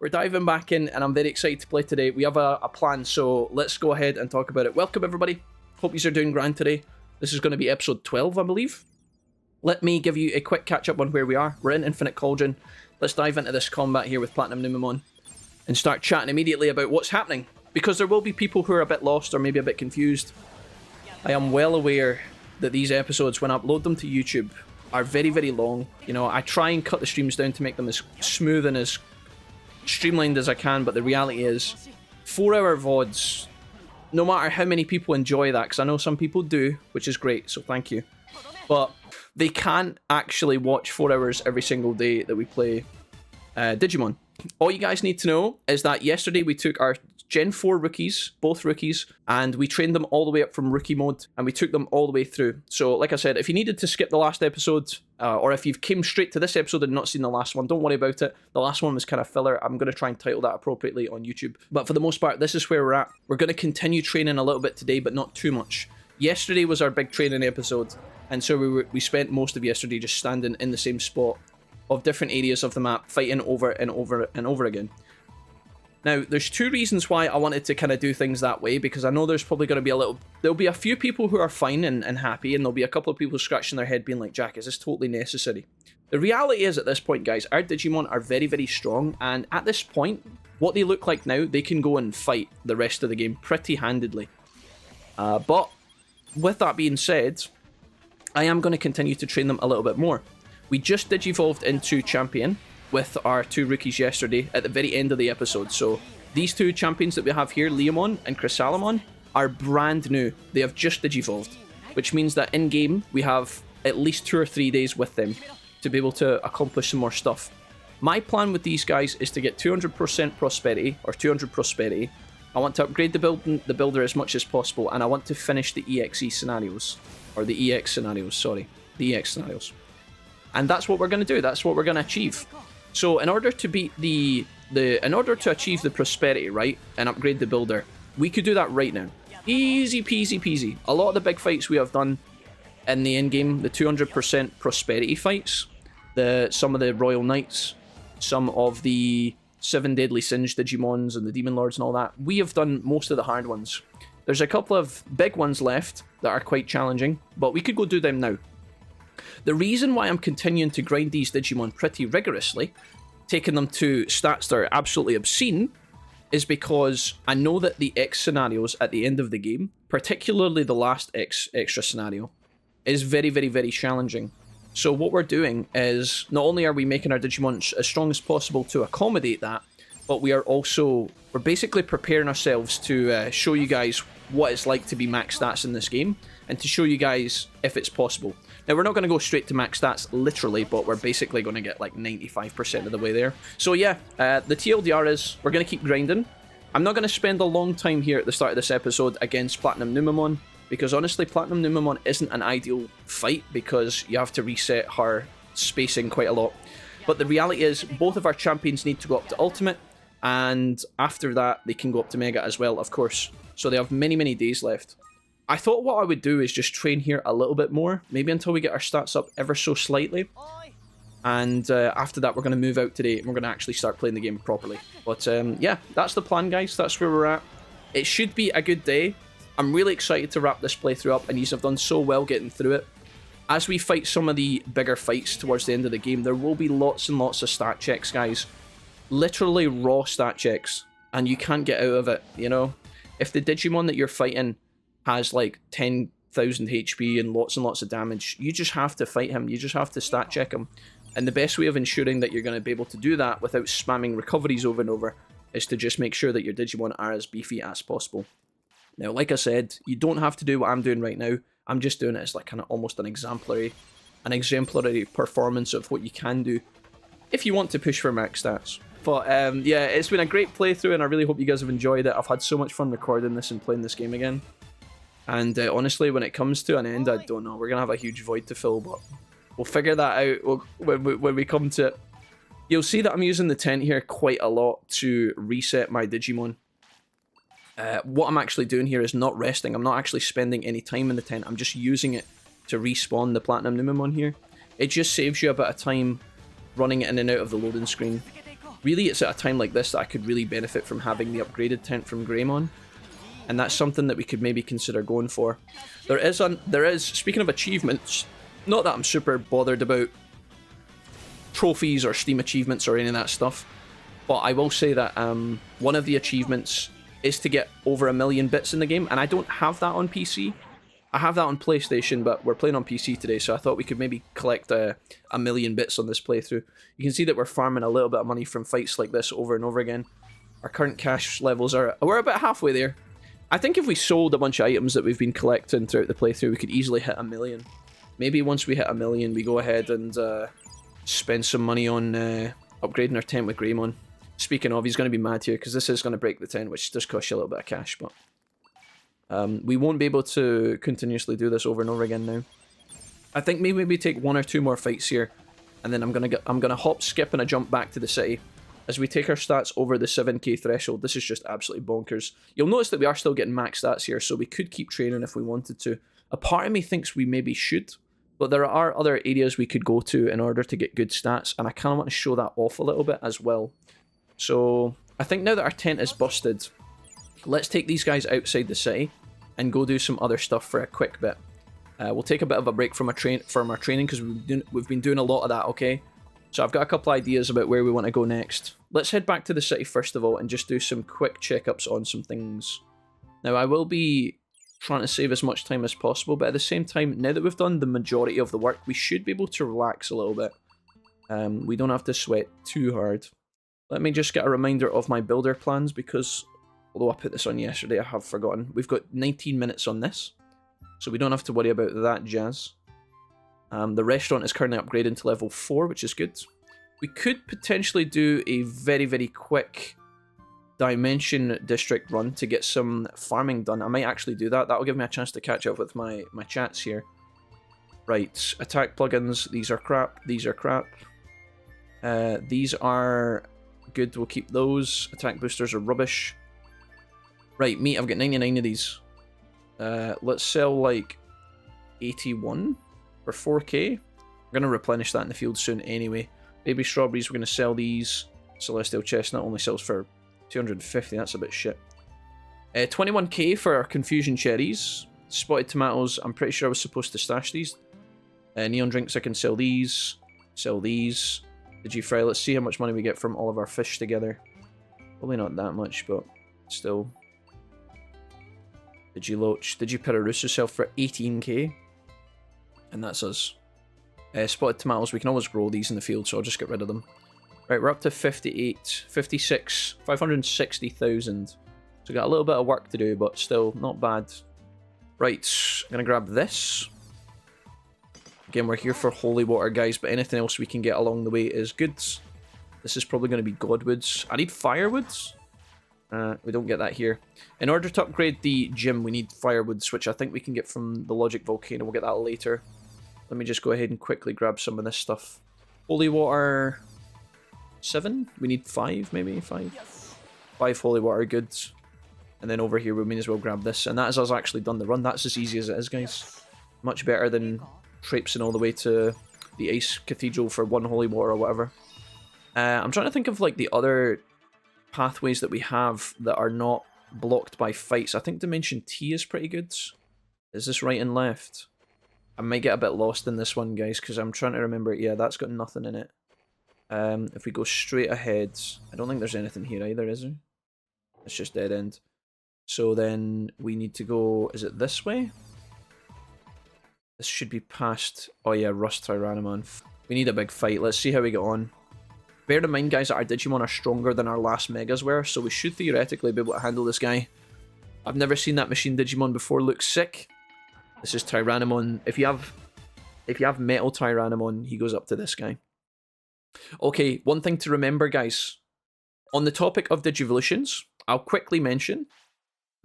we're diving back in, and I'm very excited to play today. We have a plan, so let's go ahead and talk about it. Welcome, everybody. Hope you are doing grand today. This is going to be episode 12, I believe. Let me give you a quick catch-up on where we are. We're in Infinite Cauldron. Let's dive into this combat here with Platinum Numemon and start chatting immediately about what's happening, because there will be people who are a bit lost or maybe a bit confused. I am well aware that these episodes, when I upload them to YouTube, are very, very long. You know, I try and cut the streams down to make them as smooth and as streamlined as I can, but the reality is 4-hour VODs, no matter how many people enjoy that, because I know some people do, which is great, so thank you, but they can't actually watch 4 hours every single day that we play Digimon. All you guys need to know is that yesterday we took our Gen 4 rookies, both rookies, and we trained them all the way up from rookie mode, and we took them all the way through. So, like I said, if you needed to skip the last episode, or if you've came straight to this episode and not seen the last one, don't worry about it. The last one was kind of filler. I'm going to try and title that appropriately on YouTube. But for the most part, this is where we're at. We're going to continue training a little bit today, but not too much. Yesterday was our big training episode, and so we spent most of yesterday just standing in the same spot of different areas of the map, fighting over and over and over again. Now, there's two reasons why I wanted to kind of do things that way, because I know there's probably going to be there'll be a few people who are fine and happy, and there'll be a couple of people scratching their head being like, Jack, is this totally necessary? The reality is, at this point, guys, our Digimon are very, very strong, and at this point, what they look like now, they can go and fight the rest of the game pretty handedly. But with that being said, I am going to continue to train them a little bit more. We just Digivolved into Champion with our two rookies yesterday at the very end of the episode. So these two champions that we have here, Leomon and Chrysalimon, are brand new. They have just Digivolved, which means that in-game we have at least 2 or 3 days with them to be able to accomplish some more stuff. My plan with these guys is to get 200% prosperity, or 200 prosperity. I want to upgrade the builder as much as possible, and I want to finish the EXE scenarios, or the EX scenarios, sorry, the EX scenarios. And that's what we're going to do. That's what we're going to achieve. So in order to beat in order to achieve the prosperity, right, and upgrade the builder, we could do that right now. Easy peasy peasy. A lot of the big fights we have done in the end game, the 200% prosperity fights, some of the Royal Knights, some of the 7 Deadly Singed Digimons and the Demon Lords and all that, we have done most of the hard ones. There's a couple of big ones left that are quite challenging, but we could go do them now. The reason why I'm continuing to grind these Digimon pretty rigorously, taking them to stats that are absolutely obscene, is because I know that the X scenarios at the end of the game, particularly the last X extra scenario, is very, very, very challenging. So what we're doing is, not only are we making our Digimon as strong as possible to accommodate that, but we're basically preparing ourselves to show you guys what it's like to be max stats in this game, and to show you guys if it's possible. Now, we're not going to go straight to max stats, literally, but we're basically going to get like 95% of the way there. So yeah, the TLDR is, we're going to keep grinding. I'm not going to spend a long time here at the start of this episode against Platinum Numemon, because honestly, Platinum Numemon isn't an ideal fight, because you have to reset her spacing quite a lot. But the reality is, both of our champions need to go up to Ultimate, and after that, they can go up to Mega as well, of course. So they have many, many days left. I thought what I would do is just train here a little bit more, maybe until we get our stats up ever so slightly. And after that, we're going to move out today, and we're going to actually start playing the game properly. But yeah, that's the plan, guys. That's where we're at. It should be a good day. I'm really excited to wrap this playthrough up, and you have done so well getting through it. As we fight some of the bigger fights towards the end of the game, there will be lots and lots of stat checks, guys. Literally raw stat checks, and you can't get out of it, you know? If the Digimon that you're fighting has like 10,000 HP and lots of damage, you just have to fight him. You just have to stat check him. And the best way of ensuring that you're going to be able to do that without spamming recoveries over and over is to just make sure that your Digimon are as beefy as possible. Now, like I said, you don't have to do what I'm doing right now. I'm just doing it as like kind of almost an exemplary performance of what you can do if you want to push for max stats. But yeah, it's been a great playthrough, and I really hope you guys have enjoyed it. I've had so much fun recording this and playing this game again. And honestly, when it comes to an end, I don't know. We're going to have a huge void to fill, but we'll figure that out when we come to it. You'll see that I'm using the tent here quite a lot to reset my Digimon. What I'm actually doing here is not resting. I'm not actually spending any time in the tent. I'm just using it to respawn the Platinum Numemon here. It just saves you a bit of time running in and out of the loading screen. really it's at a time like this that I could really benefit from having the upgraded tent from Greymon. And that's something that we could maybe consider going for. There is, speaking of achievements, not that I'm super bothered about trophies or Steam achievements or any of that stuff, but I will say that one of the achievements is to get over 1 million bits in the game, and I don't have that on PC. I have that on PlayStation, but we're playing on PC today, so I thought we could maybe collect 1 million bits on this playthrough. You can see that we're farming a little bit of money from fights like this over and over again. Our current cash levels we're about halfway there. I think if we sold a bunch of items that we've been collecting throughout the playthrough, we could easily hit 1 million. Maybe once we hit 1 million, we go ahead and spend some money on upgrading our tent with Greymon. Speaking of, he's going to be mad here, because this is going to break the tent, which does cost you a little bit of cash, but we won't be able to continuously do this over and over again now. I think maybe we take 1 or 2 more fights here, and then I'm gonna hop, skip, and a jump back to the city. As we take our stats over the 7k threshold, this is just absolutely bonkers. You'll notice that we are still getting max stats here, so we could keep training if we wanted to. A part of me thinks we maybe should, but there are other areas we could go to in order to get good stats, and I kind of want to show that off a little bit as well. So I think now that our tent is busted, let's take these guys outside the city and go do some other stuff for a quick bit. We'll take a bit of a break from our training, because we've been doing a lot of that, okay? So I've got a couple ideas about where we want to go next. Let's head back to the city first of all and just do some quick checkups on some things. Now, I will be trying to save as much time as possible, but at the same time, now that we've done the majority of the work, we should be able to relax a little bit. We don't have to sweat too hard. Let me just get a reminder of my builder plans, because although I put this on yesterday, I have forgotten. We've got 19 minutes on this, so we don't have to worry about that jazz. The restaurant is currently upgrading to level 4, which is good. We could potentially do a very, very quick Dimension District run to get some farming done. I might actually do that. That'll give me a chance to catch up with my chats here. Right, attack plugins. These are crap. These are crap. These are good. We'll keep those. Attack boosters are rubbish. Right, meat. I've got 99 of these. Let's sell like 81 for 4k. We're going to replenish that in the field soon anyway. Baby strawberries, we're going to sell these. Celestial chestnut only sells for 250, that's a bit shit. 21k for our confusion cherries. Spotted tomatoes, I'm pretty sure I was supposed to stash these. Neon drinks, I can sell these. Sell these. Digifry, let's see how much money we get from all of our fish together. Probably not that much, but still. Digiloach, Digipararusu sell for 18k. And that's us. Spotted tomatoes, we can always grow these in the field, so I'll just get rid of them. Right, we're up to 58, 56, 560,000. So we got a little bit of work to do, but still not bad. Right, I'm going to grab this. Again, we're here for holy water, guys, but anything else we can get along the way is good. This is probably going to be godwoods. I need firewoods. We don't get that here. In order to upgrade the gym, we need firewoods, which I think we can get from the Logic Volcano. We'll get that later. Let me just go ahead and quickly grab some of this stuff. Holy water 7? We need 5, maybe 5. Yes. 5 holy water goods. And then over here we may as well grab this. And that is us actually done the run. That's as easy as it is, guys. Much better than traipsing all the way to the Ice Cathedral for 1 holy water or whatever. I'm trying to think of like the other pathways that we have that are not blocked by fights. I think Dimension T is pretty good. Is this right and left? I might get a bit lost in this one, guys, because I'm trying to remember. Yeah, that's got nothing in it. If we go straight ahead, I don't think there's anything here either, is there? It's just dead end. So then we need to go, is it this way? This should be past, oh yeah, Rust Tyrannomon. We need a big fight. Let's see how we get on. Bear in mind, guys, that our Digimon are stronger than our last Megas were, so we should theoretically be able to handle this guy. I've never seen that machine Digimon before. Looks sick. This is Tyrannomon. If you have Metal Tyrannomon, he goes up to this guy. Okay, one thing to remember, guys. On the topic of Digivolutions, I'll quickly mention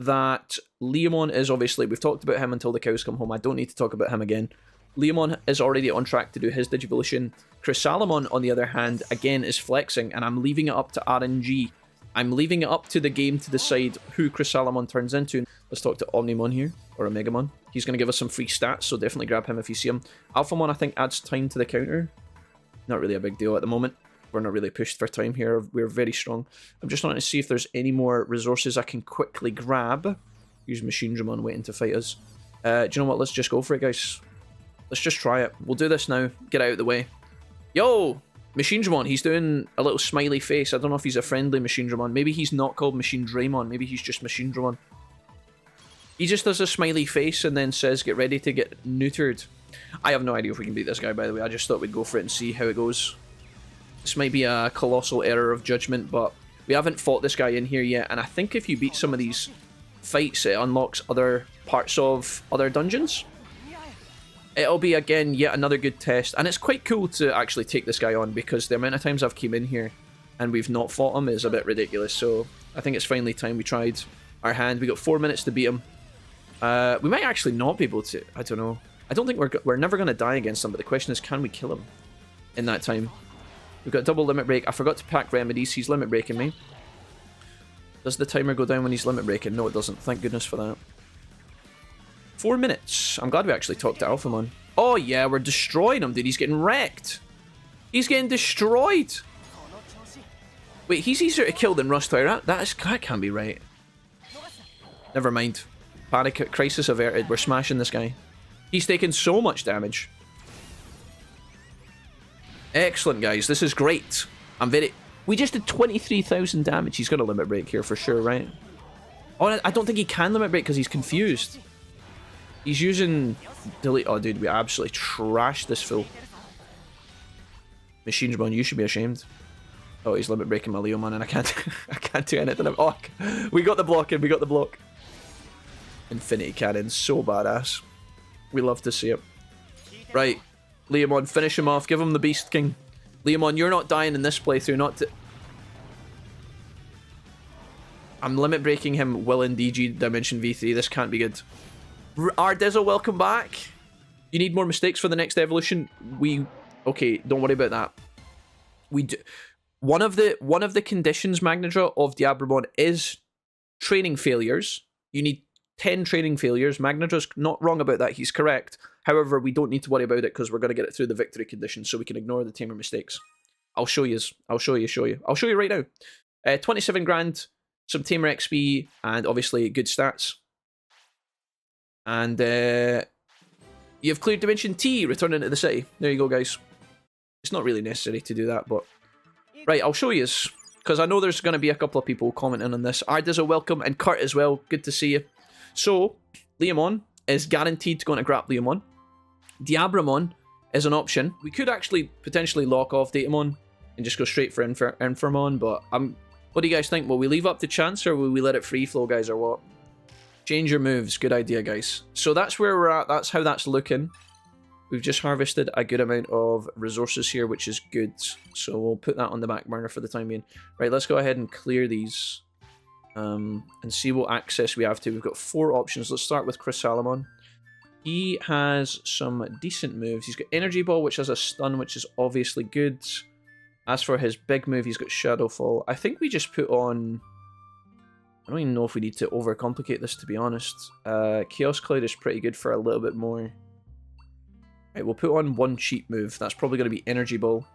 that Leomon is obviously, we've talked about him until the cows come home. I don't need to talk about him again. Leomon is already on track to do his Digivolution. Chrysalimon, on the other hand, again is flexing, and I'm leaving it up to RNG. I'm leaving it up to the game to decide who Chrysalimon turns into. Let's talk to Omnimon here, or Omegamon. He's going to give us some free stats, so definitely grab him if you see him. Alphamon, I think, adds time to the counter. Not really a big deal at the moment. We're not really pushed for time here. We're very strong. I'm just wanting to see if there's any more resources I can quickly grab. Use Machine Digimon waiting to fight us. Do you know what? Let's just go for it, guys. Let's just try it. We'll do this now. Get out of the way. Yo! Machine Digimon. He's doing a little smiley face. I don't know if he's a friendly Machine Digimon. Maybe he's not called Machine Draymon. Maybe he's just Machine Digimon. He just does a smiley face and then says, get ready to get neutered. I have no idea if we can beat this guy, by the way. I just thought we'd go for it and see how it goes. This might be a colossal error of judgment, but we haven't fought this guy in here yet. And I think if you beat some of these fights, it unlocks other parts of other dungeons. It'll be, again, yet another good test. And it's quite cool to actually take this guy on, because the amount of times I've came in here and we've not fought him is a bit ridiculous. So I think it's finally time we tried our hand. We got 4 minutes to beat him. We might actually not be able to. I don't know. I don't think we're never going to die against him, but the question is, can we kill him in that time? We've got double limit break. I forgot to pack remedies. He's limit breaking me. Does the timer go down when he's limit breaking? No, it doesn't. Thank goodness for that. 4 minutes. I'm glad we actually talked to Alphamon. Oh, yeah, we're destroying him, dude. He's getting wrecked. He's getting destroyed. Wait, he's easier to kill than Rustfire. That can't be right. Never mind. Panic crisis averted. We're smashing this guy. He's taking so much damage. Excellent, guys. This is great. We just did 23,000 damage. He's got a limit break here for sure, right? Oh, I don't think he can limit break because he's confused. He's using delete. Oh, dude, we absolutely trashed this fool. Machine Digimon, you should be ashamed. Oh, he's limit breaking my Leomon, and I can't do anything. Oh, we got the block in. We got the block. Infinity Cannon, so badass. We love to see it. Right, Leomon, finish him off. Give him the Beast King. Leomon, you're not dying in this playthrough. I'm limit breaking him. Will in DG Dimension V3. This can't be good. Ardizzle, welcome back. You need more mistakes for the next evolution. Okay, don't worry about that. We do. One of the conditions, Magnetra, of Diabramon is training failures. You need 10 training failures. Magnetra's not wrong about that. He's correct. However, we don't need to worry about it because we're going to get it through the victory condition, so we can ignore the tamer mistakes. I'll show you. I'll show you right now. 27 grand, some tamer XP, and obviously good stats. And you've cleared Dimension T, returning to the city. There you go, guys. It's not really necessary to do that, but... Right, I'll show you, because I know there's going to be a couple of people commenting on this. Ardizzle, welcome, and Kurt as well. Good to see you. So, Leomon is guaranteed to go into Grap Leomon. Diabramon is an option. We could actually potentially lock off Datamon and just go straight for Infirmon, but what do you guys think? Will we leave up to chance, or will we let it free flow, guys, or what? Change your moves. Good idea, guys. So that's where we're at. That's how that's looking. We've just harvested a good amount of resources here, which is good. So we'll put that on the back burner for the time being. Right, let's go ahead and clear these and see what access we have to. We've got 4 options. Let's start with Chris Salomon. He has some decent moves. He's got Energy Ball, which has a stun, which is obviously good. As for his big move, he's got Shadowfall. I think we just put on... I don't even know if we need to overcomplicate this, to be honest. Chaos Cloud is pretty good for a little bit more. Right, we'll put on one cheap move. That's probably going to be Energy Ball.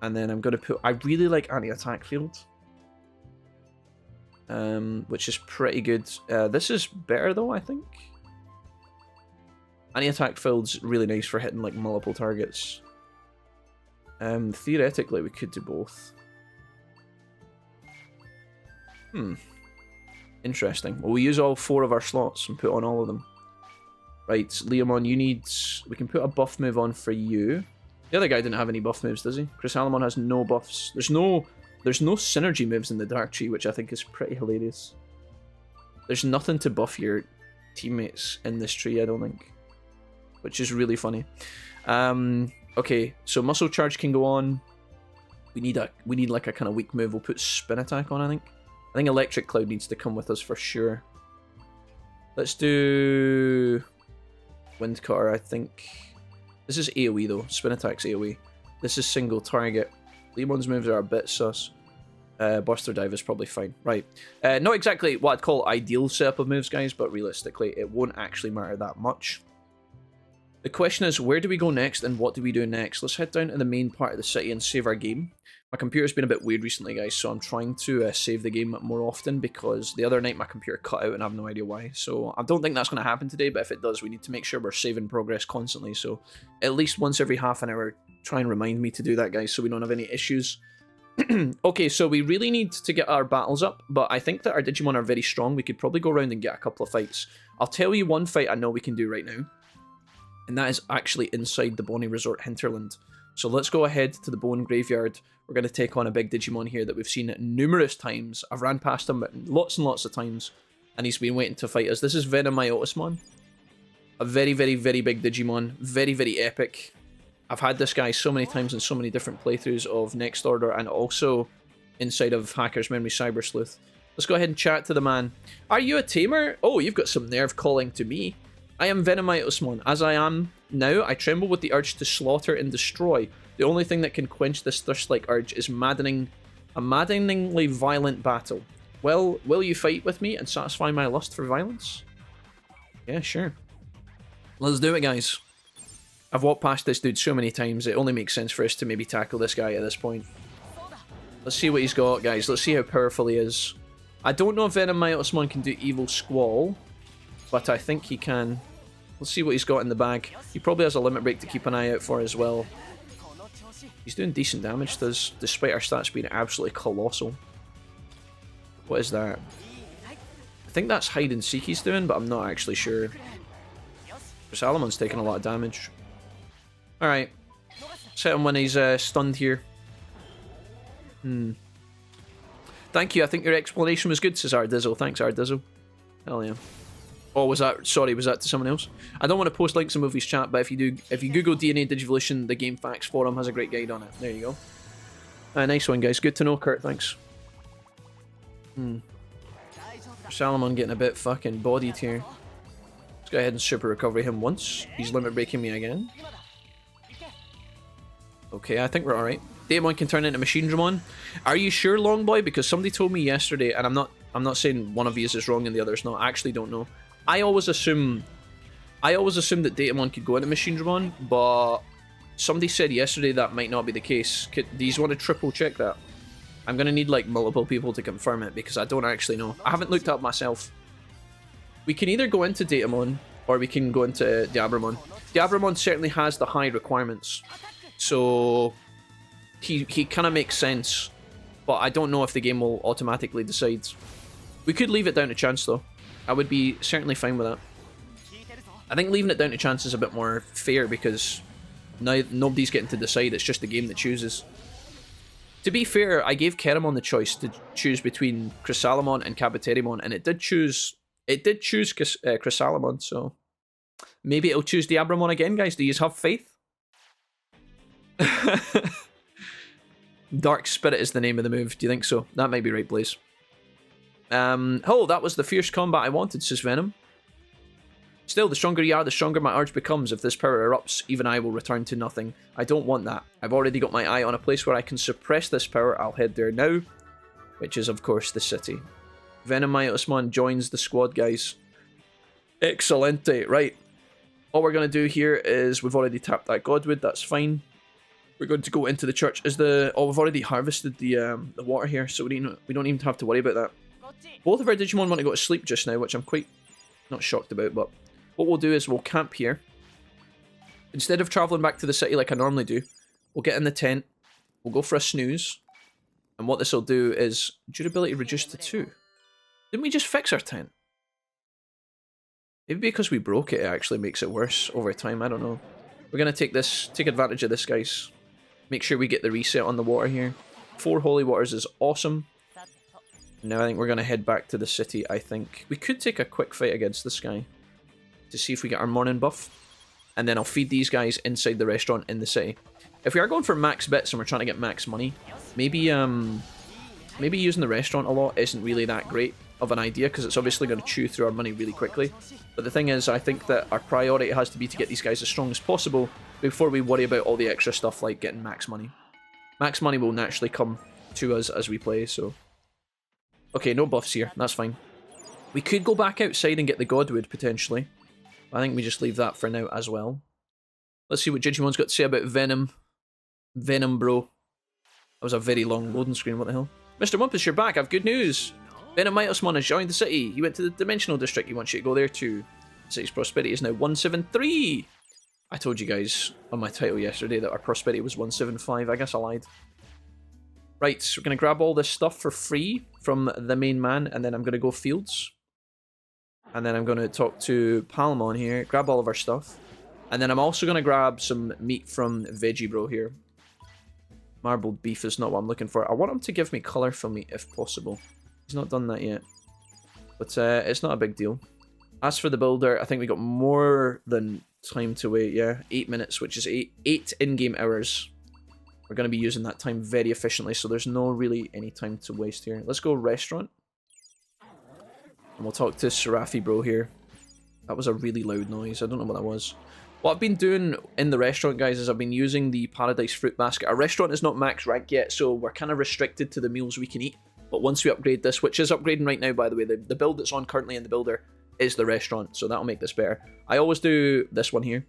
And then I'm going to put... I really like Anti-Attack Field. Which is pretty good. This is better, though, I think. Anti-Attack Field's really nice for hitting, like, multiple targets. Theoretically, we could do both. Interesting. Well, we use all 4 of our slots and put on all of them. Right, Leomon, you need... We can put a buff move on for you. The other guy didn't have any buff moves, does he? Chris Alamon has no buffs. There's no synergy moves in the Dark Tree, which I think is pretty hilarious. There's nothing to buff your teammates in this tree, I don't think. Which is really funny. Okay, so Muscle Charge can go on. We need like a kind of weak move. We'll put Spin Attack on, I think. I think Electric Cloud needs to come with us for sure. Let's do Wind Cutter, I think. This is AoE though. Spin Attack's AoE. This is single target. Leomon's moves are a bit sus. Buster Dive is probably fine. Right. Not exactly what I'd call ideal setup of moves, guys, but realistically, it won't actually matter that much. The question is, where do we go next and what do we do next? Let's head down to the main part of the city and save our game. My computer's been a bit weird recently, guys, so I'm trying to save the game more often because the other night my computer cut out and I have no idea why. So I don't think that's going to happen today, but if it does, we need to make sure we're saving progress constantly. So at least once every half an hour, try and remind me to do that, guys, so we don't have any issues. Okay, so we really need to get our battles up, but I think that our Digimon are very strong. We could probably go around and get a couple of fights. I'll tell you one fight I know we can do right now, and that is actually inside the Bonnie Resort hinterland. So let's go ahead to the Bone Graveyard. We're going to take on a big Digimon here that we've seen numerous times. I've ran past him lots and lots of times, and he's been waiting to fight us. This is Venomyotismon. A very, very, very big Digimon. Very, very epic. I've had this guy so many times in so many different playthroughs of Next Order and also inside of Hacker's Memory Cyber Sleuth. Let's go ahead and chat to the man. Are you a tamer? Oh, you've got some nerve calling to me. I am Venomyotismon. As I am now, I tremble with the urge to slaughter and destroy. The only thing that can quench this thirst-like urge is a maddeningly violent battle. Well, will you fight with me and satisfy my lust for violence? Yeah, sure. Let's do it, guys. I've walked past this dude so many times, it only makes sense for us to maybe tackle this guy at this point. Let's see what he's got, guys. Let's see how powerful he is. I don't know if Venomyotismon can do Evil Squall, but I think he can. Let's see what he's got in the bag. He probably has a limit break to keep an eye out for as well. He's doing decent damage to us, despite our stats being absolutely colossal. What is that? I think that's hide and seek he's doing, but I'm not actually sure. Salamon's taking a lot of damage. Alright. Set him when he's stunned here. Thank you, I think your explanation was good, says Ardizzle. Thanks, Ardizzle. Hell yeah. Oh, was that... Sorry, was that to someone else? I don't want to post links in movies chat, but if you Google DNA Digivolution, the Game Facts forum has a great guide on it. There you go. Nice one, guys. Good to know, Kurt. Thanks. Salamon getting a bit fucking bodied here. Let's go ahead and super recovery him once. He's limit breaking me again. Okay, I think we're alright. Daemon can turn into Machine Dramon. Are you sure, Longboy? Because somebody told me yesterday, and I'm not saying one of you is wrong and the other's not. I actually don't know. I always assume that Daemon could go into Machine Dramon, but somebody said yesterday that might not be the case. Do you want to triple check that? I'm gonna need like multiple people to confirm it because I don't actually know. I haven't looked up myself. We can either go into Daemon or we can go into Diabramon. Diabramon certainly has the high requirements, so he kind of makes sense, but I don't know if the game will automatically decide. We could leave it down to chance though. I would be certainly fine with that. I think leaving it down to chance is a bit more fair because now nobody's getting to decide, it's just the game that chooses. To be fair, I gave Keramon the choice to choose between Chrysalimon and Kabuterimon, and it did choose Chrysalimon, so maybe it'll choose Diabramon again, guys. Do you have faith? Dark Spirit is the name of the move. Do you think so? That might be right, Blaze. Oh, that was the fierce combat I wanted, says Venom. Still, the stronger you are, the stronger my urge becomes. If this power erupts, even I will return to nothing. I don't want that. I've already got my eye on a place where I can suppress this power. I'll head there now, which is, of course, the city. Venomyotismon joins the squad, guys. Excelente. Right. All we're going to do here is we've already tapped that Godwood. That's fine. We're going to go into the church. Oh, we've already harvested the water here, so we don't even have to worry about that. Both of our Digimon want to go to sleep just now, which I'm quite not shocked about, but what we'll do is we'll camp here. Instead of travelling back to the city like I normally do, we'll get in the tent, we'll go for a snooze, and what this will do is durability reduced to 2. Didn't we just fix our tent? Maybe because we broke it, it actually makes it worse over time, I don't know. We're going to take advantage of this, guys. Make sure we get the reset on the water here. 4 holy waters is awesome. Now I think we're going to head back to the city, I think. We could take a quick fight against this guy to see if we get our morning buff. And then I'll feed these guys inside the restaurant in the city. If we are going for max bits and we're trying to get max money, maybe using the restaurant a lot isn't really that great of an idea because it's obviously going to chew through our money really quickly. But the thing is, I think that our priority has to be to get these guys as strong as possible before we worry about all the extra stuff like getting max money. Max money will naturally come to us as we play, so... Okay, no buffs here. That's fine. We could go back outside and get the Godwood, potentially. I think we just leave that for now as well. Let's see what Jijimon's got to say about Venom. Venom, bro. That was a very long loading screen, what the hell? Mr. Wumpus, you're back, I've good news. Venom Mitosmon has joined the city. He went to the Dimensional District, he wants you to go there too. The city's prosperity is now 173. I told you guys on my title yesterday that our prosperity was 175, I guess I lied. Right, so we're going to grab all this stuff for free from the main man, and then I'm going to go fields. And then I'm going to talk to Palmon here, grab all of our stuff. And then I'm also going to grab some meat from Veggie Bro here. Marbled beef is not what I'm looking for. I want him to give me colourful meat if possible. He's not done that yet. But it's not a big deal. As for the builder, I think we got more than time to wait, yeah. 8 minutes, which is 8 in-game hours. We're going to be using that time very efficiently, so there's no really any time to waste here. Let's go restaurant. And we'll talk to Serafi Bro here. That was a really loud noise. I don't know what that was. What I've been doing in the restaurant, guys, is I've been using the Paradise Fruit Basket. Our restaurant is not max rank yet, so we're kind of restricted to the meals we can eat. But once we upgrade this, which is upgrading right now, by the way, the build that's on currently in the builder is the restaurant, so that'll make this better. I always do this one here.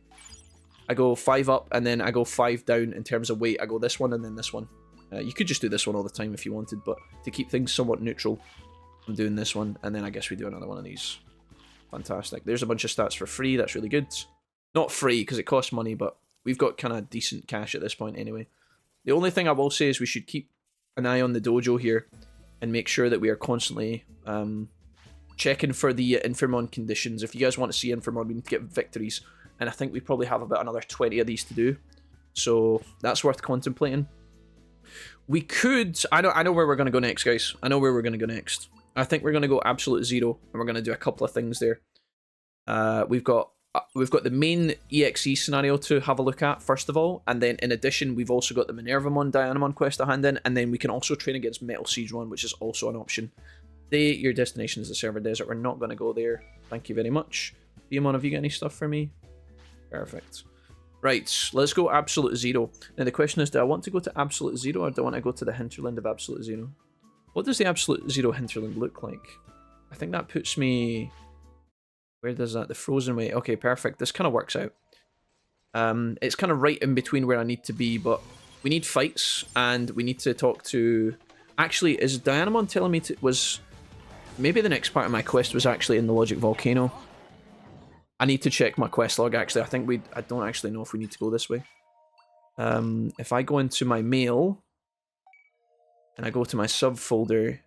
I go 5 up, and then I go 5 down in terms of weight. I go this one and then this one. You could just do this one all the time if you wanted, but to keep things somewhat neutral, I'm doing this one, and then I guess we do another one of these. Fantastic. There's a bunch of stats for free. That's really good. Not free, because it costs money, but we've got kind of decent cash at this point anyway. The only thing I will say is we should keep an eye on the dojo here and make sure that we are constantly checking for the Infirmon conditions. If you guys want to see Infirmon, we need to get victories. And I think we probably have about another 20 of these to do. So that's worth contemplating. We could... I know where we're going to go next, guys. I know where we're going to go next. I think we're going to go Absolute Zero, and we're going to do a couple of things there. We've got the main EXE scenario to have a look at, first of all, and then in addition, we've also got the Minervamon Dianamon quest to hand in, and then we can also train against Metal Siegemon, which is also an option. Your destination is the Server Desert. We're not going to go there. Thank you very much. Diamon, have you got any stuff for me? Perfect. Right, let's go Absolute Zero. Now the question is, do I want to go to Absolute Zero, or do I want to go to the hinterland of Absolute Zero? What does the Absolute Zero hinterland look like? I think that puts me... Where does that? The Frozen Way. Okay, perfect. This kind of works out. It's kind of right in between where I need to be, but we need fights, and we need to talk to... Actually, is Dianamon telling me to... Maybe the next part of my quest was actually in the Logic Volcano. I need to check my quest log, actually. I don't actually know if we need to go this way. If I go into my mail, and I go to my subfolder,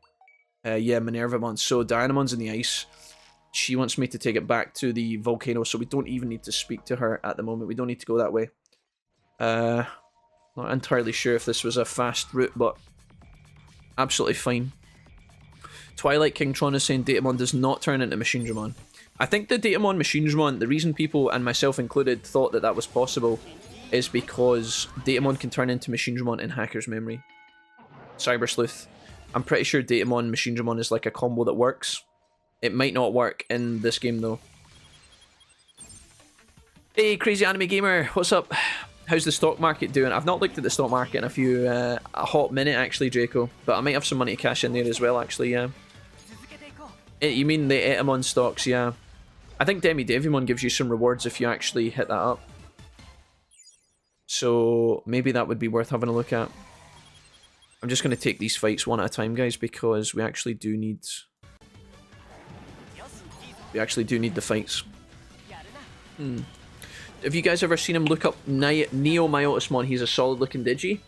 yeah, Minervamon. So Dianamon's in the ice. She wants me to take it back to the volcano, so we don't even need to speak to her at the moment. We don't need to go that way. Not entirely sure if this was a fast route, but absolutely fine. Twilight King Tron is saying Datamon does not turn into Machinedramon. I think the Datamon Machinedramon, the reason people, and myself included, thought that that was possible is because Datamon can turn into Machinedramon in Hacker's Memory. Cyber Sleuth. I'm pretty sure Datamon Machinedramon is like a combo that works. It might not work in this game though. Hey, Crazy Anime Gamer, what's up? How's the stock market doing? I've not looked at the stock market in a hot minute actually, Draco, but I might have some money to cash in there as well actually, yeah. You mean the Etamon stocks, yeah. I think Devimon gives you some rewards if you actually hit that up. So maybe that would be worth having a look at. I'm just going to take these fights one at a time, guys, because we actually do need... the fights. Have you guys ever seen him look up Neo Myotismon? He's a solid looking Digi.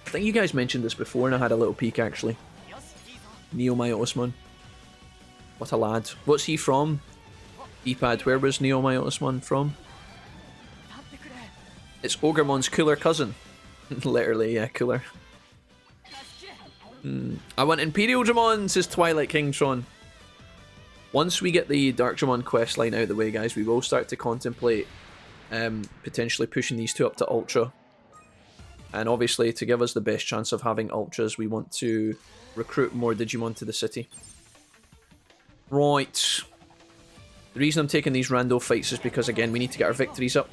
I think you guys mentioned this before and I had a little peek actually. Neo Myotismon. What a lad. What's he from? Epad, where was Neo Myotismon from? It's Ogremon's cooler cousin. Literally, yeah, cooler. I want Imperial Dramon, says Twilight King Tron. Once we get the Dark Dramon questline out of the way, guys, we will start to contemplate potentially pushing these two up to Ultra. And obviously, to give us the best chance of having Ultras, we want to recruit more Digimon to the city. Right. The reason I'm taking these rando fights is because, again, we need to get our victories up.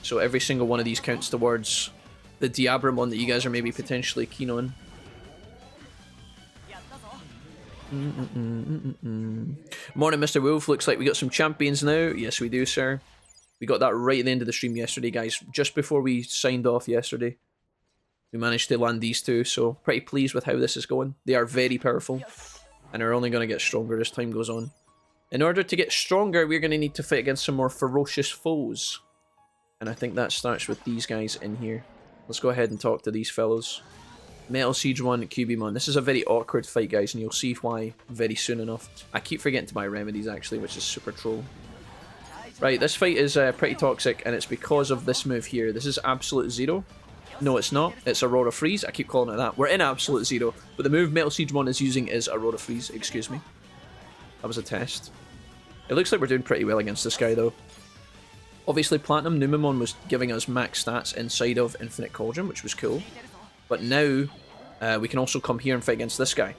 So every single one of these counts towards the Diabramon that you guys are maybe potentially keen on. Morning, Mr. Wolf. Looks like we got some champions now. Yes, we do, sir. We got that right at the end of the stream yesterday, guys. Just before we signed off yesterday. We managed to land these two, so pretty pleased with how this is going. They are very powerful, and are only going to get stronger as time goes on. In order to get stronger, we're going to need to fight against some more ferocious foes. And I think that starts with these guys in here. Let's go ahead and talk to these fellows. Metal Siege 1, Cubimon. This is a very awkward fight, guys, and you'll see why very soon enough. I keep forgetting to buy remedies, actually, which is super troll. Right, this fight is pretty toxic, and it's because of this move here. This is Absolute Zero. No, it's not. It's Aurora Freeze. I keep calling it that. We're in Absolute Zero, but the move Metal Siege 1 is using is Aurora Freeze. Excuse me. That was a test. It looks like we're doing pretty well against this guy, though. Obviously, Platinum Numemon was giving us max stats inside of Infinite Cauldron, which was cool. But now, we can also come here and fight against this guy.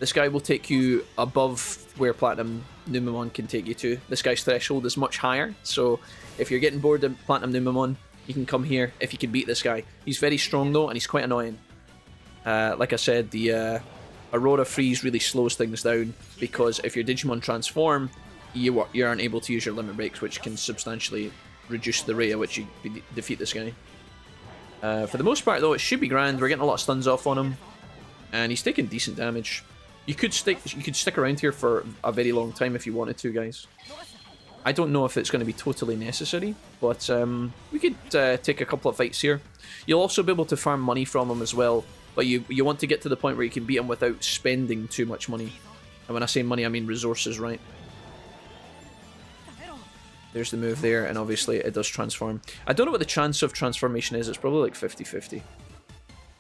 This guy will take you above where Platinum Numemon can take you to. This guy's threshold is much higher, so if you're getting bored of Platinum Numemon, you can come here if you can beat this guy. He's very strong though, and he's quite annoying. Like I said, the Aurora Freeze really slows things down, because if your Digimon transform, you aren't able to use your limit breaks, which can substantially reduce the rate at which you defeat this guy. For the most part though, it should be grand. We're getting a lot of stuns off on him, and he's taking decent damage. You could stick around here for a very long time if you wanted to, guys. I don't know if it's going to be totally necessary, but we could take a couple of fights here. You'll also be able to farm money from him as well, but you want to get to the point where you can beat him without spending too much money. And when I say money, I mean resources, right? There's the move there, and obviously it does transform. I don't know what the chance of transformation is. It's probably like 50-50.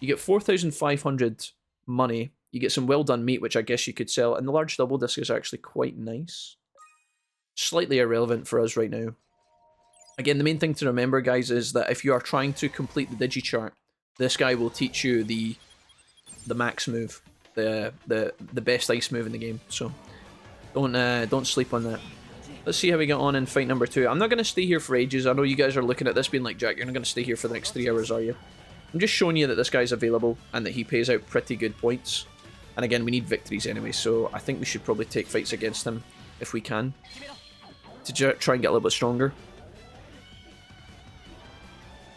You get 4,500 money. You get some well-done meat, which I guess you could sell, and the large double disc is actually quite nice. Slightly irrelevant for us right now. Again, the main thing to remember, guys, is that if you are trying to complete the Digichart, this guy will teach you the max move, the best ice move in the game. So don't sleep on that. Let's see how we get on in fight number 2. I'm not going to stay here for ages. I know you guys are looking at this being like, Jack, you're not going to stay here for the next 3 hours, are you? I'm just showing you that this guy's available and that he pays out pretty good points. And again, we need victories anyway, so I think we should probably take fights against him if we can, to try and get a little bit stronger.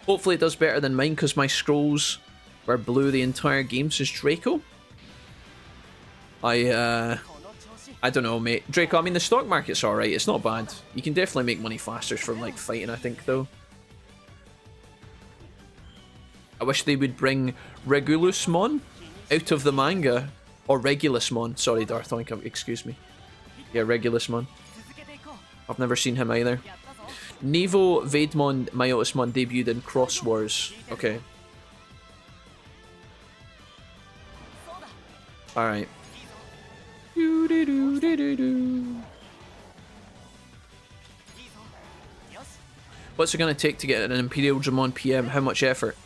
Hopefully it does better than mine, because my scrolls were blue the entire game since Draco. I don't know, mate. Draco, I mean, the stock market's alright. It's not bad. You can definitely make money faster from, like, fighting, I think, though. I wish they would bring Regulusmon out of the manga. Or Regulusmon. Sorry, Darth Oink, excuse me. Yeah, Regulusmon. I've never seen him either. Nevo, Vaidmon, Myotismon debuted in Cross Wars. Okay. Alright. What's it going to take to get an Imperial Dramon PM? How much effort?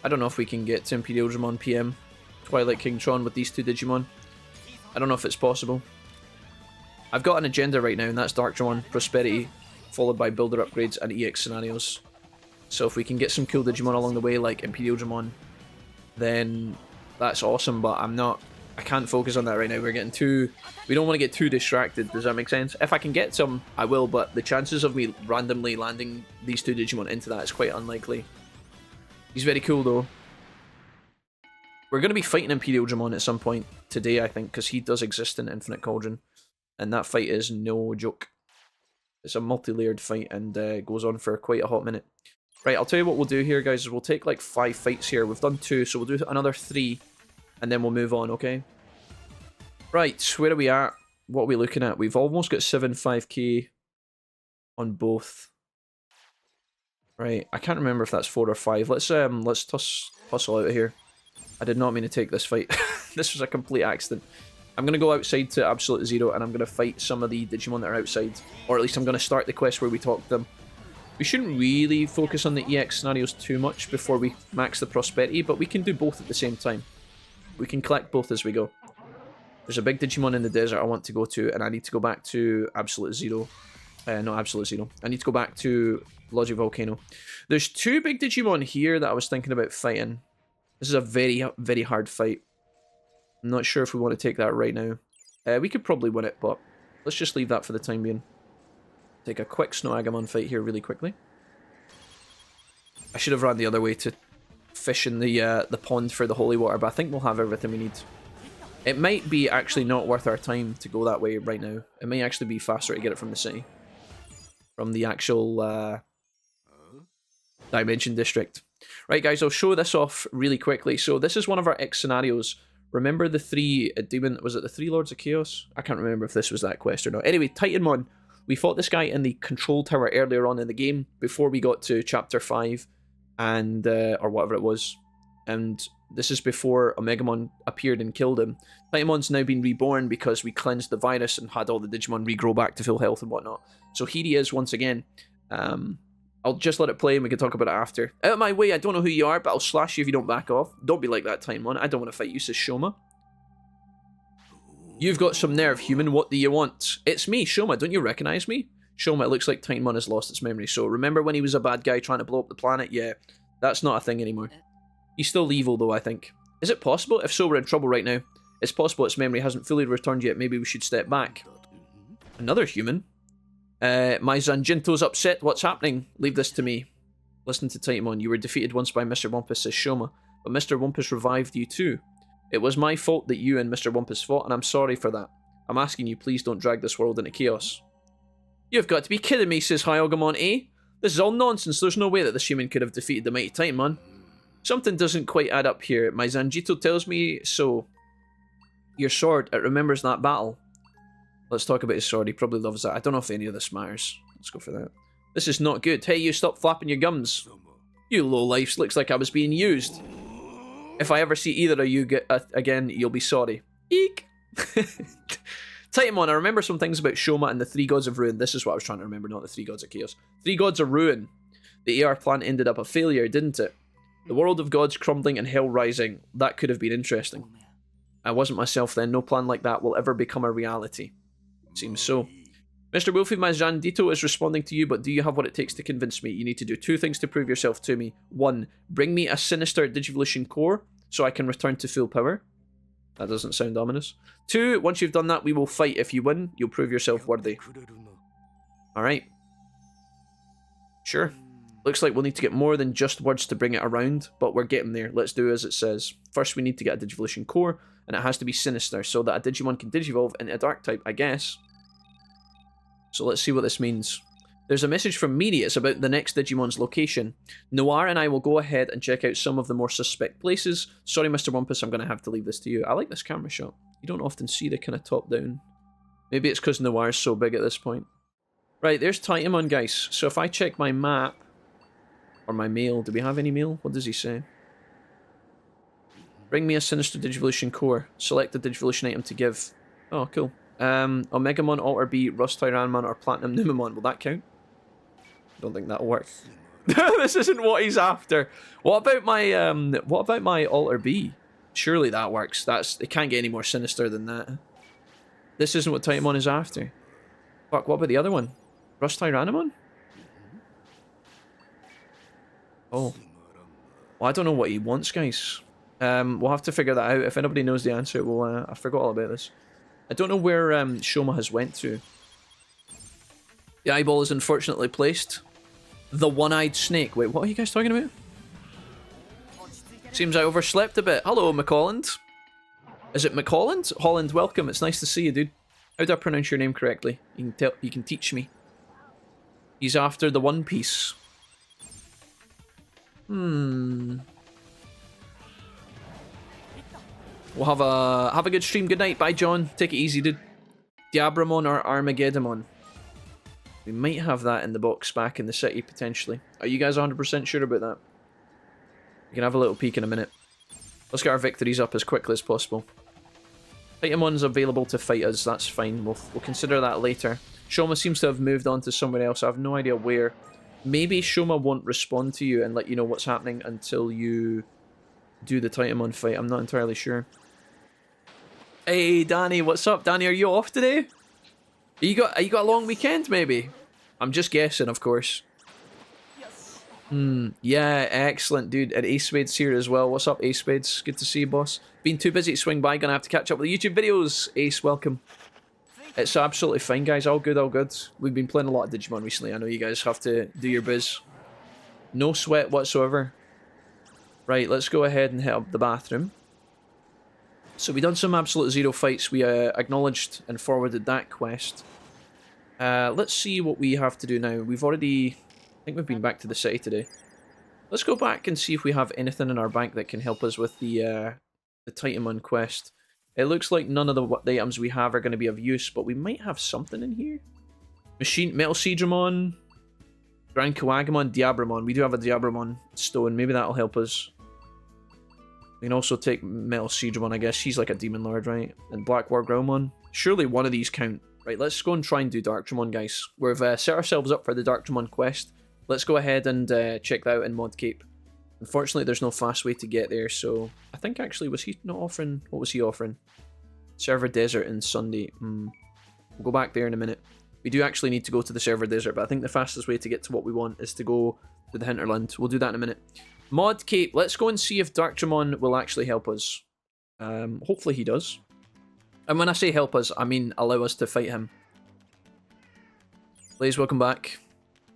I don't know if we can get to Imperial Dramon PM. Twilight King Tron with these two Digimon. I don't know if it's possible. I've got an agenda right now, and that's Dark Dramon, Prosperity, followed by Builder Upgrades and EX Scenarios. So if we can get some cool Digimon along the way, like Imperial Dramon, then that's awesome, but I can't focus on that right now. We don't want to get too distracted. Does that make sense? If I can get some, I will, but the chances of me randomly landing these two Digimon into that is quite unlikely. He's very cool, though. We're going to be fighting Imperial Dramon at some point today, I think, because he does exist in Infinite Cauldron. And that fight is no joke. It's a multi-layered fight and goes on for quite a hot minute. Right, I'll tell you what we'll do here, guys. Is we'll take like 5 fights here. We've done 2, so we'll do another 3. And then we'll move on, okay? Right, where are we at? What are we looking at? We've almost got 75k on both. Right, I can't remember if that's 4 or 5. Let's hustle out of here. I did not mean to take this fight. This was a complete accident. I'm going to go outside to Absolute Zero, and I'm going to fight some of the Digimon that are outside. Or at least I'm going to start the quest where we talk to them. We shouldn't really focus on the EX scenarios too much before we max the Prosperity, but we can do both at the same time. We can collect both as we go. There's a big Digimon in the desert I want to go to, and I need to go back to Absolute Zero. Not Absolute Zero. I need to go back to Logic Volcano. There's 2 big Digimon here that I was thinking about fighting. This is a very, very hard fight. I'm not sure if we want to take that right now. We could probably win it, but let's just leave that for the time being. Take a quick Snow Agamon fight here really quickly. I should have ran the other way to fish in the pond for the holy water, but I think we'll have everything we need. It might be actually not worth our time to go that way right now. It may actually be faster to get it from the city. From the actual Dimension District. Right, guys, I'll show this off really quickly. So this is one of our X scenarios. Remember the three demon... Was it the three Lords of Chaos? I can't remember if this was that quest or not. Anyway, Titanmon. We fought this guy in the control tower earlier on in the game, before we got to Chapter 5, and or whatever it was. And this is before Omegamon appeared and killed him. Titanmon's now been reborn because we cleansed the virus and had all the Digimon regrow back to full health and whatnot. So here he is once again. I'll just let it play and we can talk about it after. Out of my way, I don't know who you are, but I'll slash you if you don't back off. Don't be like that, Titanmon. I don't want to fight you, says Shoma. You've got some nerve, human. What do you want? It's me, Shoma. Don't you recognize me? Shoma, it looks like Titanmon has lost its memory. So remember when he was a bad guy trying to blow up the planet? Yeah, that's not a thing anymore. He's still evil, though, I think. Is it possible? If so, we're in trouble right now. It's possible its memory hasn't fully returned yet. Maybe we should step back. Another human? My Zanjinto's upset. What's happening? Leave this to me. Listen to Titanmon. You were defeated once by Mr. Wumpus, says Shoma. But Mr. Wumpus revived you too. It was my fault that you and Mr. Wumpus fought, and I'm sorry for that. I'm asking you, please don't drag this world into chaos. You've got to be kidding me, says Hyogamon, eh? This is all nonsense. There's no way that this human could have defeated the mighty Titanmon. Something doesn't quite add up here. My Zanjito tells me so. Your sword, it remembers that battle. Let's talk about his sword. He probably loves that. I don't know if any of this matters. Let's go for that. This is not good. Hey, you stop flapping your gums. You lowlifes. Looks like I was being used. If I ever see either of you again, you'll be sorry. Eek! Titanmon, I remember some things about Shoma and the Three Gods of Ruin. This is what I was trying to remember, not the Three Gods of Chaos. Three Gods of Ruin. The AR plan ended up a failure, didn't it? The world of gods crumbling and hell rising. That could have been interesting. I wasn't myself then. No plan like that will ever become a reality. Seems so. Mr. Wolfie, my Zandito is responding to you, but do you have what it takes to convince me? You need to do two things to prove yourself to me. One, bring me a sinister Digivolution core so I can return to full power. That doesn't sound ominous. Two, once you've done that, we will fight. If you win, you'll prove yourself worthy. Alright. Sure. Looks like we'll need to get more than just words to bring it around, but we're getting there. Let's do as it says. First, we need to get a Digivolution core, and it has to be sinister, so that a Digimon can Digivolve into a Dark type, I guess. So let's see what this means. There's a message from Miri. It's about the next Digimon's location. Noir and I will go ahead and check out some of the more suspect places. Sorry, Mr. Wumpus, I'm going to have to leave this to you. I like this camera shot. You don't often see the kind of top down. Maybe it's because Noir's so big at this point. Right, there's Titanmon, guys. So if I check my map, or my mail, do we have any mail? What does he say? Bring me a sinister Digivolution core. Select the Digivolution item to give. Oh, cool. Omegamon, Alter B, Rust Tyranmon, or Platinum Numamon. Will that count? I don't think that'll work. This isn't what he's after. What about my Alter B? Surely that works. It can't get any more sinister than that. This isn't what Titanmon is after. Fuck, what about the other one? Rust Tyranmon? Oh. Well, I don't know what he wants, guys. We'll have to figure that out. If anybody knows the answer, we'll, I forgot all about this. I don't know where Shoma has went to. The eyeball is unfortunately placed. The one-eyed snake. Wait, what are you guys talking about? Seems I overslept a bit. Hello, McColland. Is it McColland? Holland, welcome. It's nice to see you, dude. How do I pronounce your name correctly? You can teach me. He's after the One Piece. We'll have a good stream. Good night. Bye, John. Take it easy, dude. Diabramon or Armageddon. We might have that in the box back in the city, potentially. Are you guys 100% sure about that? We can have a little peek in a minute. Let's get our victories up as quickly as possible. Titamon's available to fight us. That's fine. We'll consider that later. Shoma seems to have moved on to somewhere else. I have no idea where. Maybe Shoma won't respond to you and let you know what's happening until you do the Titanmon fight. I'm not entirely sure. Hey, Danny, what's up? Danny, are you off today? You got a long weekend, maybe? I'm just guessing, of course. Yeah, excellent, dude. And Ace Spade's here as well. What's up, Ace Spades? Good to see you, boss. Been too busy to swing by. Gonna have to catch up with the YouTube videos. Ace, welcome. It's absolutely fine, guys. All good, all good. We've been playing a lot of Digimon recently. I know you guys have to do your biz. No sweat whatsoever. Right, let's go ahead and hit up the bathroom. So we done some Absolute Zero fights. We acknowledged and forwarded that quest. Let's see what we have to do now. We've already... I think we've been back to the city today. Let's go back and see if we have anything in our bank that can help us with the Titanmon quest. It looks like none of the items we have are going to be of use, but we might have something in here. Metal Jijimon, Grand Kawagamon, Diabramon. We do have a Diabramon stone. Maybe that'll help us. We can also take Metal Jijimon, I guess. She's like a Demon Lord, right? And Black War Growlmon. Surely one of these count. Right, let's go and try and do Darkdramon, guys. We've set ourselves up for the Darkdramon quest. Let's go ahead and check that out in Mod Cape. Unfortunately, there's no fast way to get there, so... I think actually, was he not offering... What was he offering? Server Desert and Sunday. We'll go back there in a minute. We do actually need to go to the Server Desert, but I think the fastest way to get to what we want is to go to the Hinterland. We'll do that in a minute. Mod Cape. Let's go and see if Darkdramon will actually help us. Hopefully he does. And when I say help us, I mean allow us to fight him. Blaze, welcome back.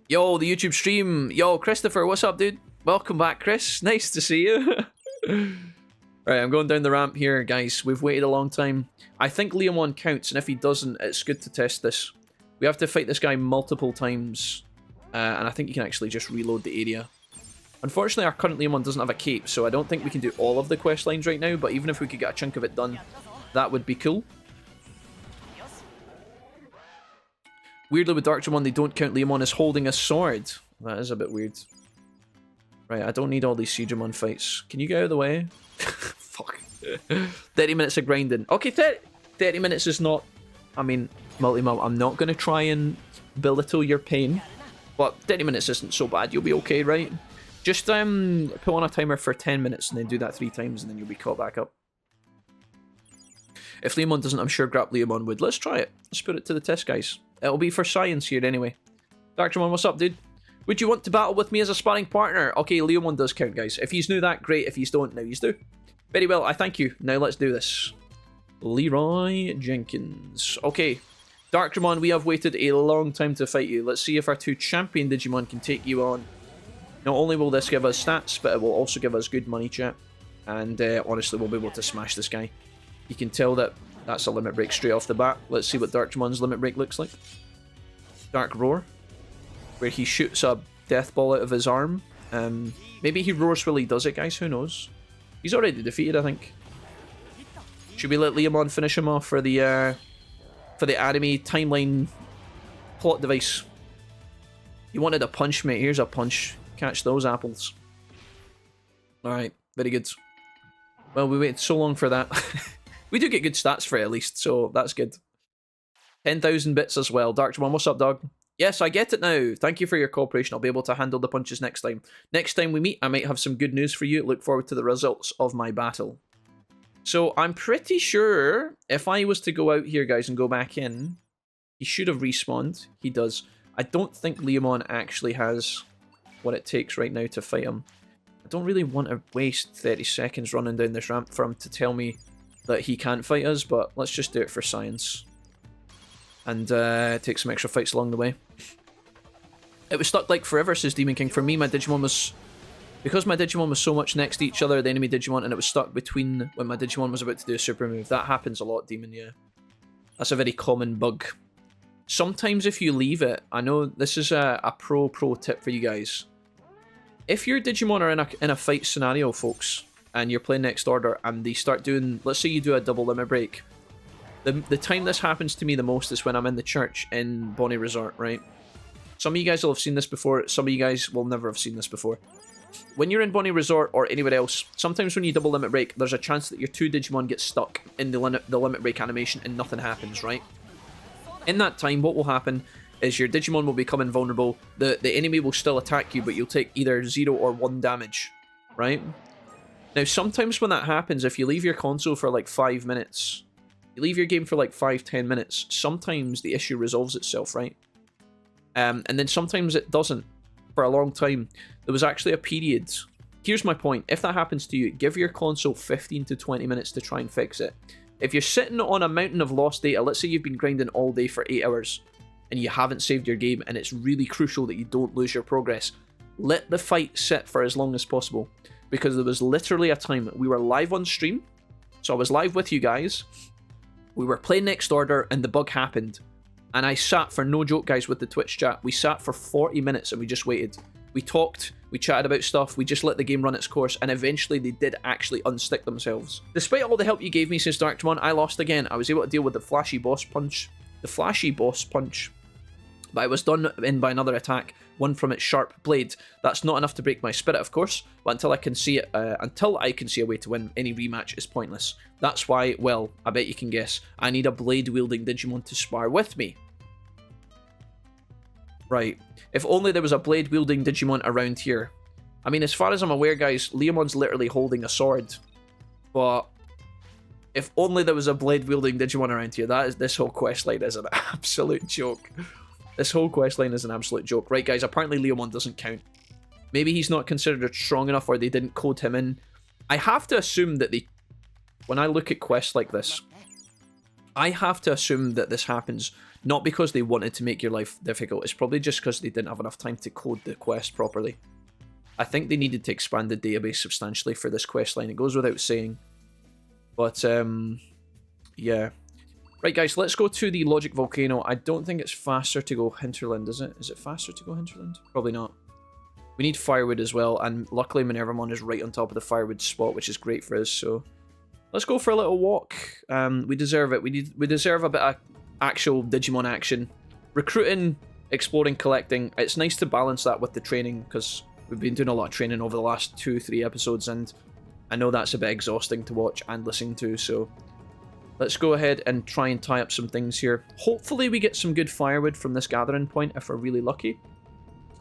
Yo, the YouTube stream. Yo, Christopher, what's up, dude? Welcome back, Chris. Nice to see you. Right, I'm going down the ramp here, guys. We've waited a long time. I think Leomon counts, and if he doesn't, it's good to test this. We have to fight this guy multiple times, and I think you can actually just reload the area. Unfortunately, our current Leomon doesn't have a cape, so I don't think we can do all of the quest lines right now, but even if we could get a chunk of it done, that would be cool. Weirdly, with Darkdramon, they don't count Leomon as holding a sword. That is a bit weird. Right, I don't need all these Jijimon fights. Can you get out of the way? Fuck. 30 minutes of grinding. Okay, 30 minutes is not... I mean, Multimum, I'm not going to try and belittle your pain, but 30 minutes isn't so bad. You'll be okay, right? Just put on a timer for 10 minutes and then do that 3 times and then you'll be caught back up. If Leomon doesn't, I'm sure Grap Leomon would. Let's try it. Let's put it to the test, guys. It'll be for science here anyway. Darkdramon, what's up, dude? Would you want to battle with me as a sparring partner? Okay, Leomon does count, guys. If he's new that, great. If he's don't, now he's do. Very well, I thank you. Now let's do this. Leroy Jenkins. Okay, Darkdramon, we have waited a long time to fight you. Let's see if our 2 champion Digimon can take you on. Not only will this give us stats, but it will also give us good money, chat. And honestly, we'll be able to smash this guy. You can tell that that's a limit break straight off the bat. Let's see what Darkdramon's limit break looks like. Dark Roar, where he shoots a death ball out of his arm. Maybe he roars while he does it, guys. Who knows? He's already defeated, I think. Should we let Leomon finish him off for the anime timeline plot device? You wanted a punch, mate. Here's a punch. Catch those apples. Alright, very good. Well, we waited so long for that. We do get good stats for it, at least, so that's good. 10,000 bits as well. Darkdramon, what's up, dog? Yes, I get it now. Thank you for your cooperation. I'll be able to handle the punches next time. Next time we meet, I might have some good news for you. Look forward to the results of my battle. So, I'm pretty sure if I was to go out here, guys, and go back in, he should have respawned. He does. I don't think Leomon actually has what it takes right now to fight him. I don't really want to waste 30 seconds running down this ramp for him to tell me that he can't fight us, but let's just do it for science. And take some extra fights along the way. It was stuck like forever, says Demon King. For me, my Digimon was... Because my Digimon was so much next to each other, the enemy Digimon, and it was stuck between when my Digimon was about to do a super move. That happens a lot, Demon, yeah. That's a very common bug. Sometimes if you leave it, I know this is a pro tip for you guys. If your Digimon are in a fight scenario, folks, and you're playing Next Order, and they start doing... Let's say you do a double limit break. The time this happens to me the most is when I'm in the church in Bonnie Resort, right? Some of you guys will have seen this before, some of you guys will never have seen this before. When you're in Bonnie Resort or anywhere else, sometimes when you double limit break, there's a chance that your 2 Digimon get stuck in the limit break animation and nothing happens, right? In that time, what will happen is your Digimon will become invulnerable, the enemy will still attack you, but you'll take either 0 or 1 damage, right? Now, sometimes when that happens, if you leave your console for like 5 minutes... You leave your game for like 5-10 minutes, sometimes the issue resolves itself, right? And then sometimes it doesn't for a long time. There was actually a period. Here's my point. If that happens to you, give your console 15 to 20 minutes to try and fix it. If you're sitting on a mountain of lost data, let's say you've been grinding all day for 8 hours, and you haven't saved your game, and it's really crucial that you don't lose your progress, let the fight sit for as long as possible. Because there was literally a time we were live on stream, so I was live with you guys, we were playing Next Order, and the bug happened. And I sat, for no joke guys, with the Twitch chat, we sat for 40 minutes and we just waited. We talked, we chatted about stuff, we just let the game run its course, and eventually they did actually unstick themselves. Despite all the help you gave me since Digimon, I lost again. I was able to deal with the flashy boss punch. But I was done in by another attack, one from its sharp blade. That's not enough to break my spirit, of course, but until I can see a way to win, any rematch is pointless. That's why, well, I bet you can guess, I need a blade-wielding Digimon to spar with me. Right, if only there was a blade-wielding Digimon around here. I mean, as far as I'm aware, guys, Leomon's literally holding a sword, but if only there was a blade-wielding Digimon around here. This whole questline is an absolute joke. This whole questline is an absolute joke. Right, guys, apparently Leomon doesn't count. Maybe he's not considered strong enough, or they didn't code him in. I have to assume that when I look at quests like this, I have to assume that this happens not because they wanted to make your life difficult. It's probably just because they didn't have enough time to code the quest properly. I think they needed to expand the database substantially for this questline. It goes without saying. But, yeah. Right, guys, let's go to the Logic Volcano. I don't think it's faster to go Hinterland, is it? Is it faster to go Hinterland? Probably not. We need firewood as well, and luckily Minervamon is right on top of the firewood spot, which is great for us, so let's go for a little walk. We deserve it. We deserve a bit of actual Digimon action. Recruiting, exploring, collecting. It's nice to balance that with the training, because we've been doing a lot of training over the last 2-3 episodes, and I know that's a bit exhausting to watch and listen to, so let's go ahead and try and tie up some things here. Hopefully we get some good firewood from this gathering point if we're really lucky.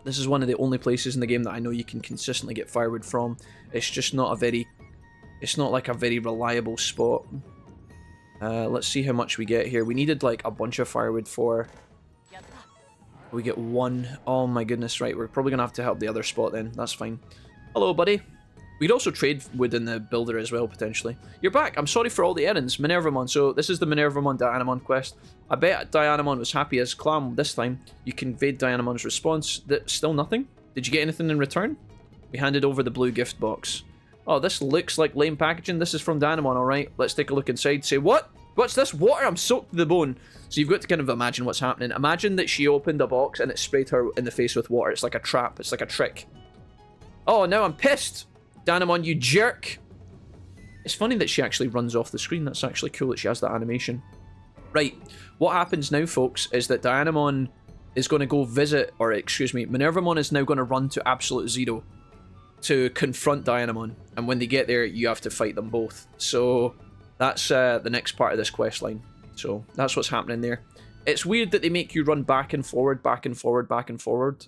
This is one of the only places in the game that I know you can consistently get firewood from. It's just not a very... It's not like a very reliable spot. Let's see how much we get here. We needed like a bunch of firewood for... We get one. Oh my goodness, right. We're probably going to have to help the other spot then. That's fine. Hello, buddy. We could also trade wood in the builder as well, potentially. You're back. I'm sorry for all the errands. Minervamon. So this is the Minervamon Dianamon quest. I bet Dianamon was happy as clam this time. You conveyed Dianamon's response. Still nothing? Did you get anything in return? We handed over the blue gift box. Oh, this looks like lame packaging. This is from Dianamon, alright. Let's take a look inside. Say, what? What's this? Water? I'm soaked to the bone. So you've got to kind of imagine what's happening. Imagine that she opened a box and it sprayed her in the face with water. It's like a trap. It's like a trick. Oh, now I'm pissed. Dianamon, you jerk! It's funny that she actually runs off the screen. That's actually cool that she has that animation. Right, what happens now, folks, is that Dianamon is going to go visit, or excuse me, Minervamon is now going to run to Absolute Zero to confront Dianamon. And when they get there, you have to fight them both. So that's the next part of this quest line. So that's what's happening there. It's weird that they make you run back and forward, back and forward, back and forward.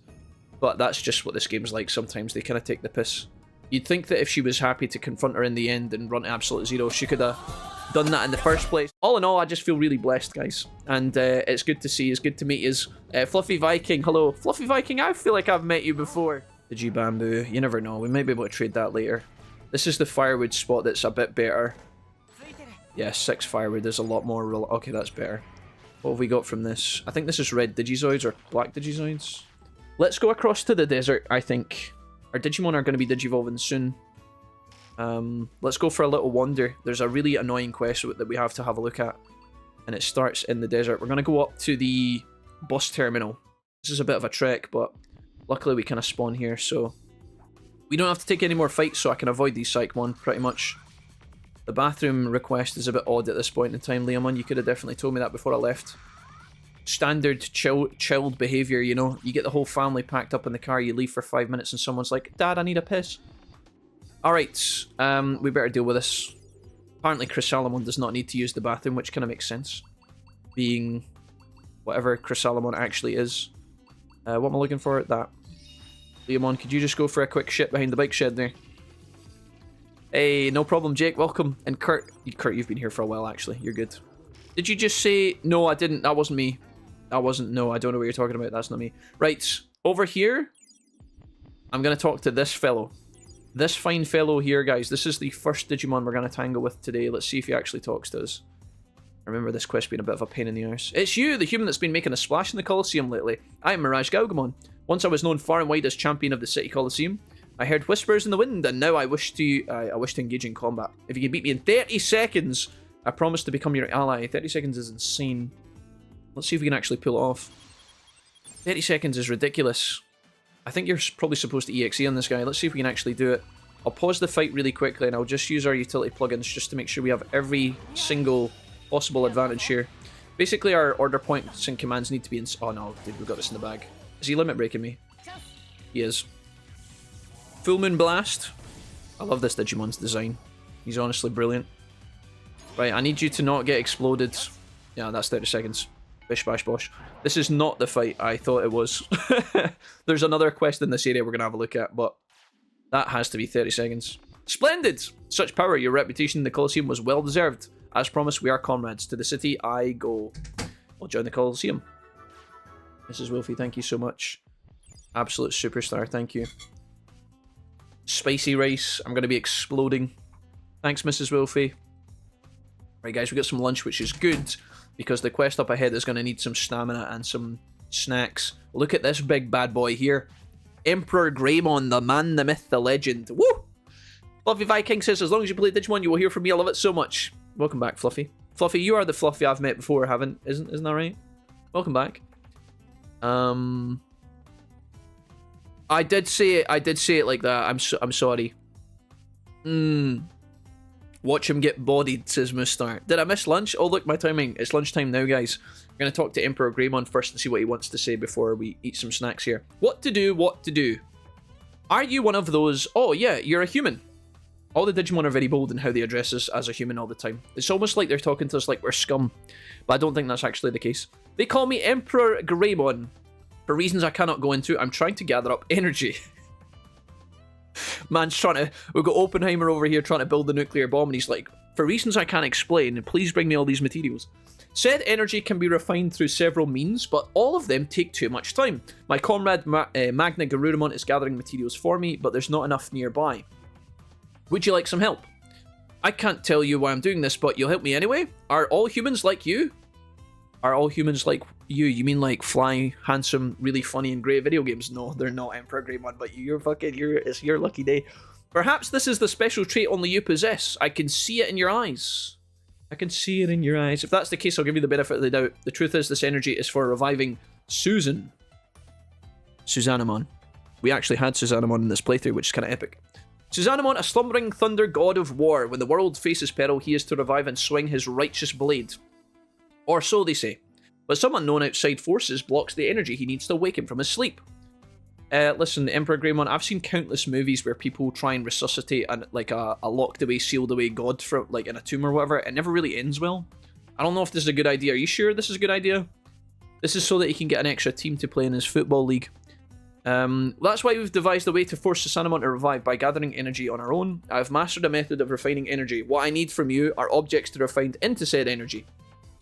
But that's just what this game's like. Sometimes they kind of take the piss. You'd think that if she was happy to confront her in the end and run to Absolute Zero, she could have done that in the first place. All in all, I just feel really blessed, guys. And it's good to see. It's good to meet you. Fluffy Viking, hello. Fluffy Viking, I feel like I've met you before. Digibamboo, you never know. We might be able to trade that later. This is the firewood spot that's a bit better. Yeah, 6 firewood. There's a lot more. Okay, that's better. What have we got from this? I think this is red Digizoids or black Digizoids. Let's go across to the desert, I think. Our Digimon are going to be Digivolving soon. Let's go for a little wander. There's a really annoying quest that we have to have a look at. And it starts in the desert. We're going to go up to the bus terminal. This is a bit of a trek, but luckily we kind of spawn here, so... We don't have to take any more fights, so I can avoid these Psychmon, pretty much. The bathroom request is a bit odd at this point in time, Leomon. You could have definitely told me that before I left. Standard chilled behavior, you know. You get the whole family packed up in the car, you leave for 5 minutes and someone's like, Dad, I need a piss. Alright, we better deal with this. Apparently Chrysalimon does not need to use the bathroom, which kind of makes sense. Being whatever Chrysalimon actually is. What am I looking for? That. Leomon, could you just go for a quick shit behind the bike shed there? Hey, no problem, Jake, welcome. And Kurt, you've been here for a while actually, you're good. Did you just say, no, I didn't, that wasn't me. No, I don't know what you're talking about. That's not me. Right, over here, I'm going to talk to this fellow. This fine fellow here, guys. This is the first Digimon we're going to tangle with today. Let's see if he actually talks to us. I remember this quest being a bit of a pain in the arse. It's you, the human that's been making a splash in the Colosseum lately. I am Mirage Galgamon. Once I was known far and wide as champion of the City Colosseum. I heard whispers in the wind, and now I wish to engage in combat. If you can beat me in 30 seconds, I promise to become your ally. 30 seconds is insane. Let's see if we can actually pull it off. 30 seconds is ridiculous. I think you're probably supposed to EXE on this guy. Let's see if we can actually do it. I'll pause the fight really quickly, and I'll just use our utility plugins just to make sure we have every single possible advantage here. Basically, our order points and commands need to be in... Oh no, dude, we've got this in the bag. Is he limit breaking me? He is. Full Moon Blast. I love this Digimon's design. He's honestly brilliant. Right, I need you to not get exploded. Yeah, that's 30 seconds. Bish bash bosh. This is not the fight I thought it was. There's another quest in this area we're going to have a look at, but that has to be 30 seconds. Splendid! Such power, your reputation in the Colosseum was well deserved. As promised, we are comrades. To the city I go. I'll join the Colosseum. Mrs. Wolfie, thank you so much. Absolute superstar, thank you. Spicy rice, I'm going to be exploding. Thanks, Mrs. Wolfie. Right, guys, we got some lunch, which is good, because the quest up ahead is going to need some stamina and some snacks. Look at this big bad boy here. Emperor Greymon, the man, the myth, the legend. Woo! Fluffy Viking says, as long as you play Digimon, you will hear from me. I love it so much. Welcome back, Fluffy. Fluffy, you are the Fluffy I've met before, isn't that right? Welcome back. I did say it like that. I'm sorry. Watch him get bodied, says Mustar. Did I miss lunch? Oh, look, my timing. It's lunchtime now, guys. I'm going to talk to Emperor Greymon first and see what he wants to say before we eat some snacks here. What to do? Are you one of those... Oh, yeah, you're a human. All the Digimon are very bold in how they address us as a human all the time. It's almost like they're talking to us like we're scum. But I don't think that's actually the case. They call me Emperor Greymon. For reasons I cannot go into, I'm trying to gather up energy. Man's trying to... We've got Oppenheimer over here trying to build the nuclear bomb, and he's like, for reasons I can't explain, please bring me all these materials. Said energy can be refined through several means, but all of them take too much time. My comrade Magna Garurumon is gathering materials for me, but there's not enough nearby. Would you like some help? I can't tell you why I'm doing this, but you'll help me anyway? Are all humans like you? Are all humans like you? You mean like fly, handsome, really funny and great video games? No, they're not, Emperor Greymon, but it's your lucky day. Perhaps this is the special trait only you possess. I can see it in your eyes. I can see it in your eyes. If that's the case, I'll give you the benefit of the doubt. The truth is, this energy is for reviving Susan. Susanamon. We actually had Susanamon in this playthrough, which is kind of epic. Susanamon, a slumbering thunder god of war. When the world faces peril, he is to revive and swing his righteous blade. Or so they say. But some unknown outside forces blocks the energy he needs to wake him from his sleep. Listen, Emperor Greymon, I've seen countless movies where people try and resuscitate a locked away, sealed away god from like in a tomb or whatever. It never really ends well. I don't know if this is a good idea. Are you sure this is a good idea? This is so that he can get an extra team to play in his football league. That's why we've devised a way to force Susanamon to revive by gathering energy on our own. I've mastered a method of refining energy. What I need from you are objects to refine into said energy.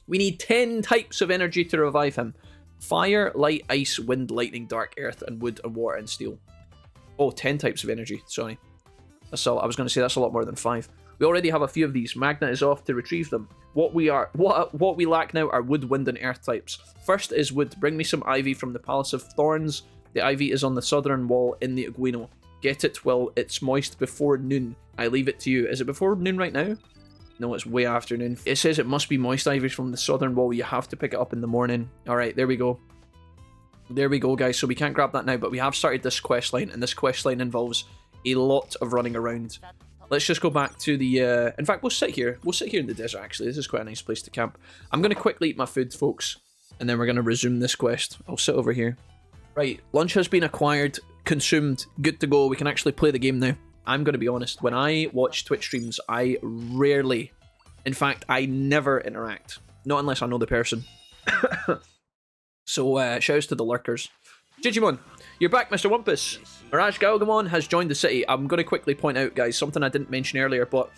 We need 10 types of energy to revive him. Fire, light, ice, wind, lightning, dark, earth, and wood, and water, and steel. Oh, 10 types of energy. Sorry. That's all. I was going to say that's a lot more than 5. We already have a few of these. Magna is off to retrieve them. What we lack now are wood, wind, and earth types. First is wood. Bring me some ivy from the Palace of Thorns. The ivy is on the southern wall in the DWNO. Get it while it's moist before noon. I leave it to you. Is it before noon right now? No, it's way after noon. It says it must be moist ivy from the southern wall. You have to pick it up in the morning. Alright, there we go. There we go, guys. So we can't grab that now, but we have started this quest line, and this quest line involves a lot of running around. Let's just go back to the... In fact, we'll sit here. We'll sit here in the desert, actually. This is quite a nice place to camp. I'm going to quickly eat my food, folks, and then we're going to resume this quest. I'll sit over here. Right, lunch has been acquired, consumed, good to go. We can actually play the game now. I'm going to be honest, when I watch Twitch streams, I rarely, in fact, I never interact. Not unless I know the person. So, shouts to the lurkers. Jijimon, you're back, Mr. Wumpus. Mirage Galgamon has joined the city. I'm going to quickly point out, guys, something I didn't mention earlier, but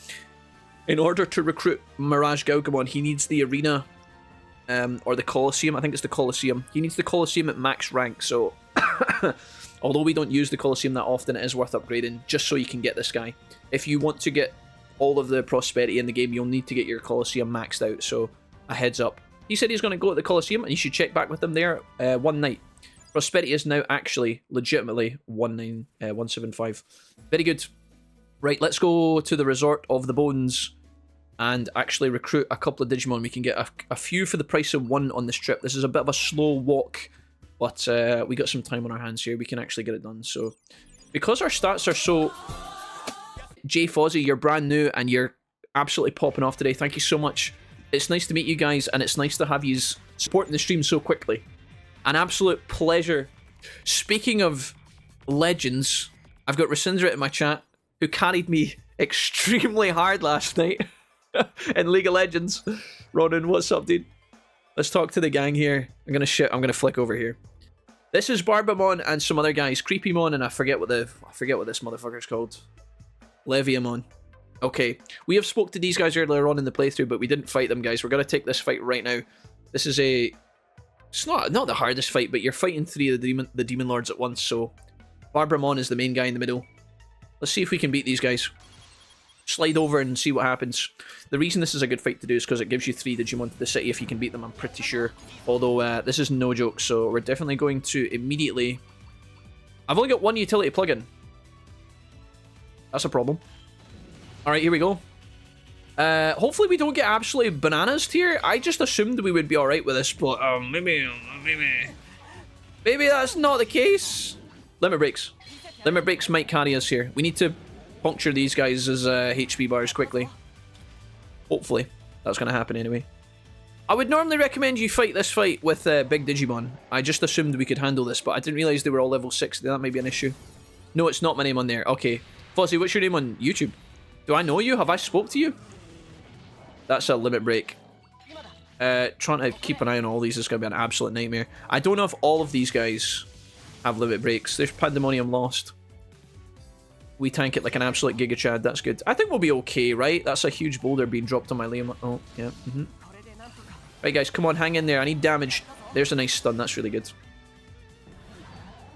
in order to recruit Mirage Galgamon, he needs the arena, or the Colosseum. I think it's the Colosseum. He needs the Colosseum at max rank, so... Although we don't use the Colosseum that often, it is worth upgrading, just so you can get this guy. If you want to get all of the prosperity in the game, you'll need to get your Colosseum maxed out, so a heads up. He said he's going to go to the Coliseum and you should check back with him there one night. Prosperity is now actually legitimately 175. Very good. Right, let's go to the Resort of the Bones and actually recruit a couple of Digimon. We can get a few for the price of one on this trip. This is a bit of a slow walk, but we got some time on our hands here. We can actually get it done. So, because our stats are so... Jay Fozzie, you're brand new and you're absolutely popping off today. Thank you so much. It's nice to meet you guys, and it's nice to have you supporting the stream so quickly. An absolute pleasure. Speaking of legends, I've got Resindra in my chat, who carried me extremely hard last night in League of Legends. Ronan, what's up, dude? Let's talk to the gang here. I'm gonna flick over here. This is Barbamon and some other guys. Creepymon, and I forget what this motherfucker's called. Leviamon. Okay, we have spoke to these guys earlier on in the playthrough, but we didn't fight them, guys. We're gonna take this fight right now. This is it's not the hardest fight, but you're fighting three of the demon lords at once, so Barbamon is the main guy in the middle. Let's see if we can beat these guys. Slide over and see what happens. The reason this is a good fight to do is because it gives you 3 Digimon to the city if you can beat them, I'm pretty sure. Although, this is no joke, so we're definitely going to immediately... I've only got 1 utility plugin. That's a problem. Alright, here we go. Hopefully we don't get absolutely bananas here. I just assumed we would be alright with this, but maybe that's not the case. Limit breaks. Limit breaks might carry us here. We need to puncture these guys' HP bars quickly. Hopefully. That's going to happen anyway. I would normally recommend you fight this fight with Big Digimon. I just assumed we could handle this, but I didn't realise they were all level 60. That might be an issue. No, it's not my name on there. Okay. Fozzie, what's your name on YouTube? Do I know you? Have I spoke to you? That's a limit break. Trying to keep an eye on all these is going to be an absolute nightmare. I don't know if all of these guys have limit breaks. There's Pandemonium Lost. We tank it like an absolute Giga Chad. That's good. I think we'll be okay, right? That's a huge boulder being dropped on my Liam. Oh, yeah. Right, guys, come on, hang in there. I need damage. There's a nice stun. That's really good.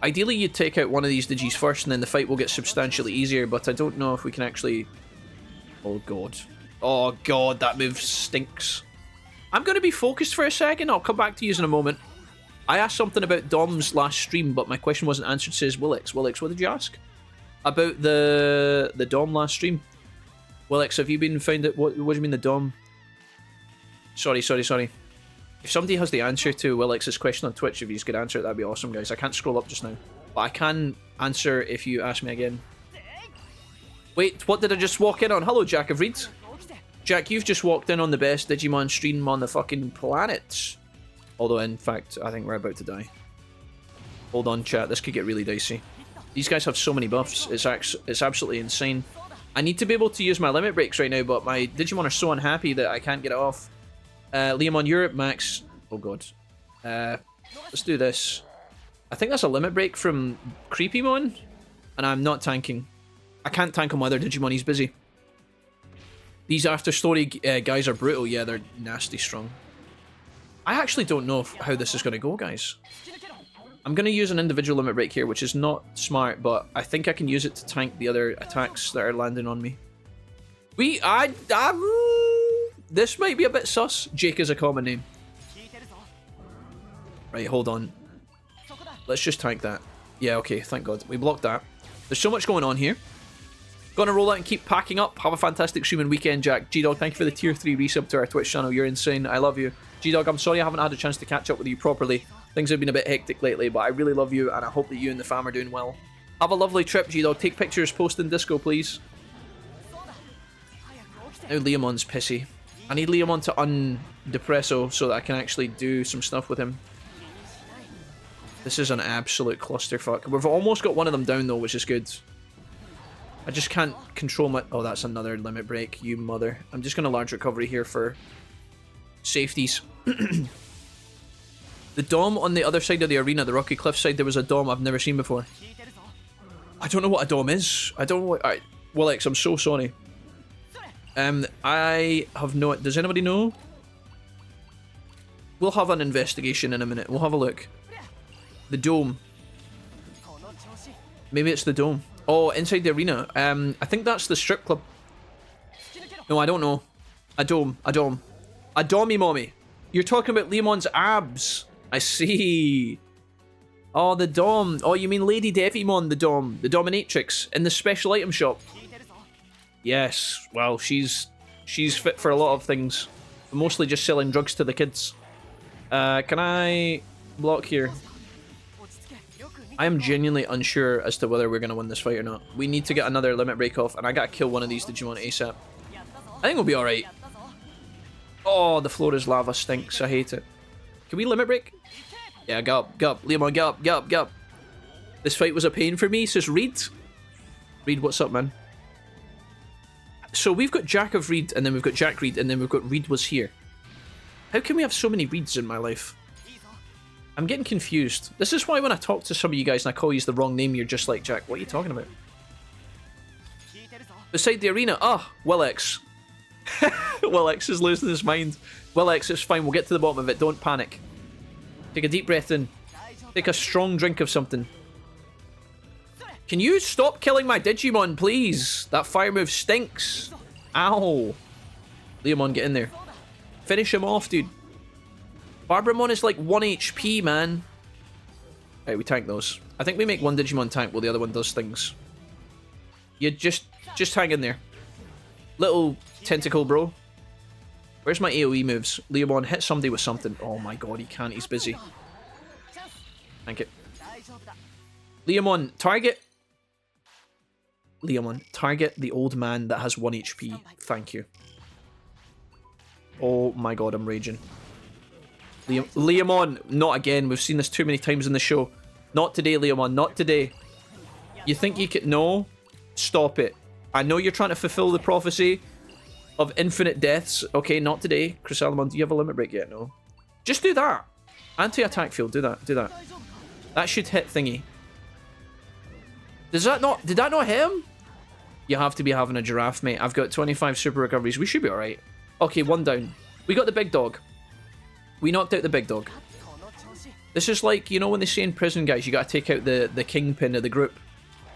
Ideally, you'd take out one of these Digis first, and then the fight will get substantially easier, but I don't know if we can actually... Oh, God. Oh, God, that move stinks. I'm going to be focused for a second. I'll come back to you in a moment. I asked something about Dom's last stream, but my question wasn't answered, says Willix. Willix, what did you ask? About the Dom last stream. Willix, have you been found out? What do you mean the Dom? Sorry. If somebody has the answer to Willix's question on Twitch, if you could answer it, that'd be awesome, guys. I can't scroll up just now. But I can answer if you ask me again. Wait, what did I just walk in on? Hello, Jack of Reeds. Jack, you've just walked in on the best Digimon stream on the fucking planet. Although, in fact, I think we're about to die. Hold on, chat. This could get really dicey. These guys have so many buffs. It's absolutely insane. I need to be able to use my limit breaks right now, but my Digimon are so unhappy that I can't get it off. Liam, on Europe, Max. Oh, God. Let's do this. I think that's a limit break from Creepymon, and I'm not tanking. I can't tank him while they're Digimon. He's busy. These after story guys are brutal. Yeah, they're nasty strong. I actually don't know how this is going to go, guys. I'm going to use an individual limit break here, which is not smart, but I think I can use it to tank the other attacks that are landing on me. This might be a bit sus. Jake is a common name. Right, hold on. Let's just tank that. Yeah, okay, thank God. We blocked that. There's so much going on here. Gonna roll out and keep packing up. Have a fantastic streaming weekend, Jack. G-Dog, thank you for the tier 3 resub to our Twitch channel. You're insane. I love you. G-Dog, I'm sorry I haven't had a chance to catch up with you properly. Things have been a bit hectic lately, but I really love you, and I hope that you and the fam are doing well. Have a lovely trip, G-Dog. Take pictures, post in Disco, please. Now Leomon's pissy. I need Leomon to undepresso so that I can actually do some stuff with him. This is an absolute clusterfuck. We've almost got one of them down, though, which is good. I just can't control my... Oh, that's another limit break, you mother. I'm just going to large recovery here for safeties. The Dom on the other side of the arena, the Rocky Cliff side, there was a Dom I've never seen before. I don't know what a Dom is. I don't know what... Willix, I'm so sorry. I have no... Does anybody know? We'll have an investigation in a minute. We'll have a look. The Dome. Maybe it's the Dome. Oh, inside the arena. I think that's the strip club. No, I don't know. A dome. A dommy mommy. You're talking about Leomon's abs. I see. Oh, the dom. Oh, you mean Lady Devimon, the dom. The dominatrix in the special item shop. Yes. Well, she's fit for a lot of things. Mostly just selling drugs to the kids. Can I block here? I am genuinely unsure as to whether we're going to win this fight or not. We need to get another limit break off, and I gotta kill one of these Digimon ASAP. I think we'll be alright. Oh, the floor is lava stinks. I hate it. Can we limit break? Yeah, get up, get up. Leomon, get up, get up, get up. This fight was a pain for me, says Reed. Reed, what's up, man? So we've got Jack of Reed, and then we've got Jack Reed, and then we've got Reed was here. How can we have so many Reeds in my life? I'm getting confused. This is why when I talk to some of you guys and I call you the wrong name, you're just like, Jack, what are you talking about? Beside the arena, Willex. Willex is losing his mind. Willex, it's fine, we'll get to the bottom of it, don't panic. Take a deep breath in. Take a strong drink of something. Can you stop killing my Digimon, please? That fire move stinks. Ow. Leomon, get in there. Finish him off, dude. Barbramon is like 1 HP, man. Right, we tank those. I think we make one Digimon tank while the other one does things. You just hang in there. Little tentacle, bro. Where's my AoE moves? Leomon, hit somebody with something. Oh my god, he can't. He's busy. Thank it. Leomon, target. Leomon, target the old man that has 1 HP. Thank you. Oh my god, I'm raging. Leomon, not again. We've seen this too many times in the show. Not today, Leomon, not today. You think you could... No. Stop it. I know you're trying to fulfill the prophecy of infinite deaths. Okay, not today. Chrysalimon, do you have a limit break yet? No. Just do that. Anti-attack field, do that, do that. That should hit thingy. Does that not... Did that not hit him? You have to be having a giraffe, mate. I've got 25 super recoveries. We should be alright. Okay, one down. We got the big dog. We knocked out the big dog. This is like, you know when they say in prison, guys, you gotta take out the kingpin of the group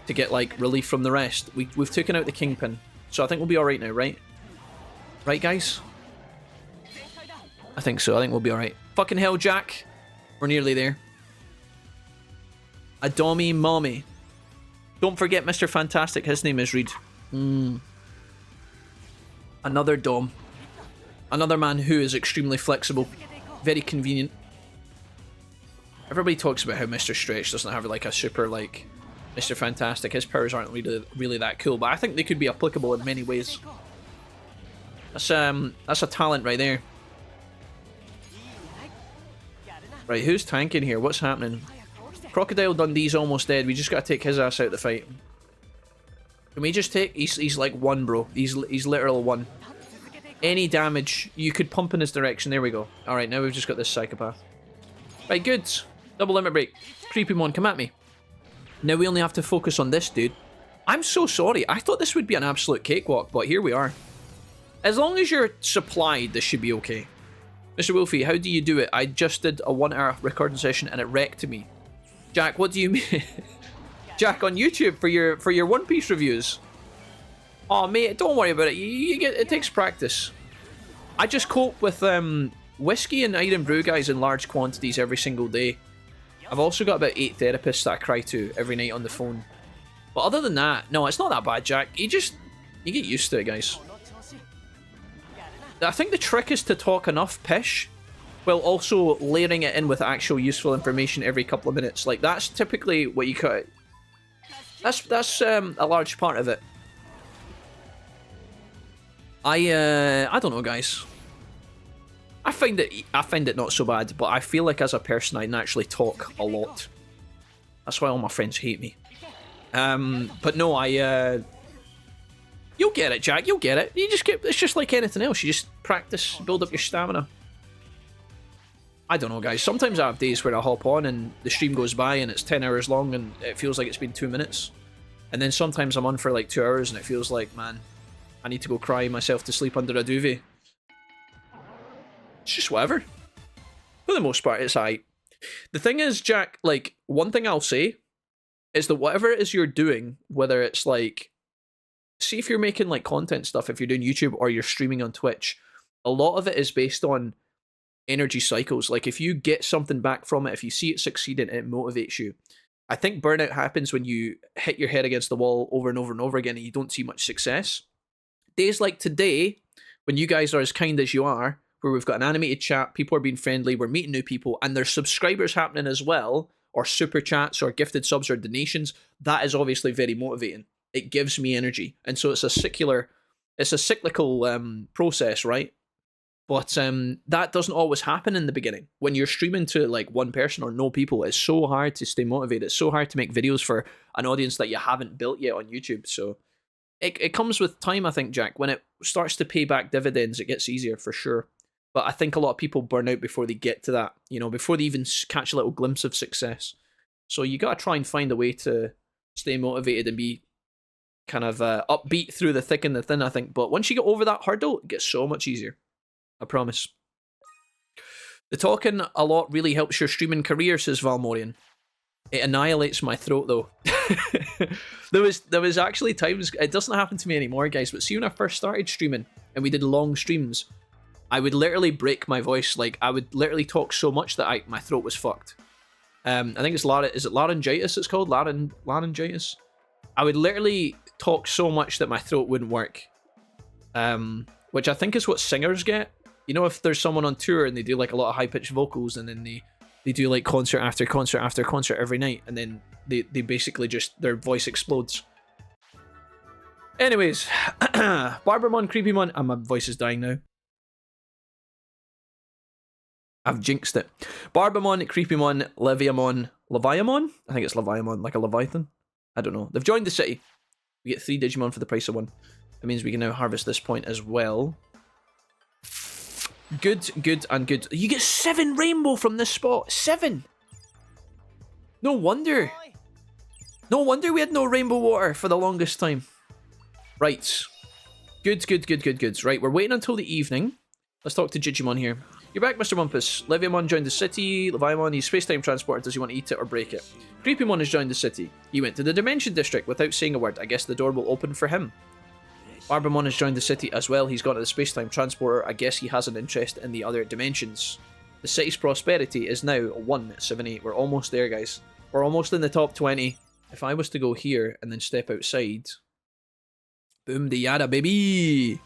to get, like, relief from the rest. We've taken out the kingpin. So I think we'll be alright now, right? Right, guys? I think so. I think we'll be alright. Fucking hell, Jack. We're nearly there. A dommy mommy. Don't forget Mr. Fantastic. His name is Reed. Another dom. Another man who is extremely flexible. Very convenient. Everybody talks about how Mr. Stretch doesn't have like a super like Mr. Fantastic. His powers aren't really that cool, but I think they could be applicable in many ways. That's a talent right there. Right, who's tanking here? What's happening? Crocodile Dundee's almost dead. We just gotta take his ass out of the fight. Can we just take... He's like 1, bro. He's literal 1. Any damage, you could pump in his direction. There we go. Alright, now we've just got this psychopath. Right, good. Double limit break. Creepymon, come at me. Now we only have to focus on this dude. I'm so sorry. I thought this would be an absolute cakewalk, but here we are. As long as you're supplied, this should be okay. Mr. Wolfie, how do you do it? I just did a 1-hour recording session and it wrecked me. Jack, what do you mean? Jack, on YouTube for your One Piece reviews. Oh mate, don't worry about it. You get it takes practice. I just cope with whiskey and iron brew guys in large quantities every single day. I've also got about 8 therapists that I cry to every night on the phone. But other than that, no, it's not that bad, Jack. You get used to it, guys. I think the trick is to talk enough pish while also layering it in with actual useful information every couple of minutes. Like, that's typically what you cut. That's a large part of it. I don't know, guys. I find it not so bad, but I feel like as a person I naturally talk a lot. That's why all my friends hate me. But no, you'll get it, Jack. You'll get it. It's just like anything else. You just practice, build up your stamina. I don't know, guys. Sometimes I have days where I hop on and the stream goes by and it's 10 hours long and it feels like it's been 2 minutes. And then sometimes I'm on for like 2 hours and it feels like, man, I need to go cry myself to sleep under a duvet. It's just whatever. For the most part, it's aight. The thing is, Jack, like, one thing I'll say is that whatever it is you're doing, whether it's like, see if you're making like content stuff, if you're doing YouTube or you're streaming on Twitch, A lot of it is based on energy cycles. Like if you get something back from it, if you see it succeeding, it motivates you. I think burnout happens when you hit your head against the wall over and over and over again and you don't see much success. Days like today, when you guys are as kind as you are, where we've got an animated chat, people are being friendly, we're meeting new people, and there's subscribers happening as well, or super chats, or gifted subs, or donations, that is obviously very motivating. It gives me energy. And so it's a cyclical process, right? But that doesn't always happen in the beginning. When you're streaming to like one person or no people, it's so hard to stay motivated. It's so hard to make videos for an audience that you haven't built yet on YouTube. So it comes with time, I think, Jack. When it starts to pay back dividends, it gets easier for sure. But I think a lot of people burn out before they get to that, you know, before they even catch a little glimpse of success. So you got to try and find a way to stay motivated and be kind of upbeat through the thick and the thin, I think. But once you get over that hurdle, it gets so much easier. I promise. The talking a lot really helps your streaming career, says Valmorian. It annihilates my throat, though. there was actually times, it doesn't happen to me anymore, guys, but see when I first started streaming and we did long streams, I would literally break my voice. Like, I would literally talk so much that my throat was fucked. I think it's is it laryngitis it's called? Laryngitis? I would literally talk so much that my throat wouldn't work. Which I think is what singers get. You know, if there's someone on tour and they do like a lot of high-pitched vocals and then they do like concert after concert after concert every night and then they basically just, their voice explodes. Anyways, Barbermon, Creepymon, and my voice is dying now. I've jinxed it. Barbamon, Creepymon, Leviamon? I think it's Leviamon, like a Leviathan. I don't know. They've joined the city. We get 3 Digimon for the price of 1. That means we can now harvest this point as well. Good, good, and good. You get 7 rainbow from this spot. 7! No wonder. No wonder we had no rainbow water for the longest time. Right. Good, good, good, good, good. Right, we're waiting until the evening. Let's talk to Jijimon here. You're back, Mr. Wumpus. Leviamon joined the city. Leviamon, he's space-time transporter. Does he want to eat it or break it? Creepymon has joined the city. He went to the Dimension District without saying a word. I guess the door will open for him. Barbamon has joined the city as well. He's gone to the space-time transporter. I guess he has an interest in the other dimensions. The city's prosperity is now 178. We're almost there, guys. We're almost in the top 20. If I was to go here and then step outside... Boom de yada, baby!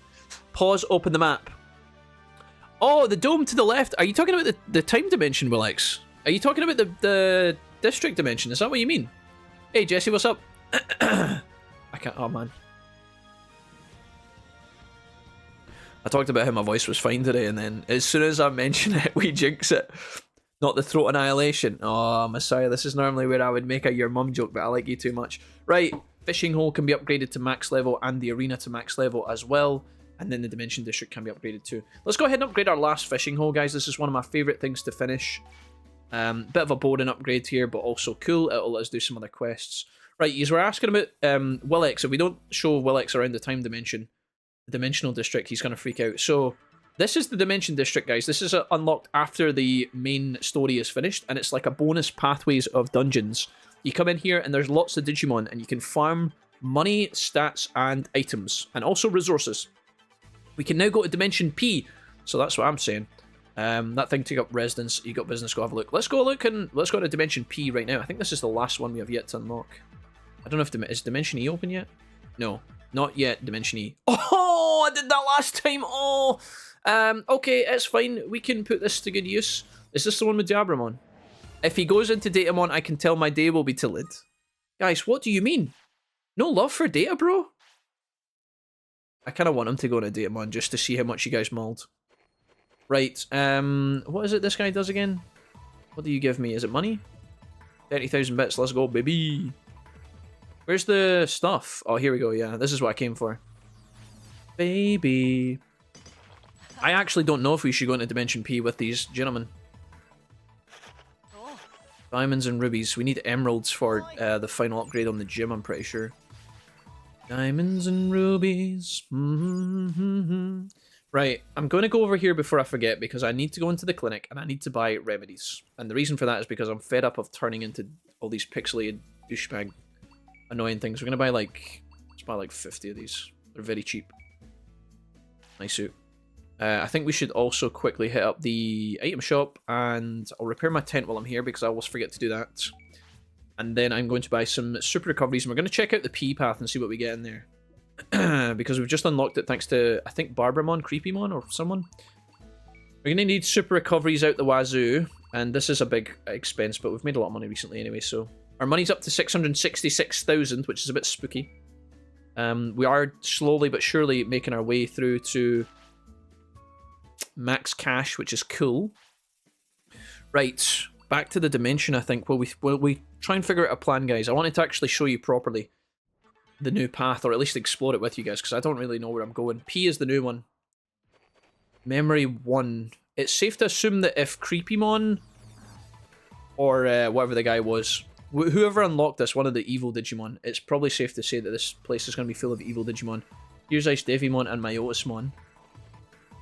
Pause, open the map. Oh, the dome to the left. Are you talking about the time dimension, Willex? Are you talking about the district dimension? Is that what you mean? Hey, Jesse, what's up? I can't... Oh, man. I talked about how my voice was fine today, and then as soon as I mention it, we jinx it. Not the throat annihilation. Oh, Messiah, this is normally where I would make a your mum joke, but I like you too much. Right, fishing hole can be upgraded to max level, and the arena to max level as well. And then the Dimension District can be upgraded too. Let's go ahead and upgrade our last fishing hole, guys. This is one of my favourite things to finish. Bit of a boring upgrade here, but also cool. It'll let us do some other quests. Right, you were asking about Willex. If we don't show Willex around the time dimension, the Dimensional District, he's going to freak out. So, this is the Dimension District, guys. This is unlocked after the main story is finished, and it's like a bonus pathways of dungeons. You come in here, and there's lots of Digimon, and you can farm money, stats, and items, and also resources. We can now go to Dimension P, so that's what I'm saying. That thing took up residence. You got business, go have a look. Let's go look and let's go to Dimension P right now. I think this is the last one we have yet to unlock. I don't know if is Dimension E open yet? No, not yet. Dimension E. Oh, I did that last time. Oh, okay, it's fine. We can put this to good use. Is this the one with Diabramon? If he goes into Datamon, I can tell my day will be tilted. Guys, what do you mean? No love for Data, bro? I kind of want him to go on a Datamon just to see how much you guys mauled. Right, what is it this guy does again? What do you give me? Is it money? 30,000 bits, let's go, baby. Where's the stuff? Oh, here we go, yeah, this is what I came for. Baby. I actually don't know if we should go into Dimension P with these gentlemen. Diamonds and rubies. We need emeralds for the final upgrade on the gym, I'm pretty sure. Diamonds and rubies. Right, I'm going to go over here before I forget because I need to go into the clinic and I need to buy remedies. And the reason for that is because I'm fed up of turning into all these pixelated douchebag annoying things. We're going to buy let's buy like 50 of these. They're very cheap. Nice suit. I think we should also quickly hit up the item shop, and I'll repair my tent while I'm here because I always forget to do that. And then I'm going to buy some super recoveries, and we're going to check out the P path and see what we get in there. Because we've just unlocked it thanks to, I think, Barbramon, Creepymon, or someone. We're going to need super recoveries out the wazoo, and this is a big expense, but we've made a lot of money recently anyway, so... Our money's up to 666,000, which is a bit spooky. We are slowly but surely making our way through to max cash, which is cool. Right, back to the dimension, I think. Will we try and figure out a plan, guys? I wanted to actually show you properly the new path, or at least explore it with you guys, because I don't really know where I'm going. P is the new one. Memory 1. It's safe to assume that if Creepymon, or whatever the guy was, whoever unlocked this, one of the evil Digimon, it's probably safe to say that this place is going to be full of evil Digimon. Here's Ice Devimon and Myotismon.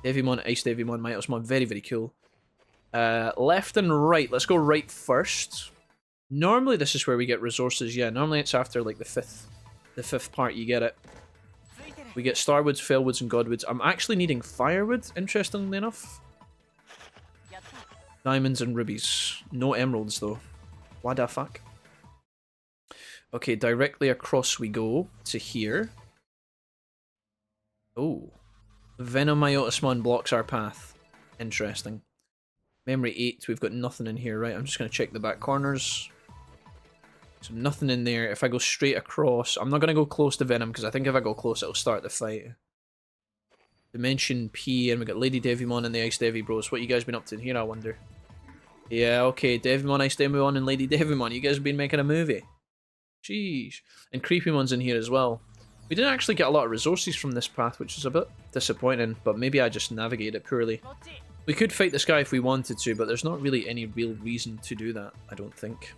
Devimon, Ice Devimon, Myotismon, very, very cool. Left and right, let's go right first. Normally this is where we get resources, yeah, normally it's after like the fifth part you get it. We get Starwoods, Fellwoods, and Godwoods. I'm actually needing Firewood, interestingly enough. Diamonds and rubies. No emeralds though. What the fuck? Okay, directly across we go to here. Oh. Venomyotismon blocks our path. Interesting. Memory 8, we've got nothing in here, right? I'm just going to check the back corners. So nothing in there. If I go straight across, I'm not going to go close to Venom, because I think if I go close, it'll start the fight. Dimension P, and we got Lady Devimon and the Ice Devi Bros. What you guys been up to in here, I wonder? Yeah, okay, Devimon, Ice Devimon, and Lady Devimon. You guys have been making a movie. Jeez. And Creepymon's in here as well. We didn't actually get a lot of resources from this path, which is a bit disappointing, but maybe I just navigated it poorly. We could fight this guy if we wanted to, but there's not really any real reason to do that, I don't think.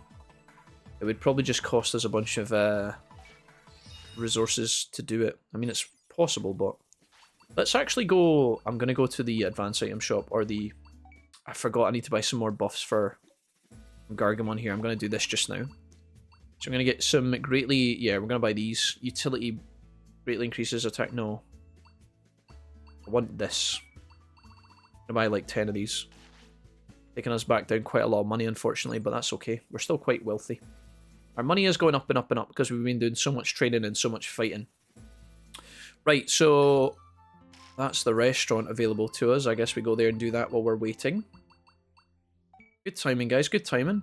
It would probably just cost us a bunch of resources to do it. I mean, it's possible, but... Let's actually go... I'm going to go to the advanced item shop, or the... I forgot, I need to buy some more buffs for Gargamon here. I'm going to do this just now. So I'm going to get some greatly... Yeah, we're going to buy these. Utility greatly increases attack. No. I want this. I'm going to buy like 10 of these. Taking us back down quite a lot of money, unfortunately, but that's okay. We're still quite wealthy. Our money is going up and up and up because we've been doing so much training and so much fighting. Right, so... That's the restaurant available to us. I guess we go there and do that while we're waiting. Good timing, guys. Good timing.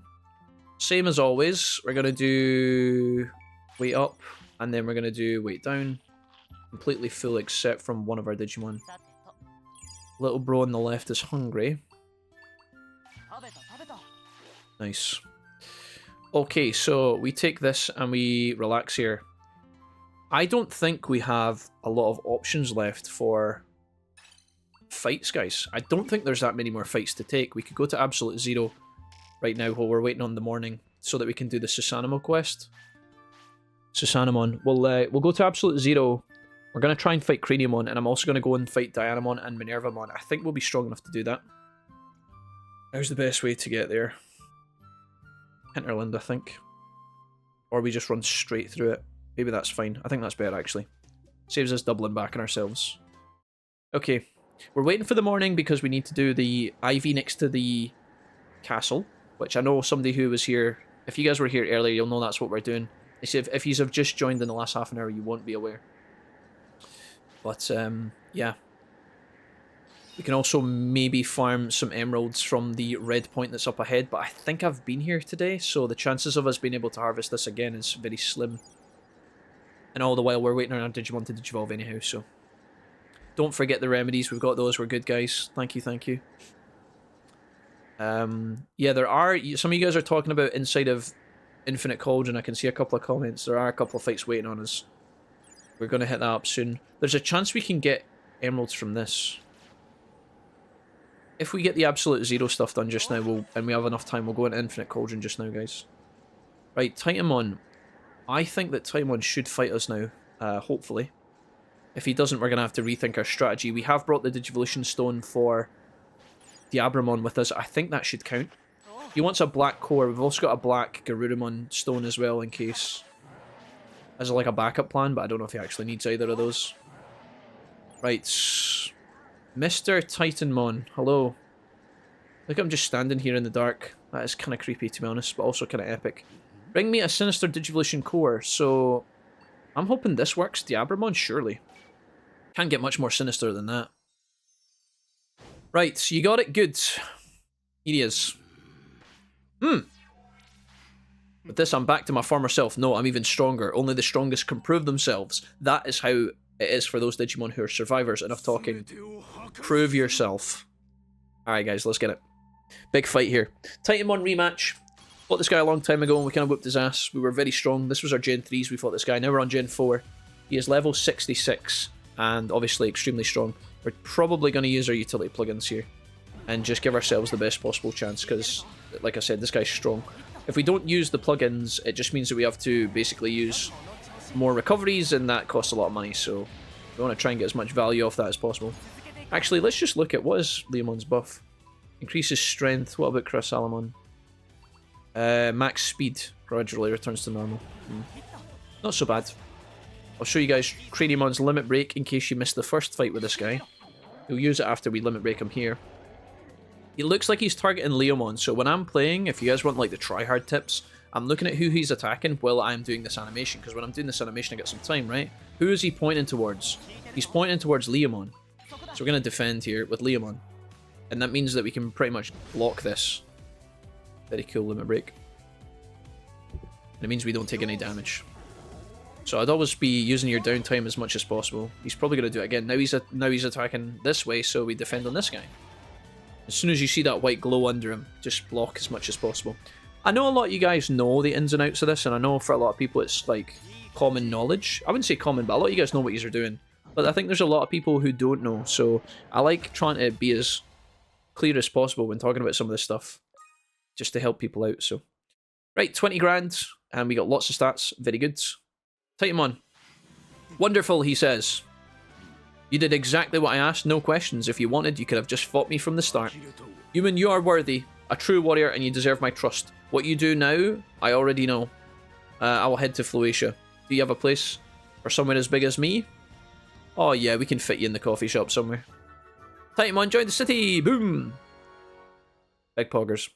Same as always. We're going to do wait up, and then we're going to do wait down. Completely full except from one of our Digimon. Little bro on the left is hungry. Nice. Okay, so we take this and we relax here. I don't think we have a lot of options left for fights, guys. I don't think there's that many more fights to take. We could go to Absolute Zero right now while we're waiting on the morning so that we can do the Susanimo quest. Susanimon. We'll go to Absolute Zero. We're going to try and fight Craniumon, and I'm also going to go and fight Dianamon and Minervamon. I think we'll be strong enough to do that. How's the best way to get there? Hinterland, I think. Or we just run straight through it. Maybe that's fine. I think that's better, actually. Saves us doubling back on ourselves. Okay. We're waiting for the morning because we need to do the IV next to the castle, which I know somebody who was here... If you guys were here earlier, you'll know that's what we're doing. If you have just joined in the last half an hour, you won't be aware. But, yeah. We can also maybe farm some emeralds from the red point that's up ahead, but I think I've been here today, so the chances of us being able to harvest this again is very slim. And all the while, we're waiting on our Digimon to digivolve anyhow, so... Don't forget the remedies, we've got those, we're good, guys. Thank you, thank you. Yeah, there are... Some of you guys are talking about inside of Infinite Cauldron. I can see a couple of comments. There are a couple of fights waiting on us. We're going to hit that up soon. There's a chance we can get emeralds from this. If we get the Absolute Zero stuff done just now, and we have enough time, we'll go into Infinite Cauldron just now, guys. Right, Titanmon. I think that Titanmon should fight us now, hopefully. If he doesn't, we're going to have to rethink our strategy. We have brought the Digivolution Stone for Diabramon with us. I think that should count. He wants a black core. We've also got a black Garurumon stone as well in case... As like a backup plan, but I don't know if he actually needs either of those. Right. Mr. Titanmon, hello. Look, I'm just standing here in the dark. That is kind of creepy, to be honest, but also kind of epic. Bring me a Sinister Digivolution core. So, I'm hoping this works. Diabramon, surely. Can't get much more sinister than that. Right, so you got it. Good. Here he is. With this, I'm back to my former self. No, I'm even stronger. Only the strongest can prove themselves. That is how it is for those Digimon who are survivors. Enough talking. Prove yourself. Alright, guys, let's get it. Big fight here. Titanmon rematch. Fought this guy a long time ago and we kind of whooped his ass. We were very strong. This was our Gen 3s. We fought this guy. Now we're on Gen 4. He is level 66 and obviously extremely strong. We're probably going to use our utility plugins here and just give ourselves the best possible chance because, like I said, this guy's strong. If we don't use the plugins, it just means that we have to basically use more recoveries and that costs a lot of money, so we want to try and get as much value off that as possible. Actually, let's just look at what is Leomon's buff. Increases strength. What about Chrysalamon? Max speed gradually returns to normal. Not so bad. I'll show you guys Craniomon's limit break in case you missed the first fight with this guy. We'll use it after we limit break him here. He looks like he's targeting Leomon, so when I'm playing, if you guys want like the tryhard tips, I'm looking at who he's attacking while I'm doing this animation, because when I'm doing this animation I get some time, right? Who is he pointing towards? He's pointing towards Leomon. So we're going to defend here with Leomon. And that means that we can pretty much block this. Very cool limit break. And it means we don't take any damage. So I'd always be using your downtime as much as possible. He's probably going to do it again. Now he's attacking this way, so we defend on this guy. As soon as you see that white glow under him, just block as much as possible. I know a lot of you guys know the ins and outs of this, and I know for a lot of people it's like common knowledge. I wouldn't say common, but a lot of you guys know what you're doing. But I think there's a lot of people who don't know, so I like trying to be as clear as possible when talking about some of this stuff, just to help people out. So, right, 20 grand, and we got lots of stats. Very good. Titanmon. Wonderful, he says. You did exactly what I asked, no questions. If you wanted, you could have just fought me from the start. Human, you are worthy, a true warrior, and you deserve my trust. What you do now, I already know. I will head to Floatia. Do you have a place for someone as big as me? Oh yeah, we can fit you in the coffee shop somewhere. Titanmon, join the city! Boom! Big poggers.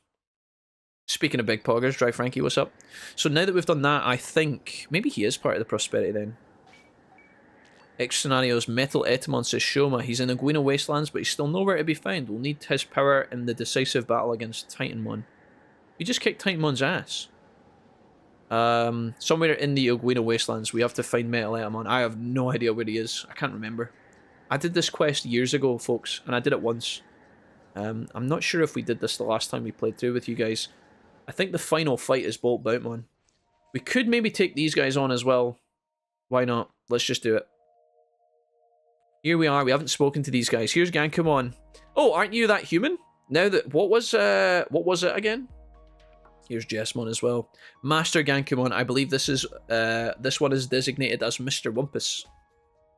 Speaking of big poggers, Dry Frankie, what's up? So now that we've done that, I think maybe he is part of the prosperity then. X scenarios, Metal Etamon says Shoma. He's in Aguino Wastelands, but he's still nowhere to be found. We'll need his power in the decisive battle against Titanmon. We just kicked Titanmon's ass. Somewhere in the Aguino Wastelands, we have to find Metal Etamon. I have no idea where he is. I can't remember. I did this quest years ago, folks, and I did it once. I'm not sure if we did this the last time we played through with you guys. I think the final fight is Bolt Boutmon. We could maybe take these guys on as well. Why not? Let's just do it. Here we are. We haven't spoken to these guys. Here's Gankumon. Oh, aren't you that human? Now that what was it again? Here's Jessmon as well. Master Gankumon. I believe this is this one is designated as Mr. Wumpus.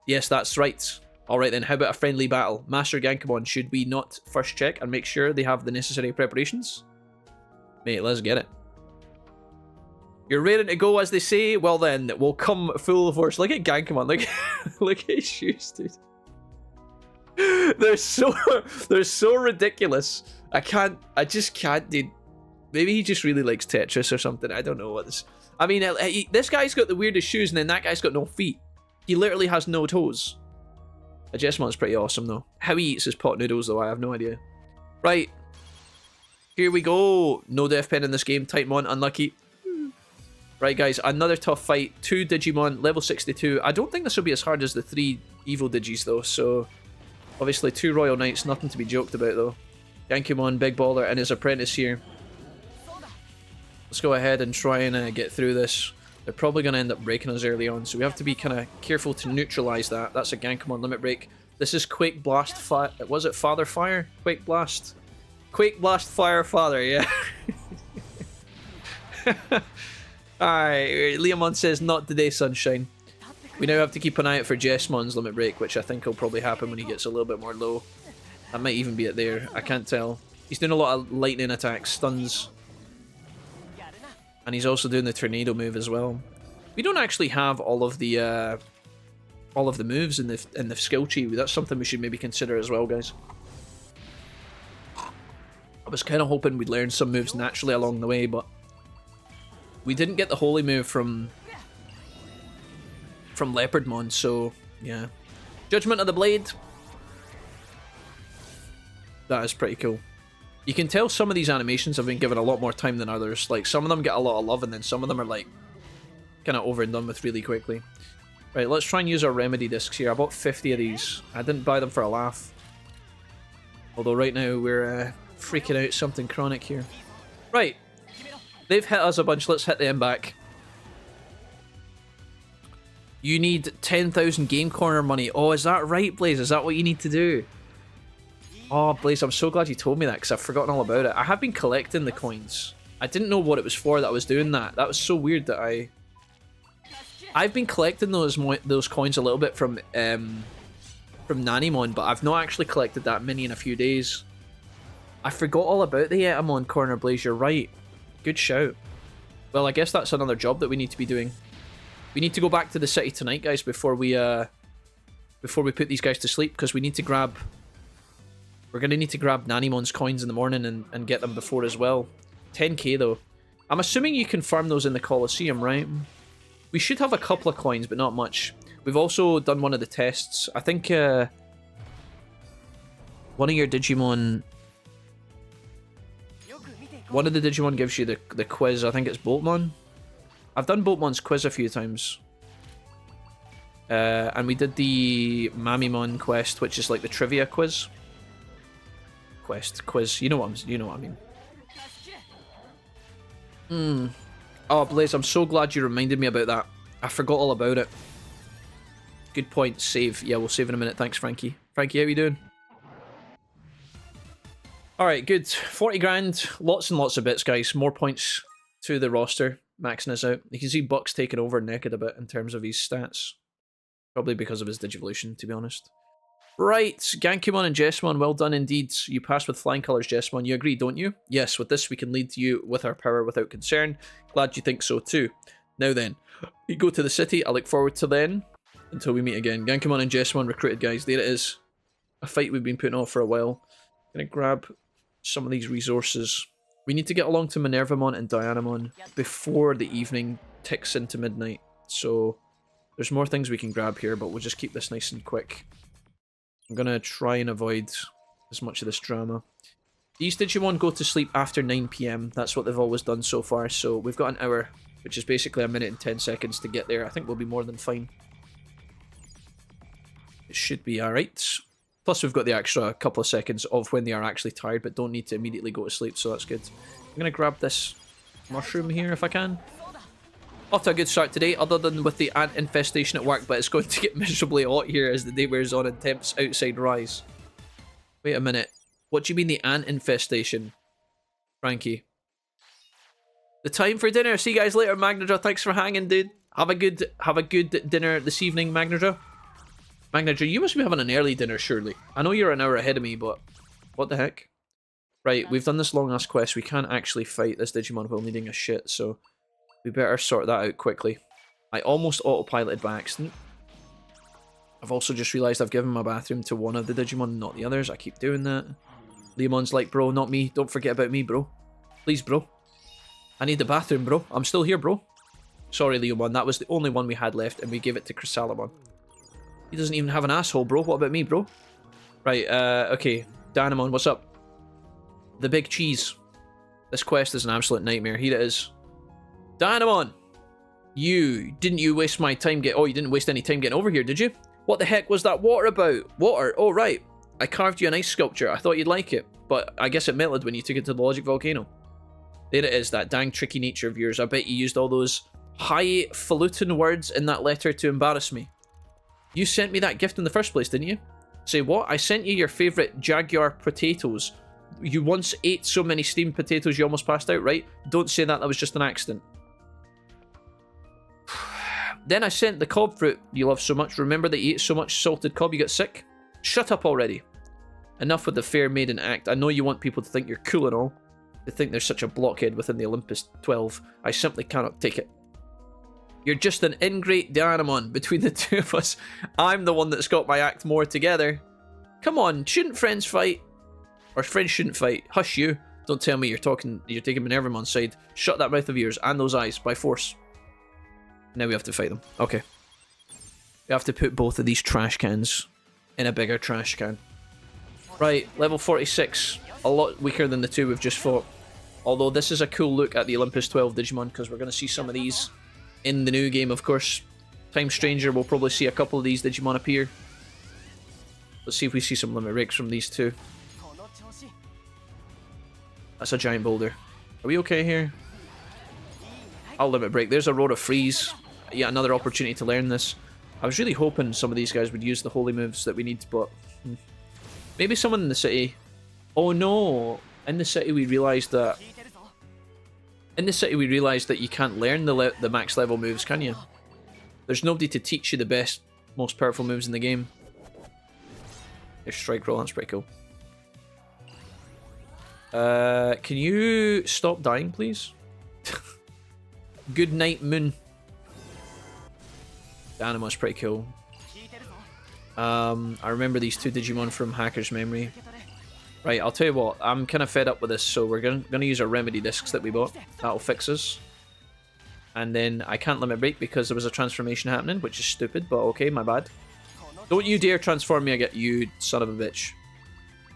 Yes, that's right. All right then. How about a friendly battle? Master Gankumon. Should we not first check and make sure they have the necessary preparations? Mate, let's get it. You're raring to go, as they say. Well then, we'll come full force. Look at Gankumon. Look at his shoes, dude. They're so ridiculous. I just can't, dude. Maybe he just really likes Tetris or something. I don't know what this. I mean, this guy's got the weirdest shoes, and then that guy's got no feet. He literally has no toes. Jessmon's pretty awesome though. How he eats his pot noodles though, I have no idea. Right. Here we go. No death pen in this game. Titanmon, unlucky. Right, guys, another tough fight. 2 Digimon, level 62. I don't think this will be as hard as the 3 Evil Digis, though, so... Obviously, 2 Royal Knights, nothing to be joked about, though. Gankumon, Big Baller, and his apprentice here. Let's go ahead and try and get through this. They're probably going to end up breaking us early on, so we have to be kind of careful to neutralize that. That's a Gankumon limit break. This is Quake Blast was it Father Fire? Quake Blast. Quake Blast Fire Father, yeah. Alright, Leomon says, not today, sunshine. We now have to keep an eye out for Jessmon's limit break, which I think will probably happen when he gets a little bit more low. That might even be it there. I can't tell. He's doing a lot of lightning attacks, stuns. And he's also doing the tornado move as well. We don't actually have all of the all of the moves in the skill tree. That's something we should maybe consider as well, guys. I was kind of hoping we'd learn some moves naturally along the way, but we didn't get the holy move from Leopardmon, so yeah. Judgment of the Blade. That is pretty cool. You can tell some of these animations have been given a lot more time than others. Like, some of them get a lot of love, and then some of them are like kind of over and done with really quickly. Right, let's try and use our remedy discs here. I bought 50 of these. I didn't buy them for a laugh. Although right now we're freaking out something chronic here. Right. They've hit us a bunch. Let's hit them back. You need 10,000 Game Corner money. Oh, is that right, Blaze? Is that what you need to do? Oh, Blaze, I'm so glad you told me that because I've forgotten all about it. I have been collecting the coins. I didn't know what it was for that I was doing that. That was so weird that I've been collecting those coins a little bit from Nanimon, but I've not actually collected that many in a few days. I forgot all about the Etamon Corner, Blaze. You're right. Good shout. Well, I guess that's another job that we need to be doing. We need to go back to the city tonight, guys, before we put these guys to sleep, because we need to grab... We're going to need to grab Nanimon's coins in the morning and get them before as well. 10k, though. I'm assuming you can farm those in the Colosseum, right? We should have a couple of coins, but not much. We've also done one of the tests. I think one of your Digimon... One of the Digimon gives you the quiz. I think it's Boltmon. I've done Boltmon's quiz a few times. And we did the Mamimon quest, which is like the trivia quiz. Quiz. You know what I mean. Oh, Blaze, I'm so glad you reminded me about that. I forgot all about it. Good point. Save. Yeah, we'll save in a minute. Thanks, Frankie. Frankie, how you doing? Alright, good. 40 grand. Lots and lots of bits, guys. More points to the roster. Maxing us out. You can see Buck's taken over Naked a bit in terms of his stats. Probably because of his Digivolution, to be honest. Right, Gankumon and Jessamon, well done indeed. You passed with flying colours, Jessamon. You agree, don't you? Yes, with this we can lead you with our power without concern. Glad you think so too. Now then, we go to the city. I look forward to then. Until we meet again. Gankumon and Jessamon recruited, guys. There it is. A fight we've been putting off for a while. Gonna grab some of these resources. We need to get along to Minervamon and Dianamon before the evening ticks into midnight. So there's more things we can grab here, but we'll just keep this nice and quick. I'm gonna try and avoid as much of this drama. These Digimon go to sleep after 9 PM. That's what they've always done so far. So we've got an hour, which is basically a minute and 10 seconds to get there. I think we'll be more than fine. It should be alright. Plus we've got the extra couple of seconds of when they are actually tired, but don't need to immediately go to sleep, so that's good. I'm going to grab this mushroom here if I can. Off to a good start today, other than with the ant infestation at work, but it's going to get miserably hot here as the day wears on and temps outside rise. Wait a minute. What do you mean the ant infestation, Frankie? The time for dinner. See you guys later, Magnadraw. Thanks for hanging, dude. Have a good dinner this evening, Magnadraw. Magnadraw, you must be having an early dinner, surely. I know you're an hour ahead of me, but what the heck? Right, we've done this long-ass quest. We can't actually fight this Digimon while needing a shit, so we better sort that out quickly. I almost autopiloted by accident. I've also just realised I've given my bathroom to one of the Digimon, not the others. I keep doing that. Leomon's like, bro, not me. Don't forget about me, bro. Please, bro. I need the bathroom, bro. I'm still here, bro. Sorry, Leomon. That was the only one we had left, and we gave it to Chrysalimon. He doesn't even have an asshole, bro. What about me, bro? Right, okay. Danamon, what's up? The big cheese. This quest is an absolute nightmare. Here it is. Danamon! Didn't you waste my time you didn't waste any time getting over here, did you? What the heck was that water about? Water? Oh, right. I carved you an ice sculpture. I thought you'd like it. But I guess it melted when you took it to the Logic Volcano. There it is, that dang tricky nature of yours. I bet you used all those highfalutin words in that letter to embarrass me. You sent me that gift in the first place, didn't you? Say what? I sent you your favourite Jaguar potatoes. You once ate so many steamed potatoes you almost passed out, right? Don't say that was just an accident. Then I sent the cob fruit you love so much. Remember that you ate so much salted cob you got sick? Shut up already. Enough with the fair maiden act. I know you want people to think you're cool and all. To think there's such a blockhead within the Olympus 12. I simply cannot take it. You're just an ingrate Dianamon. Between the two of us, I'm the one that's got my act more together. Come on, shouldn't friends fight? Or friends shouldn't fight. Hush you. Don't tell me you're taking Minervamon's side. Shut that mouth of yours and those eyes by force. Now we have to fight them. Okay. We have to put both of these trash cans in a bigger trash can. Right, level 46. A lot weaker than the two we've just fought. Although this is a cool look at the Olympus 12 Digimon, because we're going to see some of these in the new game, of course. Time Stranger, we'll probably see a couple of these Digimon appear. Let's see if we see some limit breaks from these two. That's a giant boulder. Are we okay here? I'll limit break. There's a Road of Freeze. Yeah, another opportunity to learn this. I was really hoping some of these guys would use the holy moves that we need, but... maybe someone in the city... Oh no! In the city we realised that... you can't learn the max level moves, can you? There's nobody to teach you the best, most powerful moves in the game. There's Strike Roll, that's pretty cool. Can you stop dying, please? Good night, Moon. Dynama's pretty cool. I remember these two Digimon from Hacker's Memory. Right, I'll tell you what, I'm kind of fed up with this, so we're gonna use our remedy discs that we bought. That'll fix us. And then I can't limit break because there was a transformation happening, which is stupid, but okay, my bad. Don't you dare transform me again, you son of a bitch.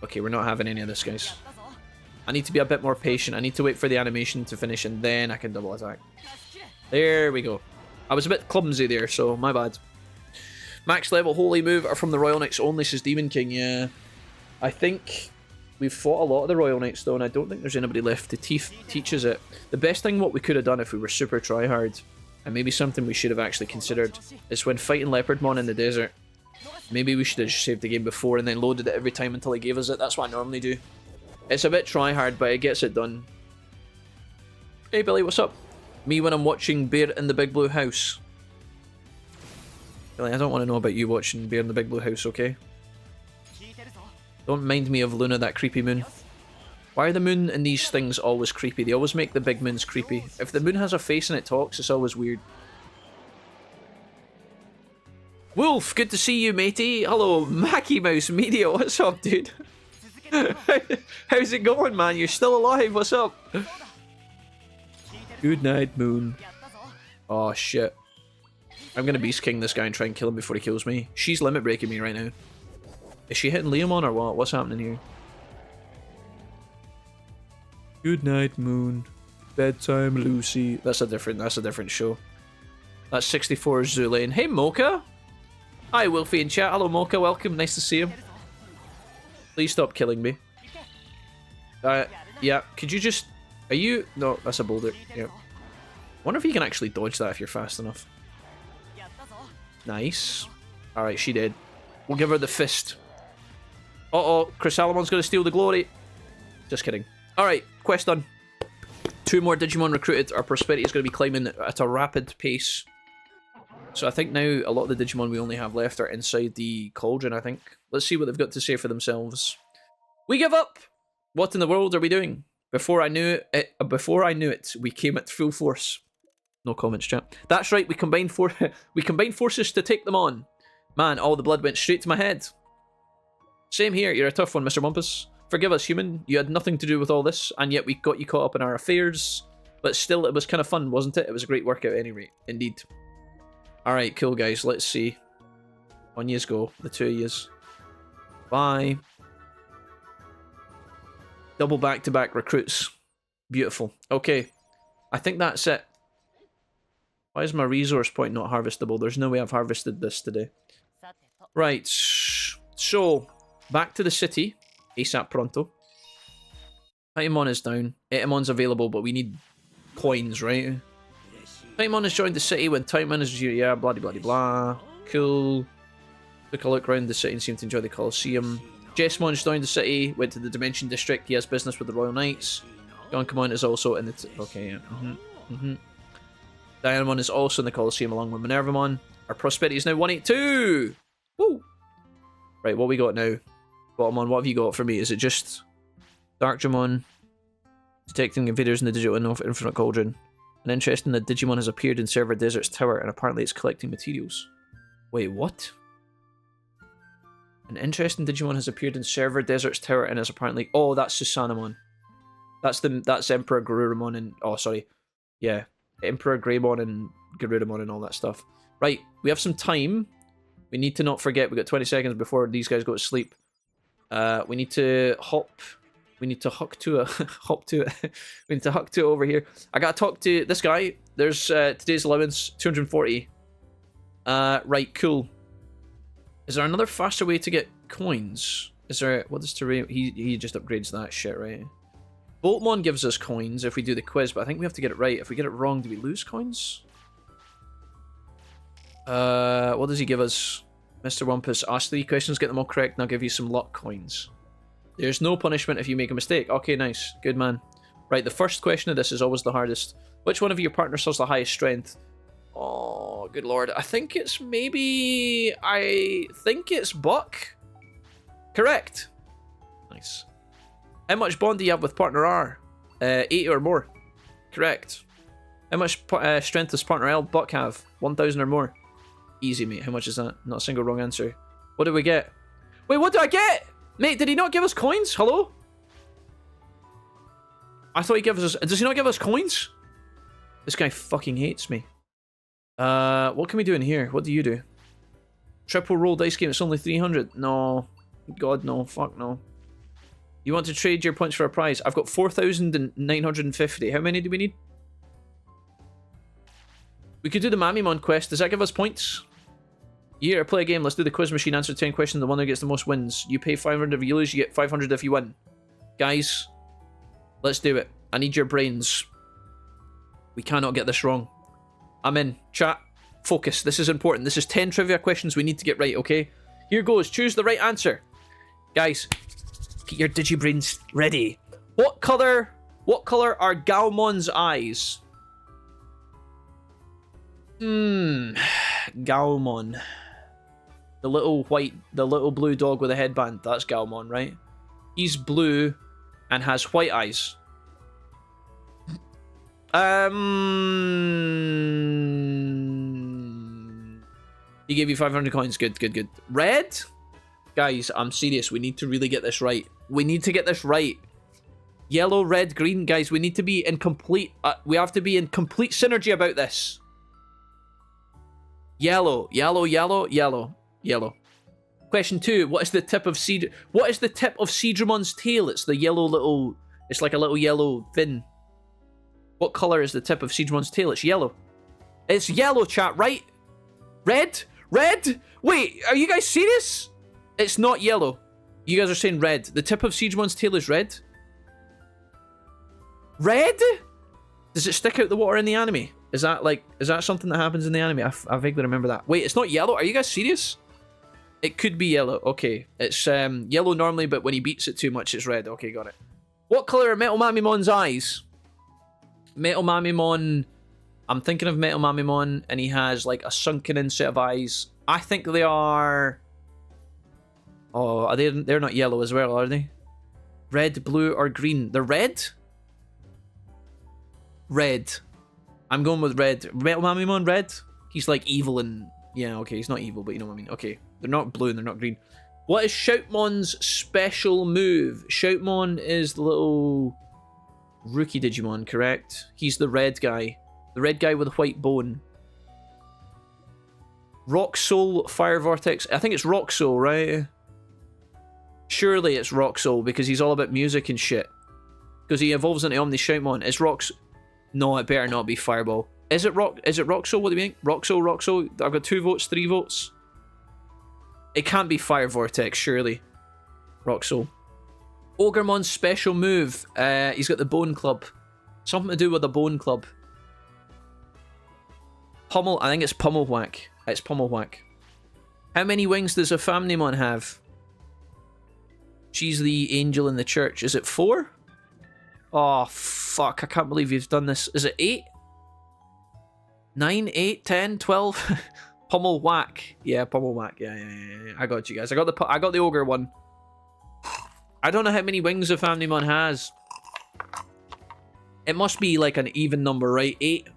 Okay, we're not having any of this, guys. I need to be a bit more patient. I need to wait for the animation to finish and then I can double attack. There we go. I was a bit clumsy there, so my bad. Max level holy move are from the Royal Knights only, says Demon King. Yeah, I think we've fought a lot of the Royal Knights though, and I don't think there's anybody left to teach us it. The best thing what we could have done if we were super tryhard, and maybe something we should have actually considered, is when fighting Leopardmon in the desert. Maybe we should have just saved the game before and then loaded it every time until he gave us it. That's what I normally do. It's a bit tryhard, but it gets it done. Hey Billy, what's up? Me when I'm watching Bear in the Big Blue House. Billy, I don't want to know about you watching Bear in the Big Blue House, okay? Don't mind me of Luna, that creepy moon. Why are the moon and these things always creepy? They always make the big moons creepy. If the moon has a face and it talks, it's always weird. Wolf, good to see you, matey. Hello, Mackie Mouse Media. What's up, dude? How's it going, man? You're still alive. What's up? Good night, Moon. Oh, shit. I'm gonna Beast King this guy and try and kill him before he kills me. She's limit breaking me right now. Is she hitting Leomon or what? What's happening here? Good night, Moon. Bedtime, Lucy. That's a different show. That's 64 Zulane. Hey, Mocha. Hi, Wolfie in chat. Hello, Mocha. Welcome. Nice to see you. Please stop killing me. Yeah. Could you just... Are you... No, that's a boulder. Yeah. Wonder if you can actually dodge that if you're fast enough. Nice. Alright, she did. We'll give her the fist. Uh-oh, Chris Salamon's gonna steal the glory. Just kidding. Alright, quest done. 2 more Digimon recruited. Our prosperity is going to be climbing at a rapid pace. So I think now a lot of the Digimon we only have left are inside the cauldron, I think. Let's see what they've got to say for themselves. We give up! What in the world are we doing? Before I knew it, we came at full force. No comments, chat. That's right, we combined forces to take them on. Man, all the blood went straight to my head. Same here, you're a tough one, Mr. Wumpus. Forgive us, human. You had nothing to do with all this, and yet we got you caught up in our affairs. But still, it was kind of fun, wasn't it? It was a great workout at any rate. Indeed. Alright, cool, guys. Let's see. On yous go. The 2 of yous. Bye. Double back-to-back recruits. Beautiful. Okay. I think that's it. Why is my resource point not harvestable? There's no way I've harvested this today. Right. So, back to the city. ASAP pronto. Paimon is down. Etamon's available, but we need coins, right? Paimon has joined the city when Paimon is... Yeah, blah blah blah. Cool. Took a look around the city and seemed to enjoy the Colosseum. Jessmon's joined the city, went to the Dimension District. He has business with the Royal Knights. Gonkamon is also in the... Okay, yeah. Dianamon is also in the Colosseum along with Minervamon. Our prosperity is now 182! Woo! Right, what we got now? Bottomon, what have you got for me? Is it just Darkdramon, detecting invaders in the DWNO Infinite Cauldron? An interesting that Digimon has appeared in Server Desert's tower, and apparently it's collecting materials. Wait, what? An interesting Digimon has appeared in Server Desert's tower and is apparently... Oh, that's Susanamon. That's Emperor Garurumon and... Oh, sorry. Yeah. Emperor Greymon and Garurumon and all that stuff. Right, we have some time. We need to not forget, we got 20 seconds before these guys go to sleep. We need to hop... We need to huck to it. Hop to it. We need to huck to it over here. I gotta talk to this guy. There's today's allowance, 240. Right, cool. Is there another faster way to get coins? Is there... What is terrain? He just upgrades that shit, right? Boltmon gives us coins if we do the quiz, but I think we have to get it right. If we get it wrong, do we lose coins? What does he give us? Mr. Wumpus, ask 3 questions, get them all correct, and I'll give you some luck coins. There's no punishment if you make a mistake. Okay, nice. Good man. Right, the first question of this is always the hardest. Which one of your partners has the highest strength? Oh, good lord. I think it's maybe... I think it's Buck. Correct. Nice. How much bond do you have with partner R? 80 or more. Correct. How much strength does partner L Buck have? 1,000 or more. Easy, mate. How much is that? Not a single wrong answer. What did we get? Wait, what did I get? Mate, did he not give us coins? Hello? I thought he gave us... Does he not give us coins? This guy fucking hates me. What can we do in here? What do you do? Triple roll dice game, it's only 300. No. God, no. Fuck no. You want to trade your points for a prize? I've got 4,950. How many do we need? We could do the Mamimon quest. Does that give us points? Yeah, play a game. Let's do the quiz machine. Answer 10 questions. The one that gets the most wins. You pay 500 if you lose. You get 500 if you win. Guys, let's do it. I need your brains. We cannot get this wrong. I'm in. Chat, focus. This is important. This is 10 trivia questions we need to get right, okay? Here goes. Choose the right answer. Guys, get your digibrains ready. What color are Galmon's eyes? Galmon. The little blue dog with a headband. That's Galmon, right? He's blue and has white eyes. He gave you 500 coins. Good, good, good. Red? Guys, I'm serious. We need to really get this right. We need to get this right. Yellow, red, green. Guys, we need to be in complete... we have to be in complete synergy about this. Yellow, yellow, yellow, yellow, yellow. Question 2. What is the tip of Digimon's tail? It's the yellow little... It's like a little yellow fin. What color is the tip of Digimon's tail? It's yellow. It's yellow, chat, right? Red? Red? Wait, are you guys serious? It's not yellow. You guys are saying red. The tip of Digimon's tail is red? Red? Does it stick out the water in the anime? Is that something that happens in the anime? I vaguely remember that. Wait, it's not yellow? Are you guys serious? It could be yellow. Okay. It's yellow normally, but when he beats it too much, it's red. Okay, got it. What color are Metal Mamimon's eyes? Metal Mamimon... I'm thinking of Metal Mamimon, and he has, like, a sunken-in set of eyes. I think they are... Oh, are they? They're not yellow as well, are they? Red, blue, or green? They're red? Red. I'm going with red. Metal Mamimon, red? He's, like, evil and... Yeah, okay, he's not evil, but you know what I mean. Okay, they're not blue and they're not green. What is Shoutmon's special move? Shoutmon is the little... Rookie Digimon, correct? He's the red guy. The red guy with a white bone. Rock Soul, Fire Vortex. I think it's Rock Soul, right? Surely it's Rock Soul because he's all about music and shit. Because he evolves into Omni Shoutmon. It's Rock... No, it better not be Fireball. Is it Rock Soul? What do you think? Rock Soul, Rock Soul. I've got 2 votes, 3 votes. It can't be Fire Vortex, surely. Rock Soul. Ogremon's special move. He's got the Bone Club. Something to do with the Bone Club. Pummel. I think it's Pummel Whack. It's Pummel Whack. How many wings does a Famnemon have? She's the angel in the church. Is it 4? Oh, fuck. I can't believe you've done this. Is it 8? 9, 8, 10, 12? Pummel Whack. Yeah, Pummel Whack. Yeah. I got you guys. I got the ogre one. I don't know how many wings a Famnemon has. It must be like an even number, right? 8.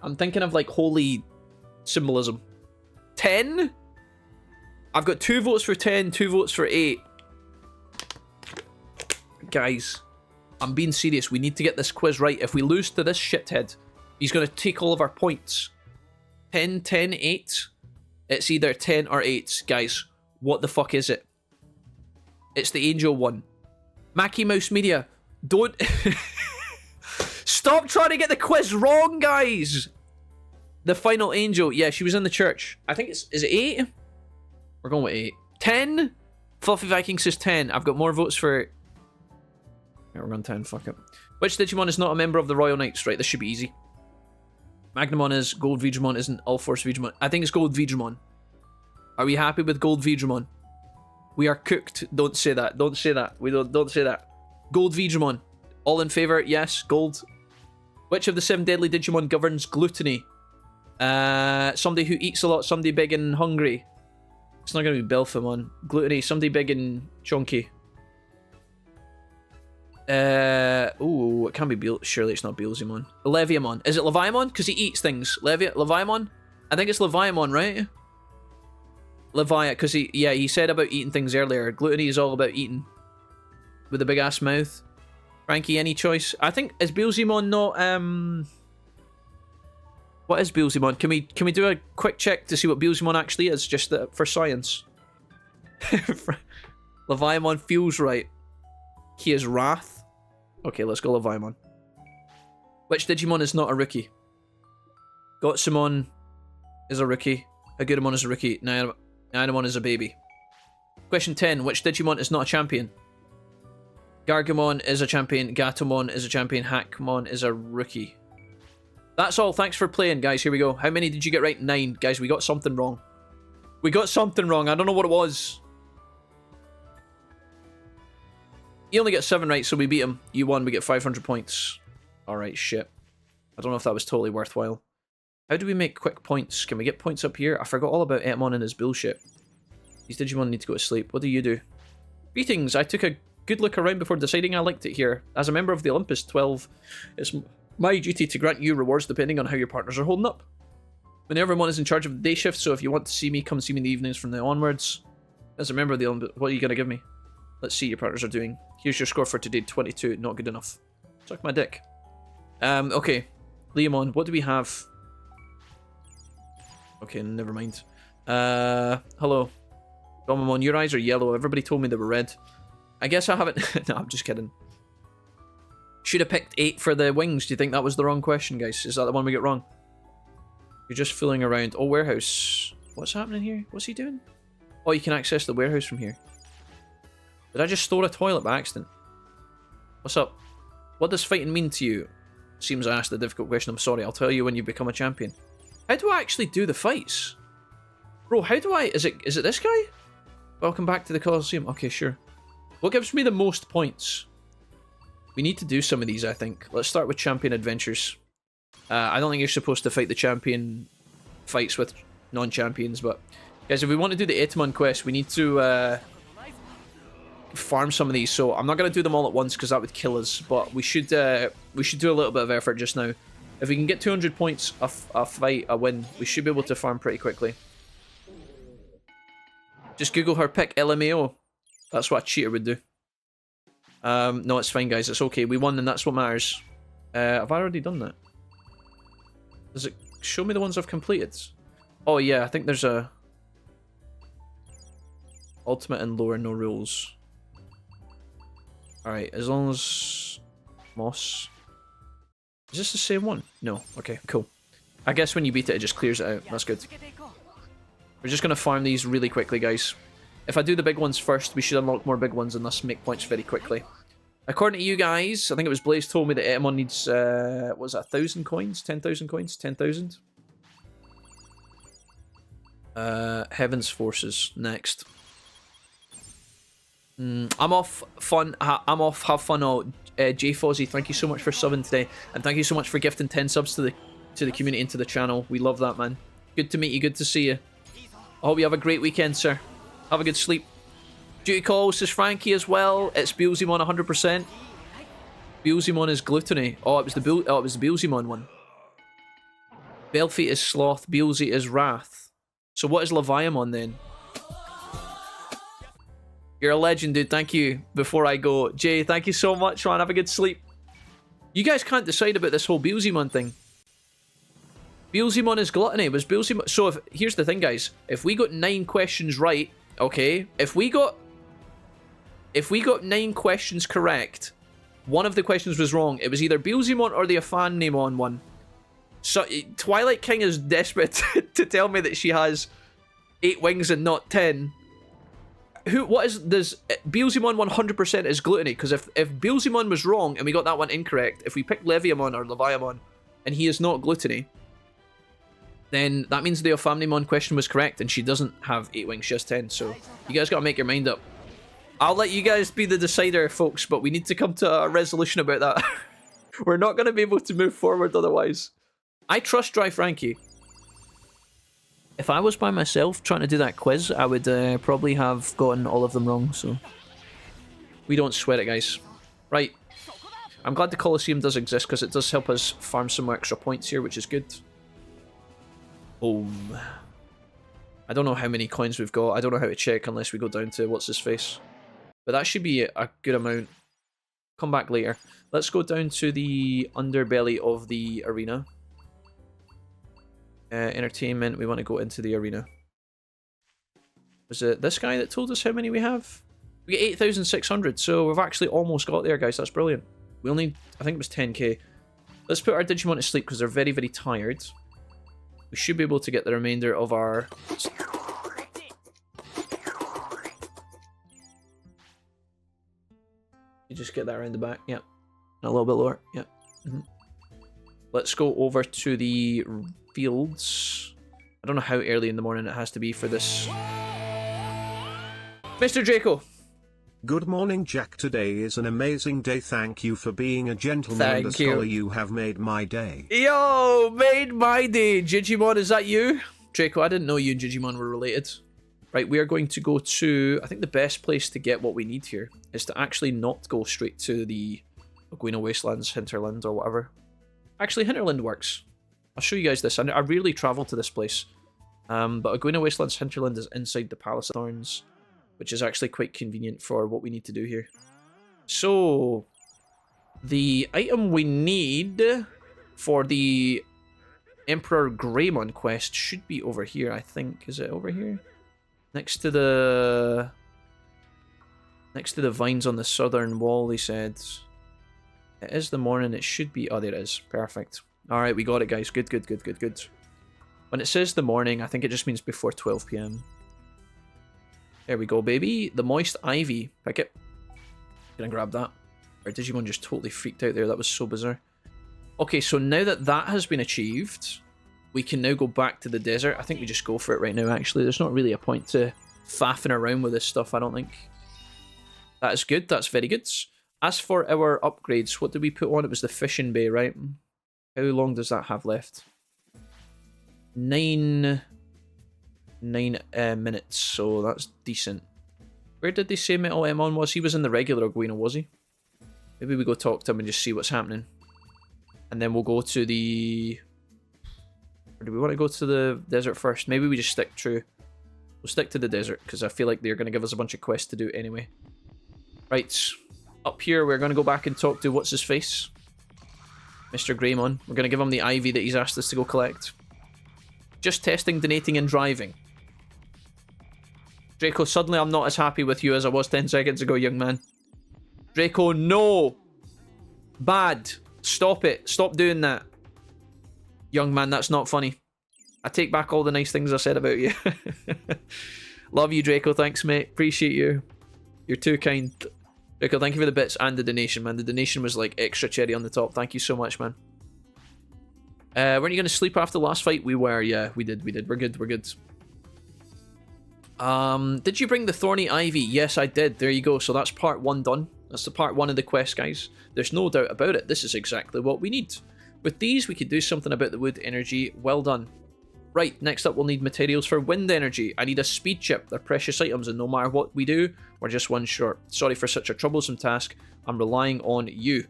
I'm thinking of like holy symbolism. 10? I've got 2 votes for 10, 2 votes for 8. Guys, I'm being serious. We need to get this quiz right. If we lose to this shithead, he's going to take all of our points. 10, 10, 8. It's either 10 or 8. Guys, what the fuck is it? It's the angel one. Mackie Mouse Media, don't... Stop trying to get the quiz wrong, guys! The final angel. Yeah, she was in the church. I think it's... Is it 8? We're going with 8. 10? Fluffy Viking says 10. I've got more votes for... Yeah, we're going 10. Fuck it. Which Digimon is not a member of the Royal Knights? Right, this should be easy. Magnamon is. Gold Digimon isn't. All Force Digimon. I think it's Gold Digimon. Are we happy with Gold Digimon? We are cooked. Don't say that. Don't say that. We don't say that. Gold Digimon. All in favor? Yes. Gold. Which of the 7 deadly Digimon governs gluttony? Somebody who eats a lot. Somebody big and hungry. It's not going to be Belphamon. Gluttony. Somebody big and chunky. Ooh, it can't be surely it's not Beelzemon. Leviamon. Is it Leviamon? Because he eats things. Leviamon? I think it's Leviamon, right? Because he said about eating things earlier. Gluttony is all about eating. With a big ass mouth. Frankie, any choice? I think, is Beelzemon not, what is Beelzemon? Can we do a quick check to see what Beelzemon actually is, just for science? Leviamon feels right. He is Wrath. Okay, let's go Leviamon. Which Digimon is not a rookie? Gotsumon is a rookie. Agudamon is a rookie. Nainamon is a baby. Question 10. Which Digimon is not a champion? Gargumon is a champion. Gatomon is a champion. Hackmon is a rookie. That's all. Thanks for playing, guys. Here we go. How many did you get right? 9. Guys, we got something wrong. We got something wrong. I don't know what it was. You only get 7 right, so we beat him. You won, we get 500 points. Alright, shit. I don't know if that was totally worthwhile. How do we make quick points? Can we get points up here? I forgot all about Etemon and his bullshit. These Digimon need to go to sleep. What do you do? Greetings, I took a good look around before deciding I liked it here. As a member of the Olympus 12, it's my duty to grant you rewards depending on how your partners are holding up. Everyone is in charge of the day shift, so if you want to see me, come see me in the evenings from now onwards. As a member of the Olympus, what are you going to give me? Let's see your partners are doing. Here's your score for today, 22. Not good enough. Suck my dick. Okay. Leomon, what do we have? Okay, never mind. Hello. Domamon, your eyes are yellow. Everybody told me they were red. I guess I haven't... No, I'm just kidding. Should have picked 8 for the wings. Do you think that was the wrong question, guys? Is that the one we got wrong? You're just fooling around. Oh, warehouse. What's happening here? What's he doing? Oh, you can access the warehouse from here. Did I just store a toilet by accident? What's up? What does fighting mean to you? Seems I asked a difficult question. I'm sorry. I'll tell you when you become a champion. How do I actually do the fights? Bro, how do I... Is it this guy? Welcome back to the Colosseum. Okay, sure. What gives me the most points? We need to do some of these, I think. Let's start with champion adventures. I don't think you're supposed to fight the champion fights with non-champions, but... Guys, if we want to do the Etemon quest, we need to... farm some of these, so I'm not going to do them all at once because that would kill us, but we should do a little bit of effort just now. If we can get 200 points a fight, a win, we should be able to farm pretty quickly. Just Google her pick, LMAO. That's what a cheater would do. No, it's fine, guys. It's okay. We won, and that's what matters. Have I already done that? Does it show me the ones I've completed? Oh, yeah. I think there's a... Ultimate and lower, no rules. Alright, as long as... Moss... Is this the same one? No. Okay, cool. I guess when you beat it, it just clears it out. That's good. We're just going to farm these really quickly, guys. If I do the big ones first, we should unlock more big ones and thus make points very quickly. According to you guys, I think it was Blaze told me that Etemon needs, what was that, 1,000 coins? 10,000 coins? 10,000? Heaven's Forces, next. I'm off, have fun. Oh, J Fozzy, thank you so much for subbing today, and thank you so much for gifting 10 subs to the community and to the channel. We love that, man. Good to meet you, good to see you. I hope you have a great weekend, sir. Have a good sleep. Duty call, says Frankie as well. It's Beelzemon 100%. Beelzemon is gluttony. Oh, it was the Beelzemon one. Belfie is Sloth, Beelzy is Wrath. So what is Leviamon then? You're a legend, dude. Thank you. Before I go, Jay, thank you so much, man. Have a good sleep. You guys can't decide about this whole Beelzymon thing. Beelzymon is gluttony. Was Beelzymon... So here's the thing, guys. If we got 9 questions right, okay, if we got 9 questions correct, one of the questions was wrong. It was either Beelzymon or the Aphanamon one. So Twilight King is desperate to tell me that she has 8 wings and not 10. Does Beelzymon 100% is gluttony? Because if Beelzymon was wrong and we got that one incorrect, if we picked Leviamon or Leviamon and he is not gluttony, then that means the Aphanamon question was correct and she doesn't have 8 wings, just 10. So you guys gotta make your mind up. I'll let you guys be the decider, folks, but we need to come to a resolution about that. We're not gonna be able to move forward otherwise. I trust Dry Frankie. If I was by myself trying to do that quiz, I would probably have gotten all of them wrong, so... We don't sweat it, guys. Right. I'm glad the Colosseum does exist, because it does help us farm some more extra points here, which is good. Boom. I don't know how many coins we've got. I don't know how to check unless we go down to what's-his-face. But that should be a good amount. Come back later. Let's go down to the underbelly of the arena. Entertainment, we want to go into the arena. Was it this guy that told us how many we have? We get 8,600, so we've actually almost got there, guys. That's brilliant. We only, I think it was 10k. Let's put our Digimon to sleep because they're very, very tired. We should be able to get the remainder of our... You just get that around the back, yep. And a little bit lower, yep. Let's go over to the fields. I don't know how early in the morning it has to be for this. Mr. Draco. Good morning, Jack. Today is an amazing day. Thank you for being a gentleman and a scholar. You have made my day. Yo, made my day. Jijimon, is that you? Draco, I didn't know you and Jijimon were related. Right, we are going to go to... I think the best place to get what we need here is to actually not go straight to the Aguino Wastelands, Hinterland, or whatever. Actually, Hinterland works. I'll show you guys this. I rarely travel to this place. But Aguino Wastelands Hinterland is inside the Palace of Thorns, which is actually quite convenient for what we need to do here. So, the item we need for the Emperor Greymon quest should be over here, I think. Is it over here? Next to the vines on the southern wall, he said. It is the morning, it should be... Oh, there it is. Perfect. Alright, we got it, guys. Good, good, good, good, good. When it says the morning, I think it just means before 12 PM. There we go, baby. The Moist Ivy. Pick it. Gonna grab that. Our Digimon just totally freaked out there. That was so bizarre. Okay, so now that that has been achieved, we can now go back to the desert. I think we just go for it right now, actually. There's not really a point to faffing around with this stuff, I don't think. That is good. That's very good. As for our upgrades, what did we put on? It was the fishing bay, right? How long does that have left? 9 minutes, so that's decent. Where did they say Metal Emon was? He was in the regular Aguino, was he? Maybe we go talk to him and just see what's happening. And then we'll go to the... Or do we want to go to the desert first? Maybe we just stick true. We'll stick to the desert, because I feel like they're going to give us a bunch of quests to do anyway. Right. Up here, we're going to go back and talk to what's-his-face? Mr. Greymon. We're going to give him the Ivy that he's asked us to go collect. Just testing, donating, and driving. Draco, suddenly I'm not as happy with you as I was 10 seconds ago, young man. Draco, no! Bad. Stop it. Stop doing that. Young man, that's not funny. I take back all the nice things I said about you. Love you, Draco. Thanks, mate. Appreciate you. You're too kind. Draco, thank you for the bits and the donation, man. The donation was like extra cherry on the top. Thank you so much, man. Weren't you going to sleep after the last fight? We were, yeah. We did. We're good. We're good. Did you bring the Thorny Ivy? Yes, I did. There you go. So that's part 1 done. That's the part 1 of the quest, guys. There's no doubt about it. This is exactly what we need. With these, we could do something about the wood energy. Well done. Right, next up, we'll need materials for wind energy. I need a speed chip. They're precious items, and no matter what we do, we're just one short. Sorry for such a troublesome task. I'm relying on you.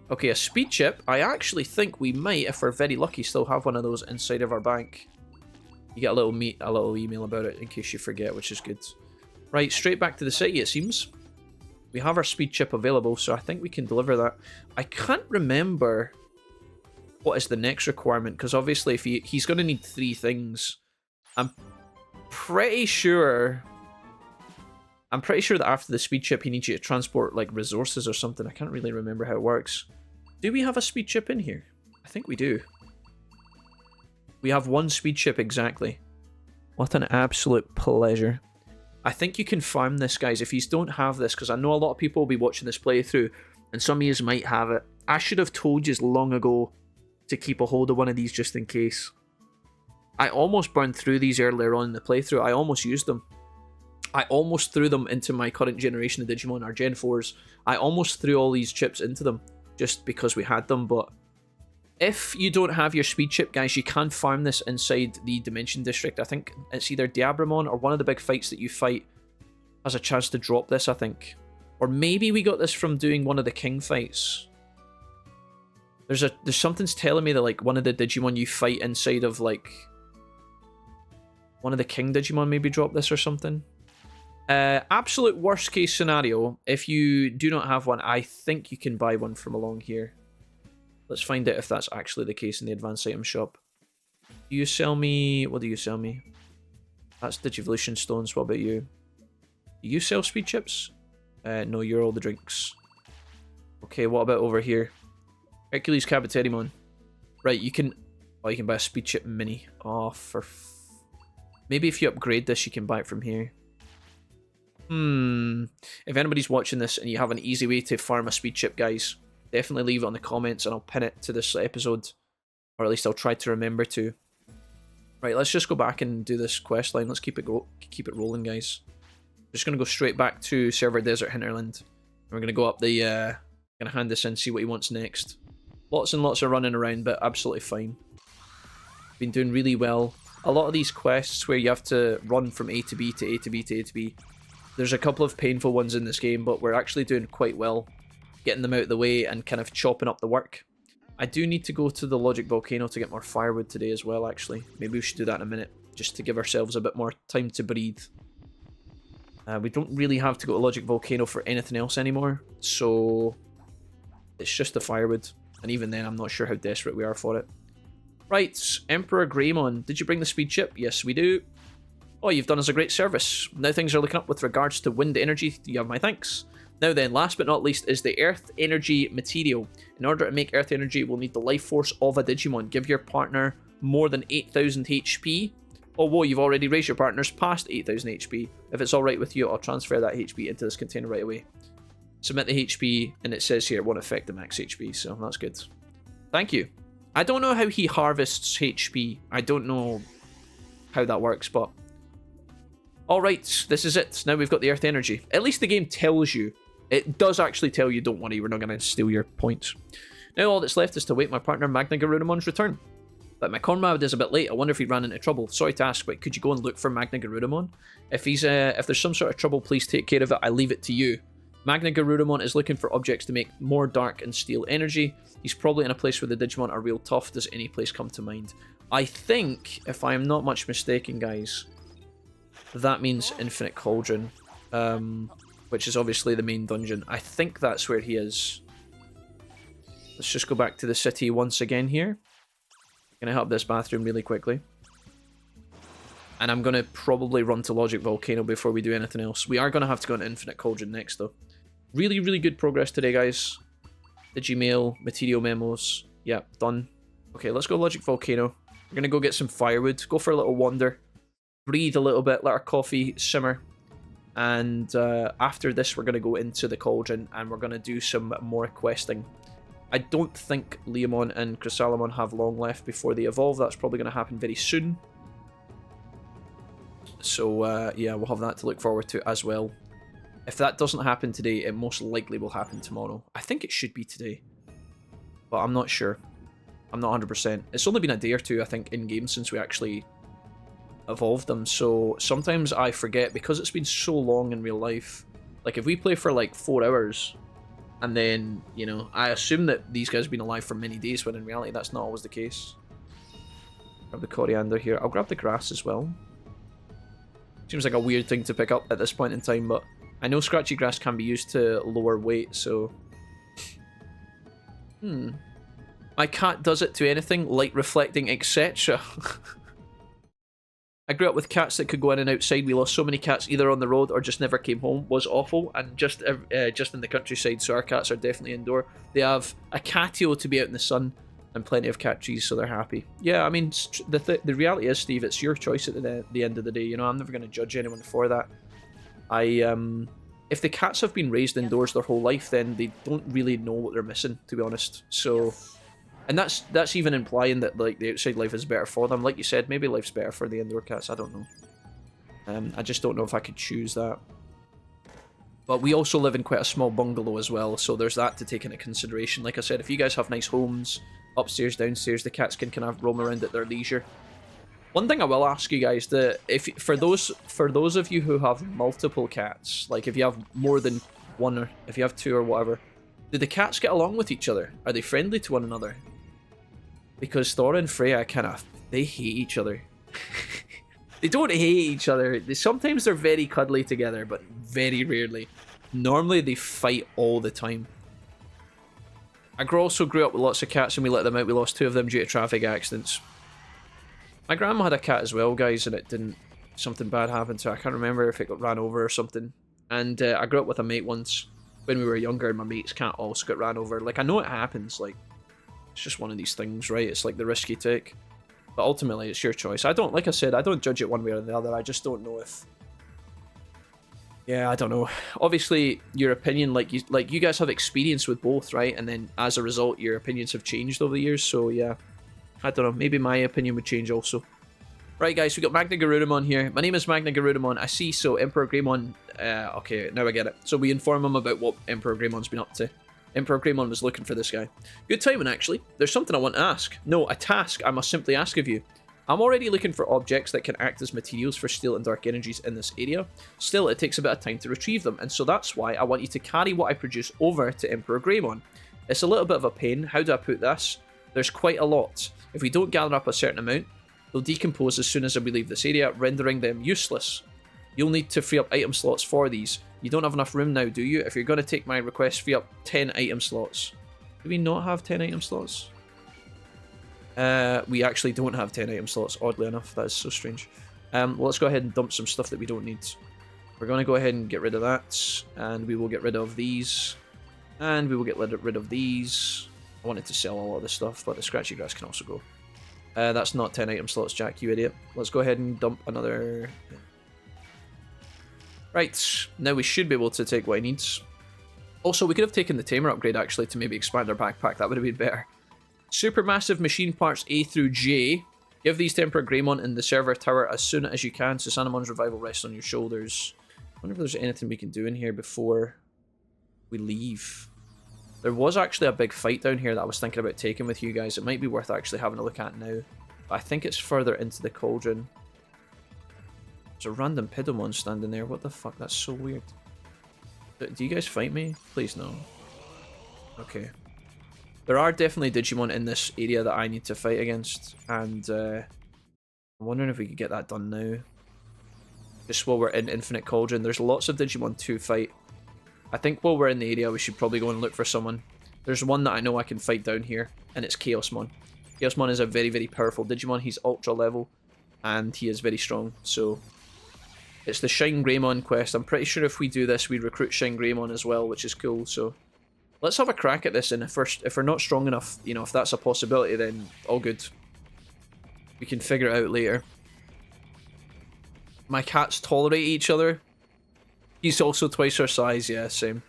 Okay, a speed chip. I actually think we might, if we're very lucky, still have one of those inside of our bank. You get a little email about it in case you forget, which is good. Right, straight back to the city, it seems. We have our speed chip available, so I think we can deliver that. I can't remember what is the next requirement, because obviously if he's going to need 3 things. I'm pretty sure that after the speed chip, he needs you to transport like resources or something. I can't really remember how it works. Do we have a speed chip in here? I think we do. We have 1 speed chip exactly. What an absolute pleasure. I think you can farm this, guys, if you don't have this, because I know a lot of people will be watching this playthrough, and some of you might have it. I should have told you long ago to keep a hold of one of these just in case. I almost burned through these earlier on in the playthrough. I almost used them. I almost threw them into my current generation of Digimon, our Gen 4s. I almost threw all these chips into them just because we had them, but if you don't have your speed chip, guys, you can farm this inside the Dimension District. I think it's either Diabramon or one of the big fights that you fight has a chance to drop this, I think. Or maybe we got this from doing one of the King fights. There's something's telling me that like one of the Digimon you fight inside of like one of the King Digimon maybe drop this or something. Absolute worst case scenario, if you do not have one, I think you can buy one from along here. Let's find out if that's actually the case in the advanced item shop. Do you sell me... What do you sell me? That's Digivolution Stones. What about you? Do you sell speed chips? No, you're all the drinks. Okay, what about over here? Hercules Cabaterimon. Right, you can... Oh, you can buy a speed chip mini. Oh, for... Maybe if you upgrade this, you can buy it from here. If anybody's watching this and you have an easy way to farm a speed chip, guys, definitely leave it on the comments and I'll pin it to this episode. Or at least I'll try to remember to. Right, let's just go back and do this quest line. Let's keep it rolling, guys. We're just going to go straight back to Server Desert Hinterland. And we're going to go up the... going to hand this in, see what he wants next. Lots and lots of running around, but absolutely fine. Been doing really well. A lot of these quests where you have to run from A to B to A to B to A to B. There's a couple of painful ones in this game, but we're actually doing quite well. Getting them out of the way and kind of chopping up the work. I do need to go to the Logic Volcano to get more firewood today as well, actually. Maybe we should do that in a minute, just to give ourselves a bit more time to breathe. We don't really have to go to Logic Volcano for anything else anymore, so it's just the firewood. And even then, I'm not sure how desperate we are for it. Right, Emperor Greymon, did you bring the speed chip? Yes, we do. Oh, you've done us a great service. Now things are looking up with regards to wind energy. You have my thanks. Now then, last but not least is the Earth Energy material. In order to make Earth Energy, we'll need the life force of a Digimon. Give your partner more than 8,000 HP. Oh, whoa, you've already raised your partners past 8,000 HP. If it's alright with you, I'll transfer that HP into this container right away. Submit the HP, and it says here it won't affect the max HP, so that's good. Thank you. I don't know how he harvests HP. I don't know how that works, but... Alright, this is it. Now we've got the Earth Energy. At least the game tells you. It does actually tell you, don't worry, we're not going to steal your points. Now all that's left is to wait my partner Magna Garudamon's return. But my comrade is a bit late. I wonder if he ran into trouble. Sorry to ask, but could you go and look for Magna Garudamon? If there's some sort of trouble, please take care of it. I leave it to you. Magna Garudamon is looking for objects to make more dark and steel energy. He's probably in a place where the Digimon are real tough. Does any place come to mind? I think, if I am not much mistaken, guys, that means Infinite Cauldron, which is obviously the main dungeon. I think that's where he is. Let's just go back to the city once again here. Gonna help this bathroom really quickly. And I'm gonna probably run to Logic Volcano before we do anything else. We are gonna have to go into Infinite Cauldron next, though. Really, really good progress today, guys. Digimail, material memos. Yeah, done. Okay, let's go Logic Volcano. We're gonna go get some firewood, go for a little wander, breathe a little bit, let our coffee simmer. And after this, we're gonna go into the Cauldron and we're gonna do some more questing. I don't think Leomon and Chrysalimon have long left before they evolve. That's probably going to happen very soon. So, yeah, we'll have that to look forward to as well. If that doesn't happen today, it most likely will happen tomorrow. I think it should be today. But I'm not sure. I'm not 100%. It's only been a day or two, I think, in-game since we actually evolved them. So, sometimes I forget, because it's been so long in real life. Like, if we play for, like, 4 hours... And then, you know, I assume that these guys have been alive for many days, when in reality that's not always the case. Grab the coriander here. I'll grab the grass as well. Seems like a weird thing to pick up at this point in time, but I know scratchy grass can be used to lower weight, so... My cat does it to anything, light reflecting, etc. I grew up with cats that could go in and outside. We lost so many cats either on the road or just never came home. Was awful, and just in the countryside, so our cats are definitely indoor. They have a catio to be out in the sun and plenty of cat trees, so they're happy. Yeah, I mean, the reality is, Steve, it's your choice at the end of the day. You know, I'm never going to judge anyone for that. If the cats have been raised indoors their whole life, then they don't really know what they're missing, to be honest. So... And that's even implying that, like, the outside life is better for them. Like you said, maybe life's better for the indoor cats. I don't know. I just don't know if I could choose that. But we also live in quite a small bungalow as well, so there's that to take into consideration. Like I said, if you guys have nice homes, upstairs, downstairs, the cats can kind of roam around at their leisure. One thing I will ask you guys, for those of you who have multiple cats, like if you have more than one, or if you have two or whatever, do the cats get along with each other? Are they friendly to one another? Because Thor and Freya they hate each other. They don't hate each other. Sometimes they're very cuddly together, but very rarely. Normally they fight all the time. I also grew up with lots of cats and we let them out. We lost 2 of them due to traffic accidents. My grandma had a cat as well, guys, and something bad happened to her. I can't remember if it got ran over or something. And I grew up with a mate once when we were younger, and my mate's cat also got ran over. Like, I know it happens, like, it's just one of these things, right? It's like the risk you take. But ultimately, it's your choice. Like I said, I don't judge it one way or the other. I just don't know if... Yeah, I don't know. Obviously, your opinion, like you guys have experience with both, right? And then, as a result, your opinions have changed over the years. So, yeah. I don't know. Maybe my opinion would change also. Right, guys, we got Magna Garurumon here. My name is Magna Garurumon. I see, so Emperor Greymon... okay, now I get it. So we inform him about what Emperor Greymon's been up to. Emperor Greymon was looking for this guy. Good timing, actually. There's something I want to ask. No, a task I must simply ask of you. I'm already looking for objects that can act as materials for steel and dark energies in this area. Still, it takes a bit of time to retrieve them, and so that's why I want you to carry what I produce over to Emperor Greymon. It's a little bit of a pain. How do I put this? There's quite a lot. If we don't gather up a certain amount, they'll decompose as soon as we leave this area, rendering them useless. You'll need to free up item slots for these. You don't have enough room now, do you? If you're going to take my request, free up 10 item slots. Do we not have 10 item slots? We actually don't have 10 item slots, oddly enough. That is so strange. Well, let's go ahead and dump some stuff that we don't need. We're going to go ahead and get rid of that. And we will get rid of these. And we will get rid of these. I wanted to sell a lot of this stuff, but the scratchy grass can also go. That's not 10 item slots, Jack, you idiot. Let's go ahead and dump another... Right, now we should be able to take what he needs. Also, we could have taken the Tamer upgrade, actually, to maybe expand our backpack. That would have been better. Supermassive machine parts A through J. Give these to Emperor Greymon in the server tower as soon as you can. Susanamon's revival rests on your shoulders. I wonder if there's anything we can do in here before we leave. There was actually a big fight down here that I was thinking about taking with you guys. It might be worth actually having a look at now. But I think it's further into the cauldron. There's a random Pidamon standing there. What the fuck? That's so weird. Do you guys fight me? Please no. Okay. There are definitely Digimon in this area that I need to fight against. And I'm wondering if we could get that done now. Just while we're in Infinite Cauldron. There's lots of Digimon to fight. I think while we're in the area, we should probably go and look for someone. There's one that I know I can fight down here. And it's Chaosmon. Chaosmon is a very, very powerful Digimon. He's ultra level. And he is very strong. So... it's the Shine Greymon quest. I'm pretty sure if we do this, we recruit Shine Greymon as well, which is cool. So let's have a crack at this. And if we're not strong enough, you know, if that's a possibility, then all good. We can figure it out later. My cats tolerate each other. He's also twice our size. Yeah, same.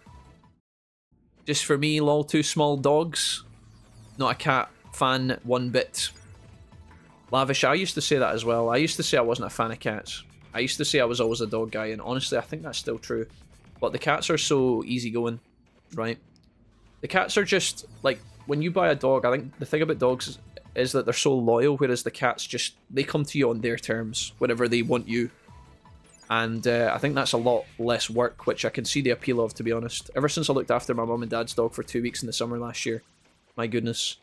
Just for me, lol, 2 small dogs. Not a cat fan one bit. Lavish, I used to say that as well. I used to say I wasn't a fan of cats. I used to say I was always a dog guy, and honestly, I think that's still true. But the cats are so easygoing, right? The cats are just, like, when you buy a dog, I think the thing about dogs is that they're so loyal, whereas the cats just, they come to you on their terms, whenever they want you. And I think that's a lot less work, which I can see the appeal of, to be honest. Ever since I looked after my mum and dad's dog for 2 weeks in the summer last year. My goodness.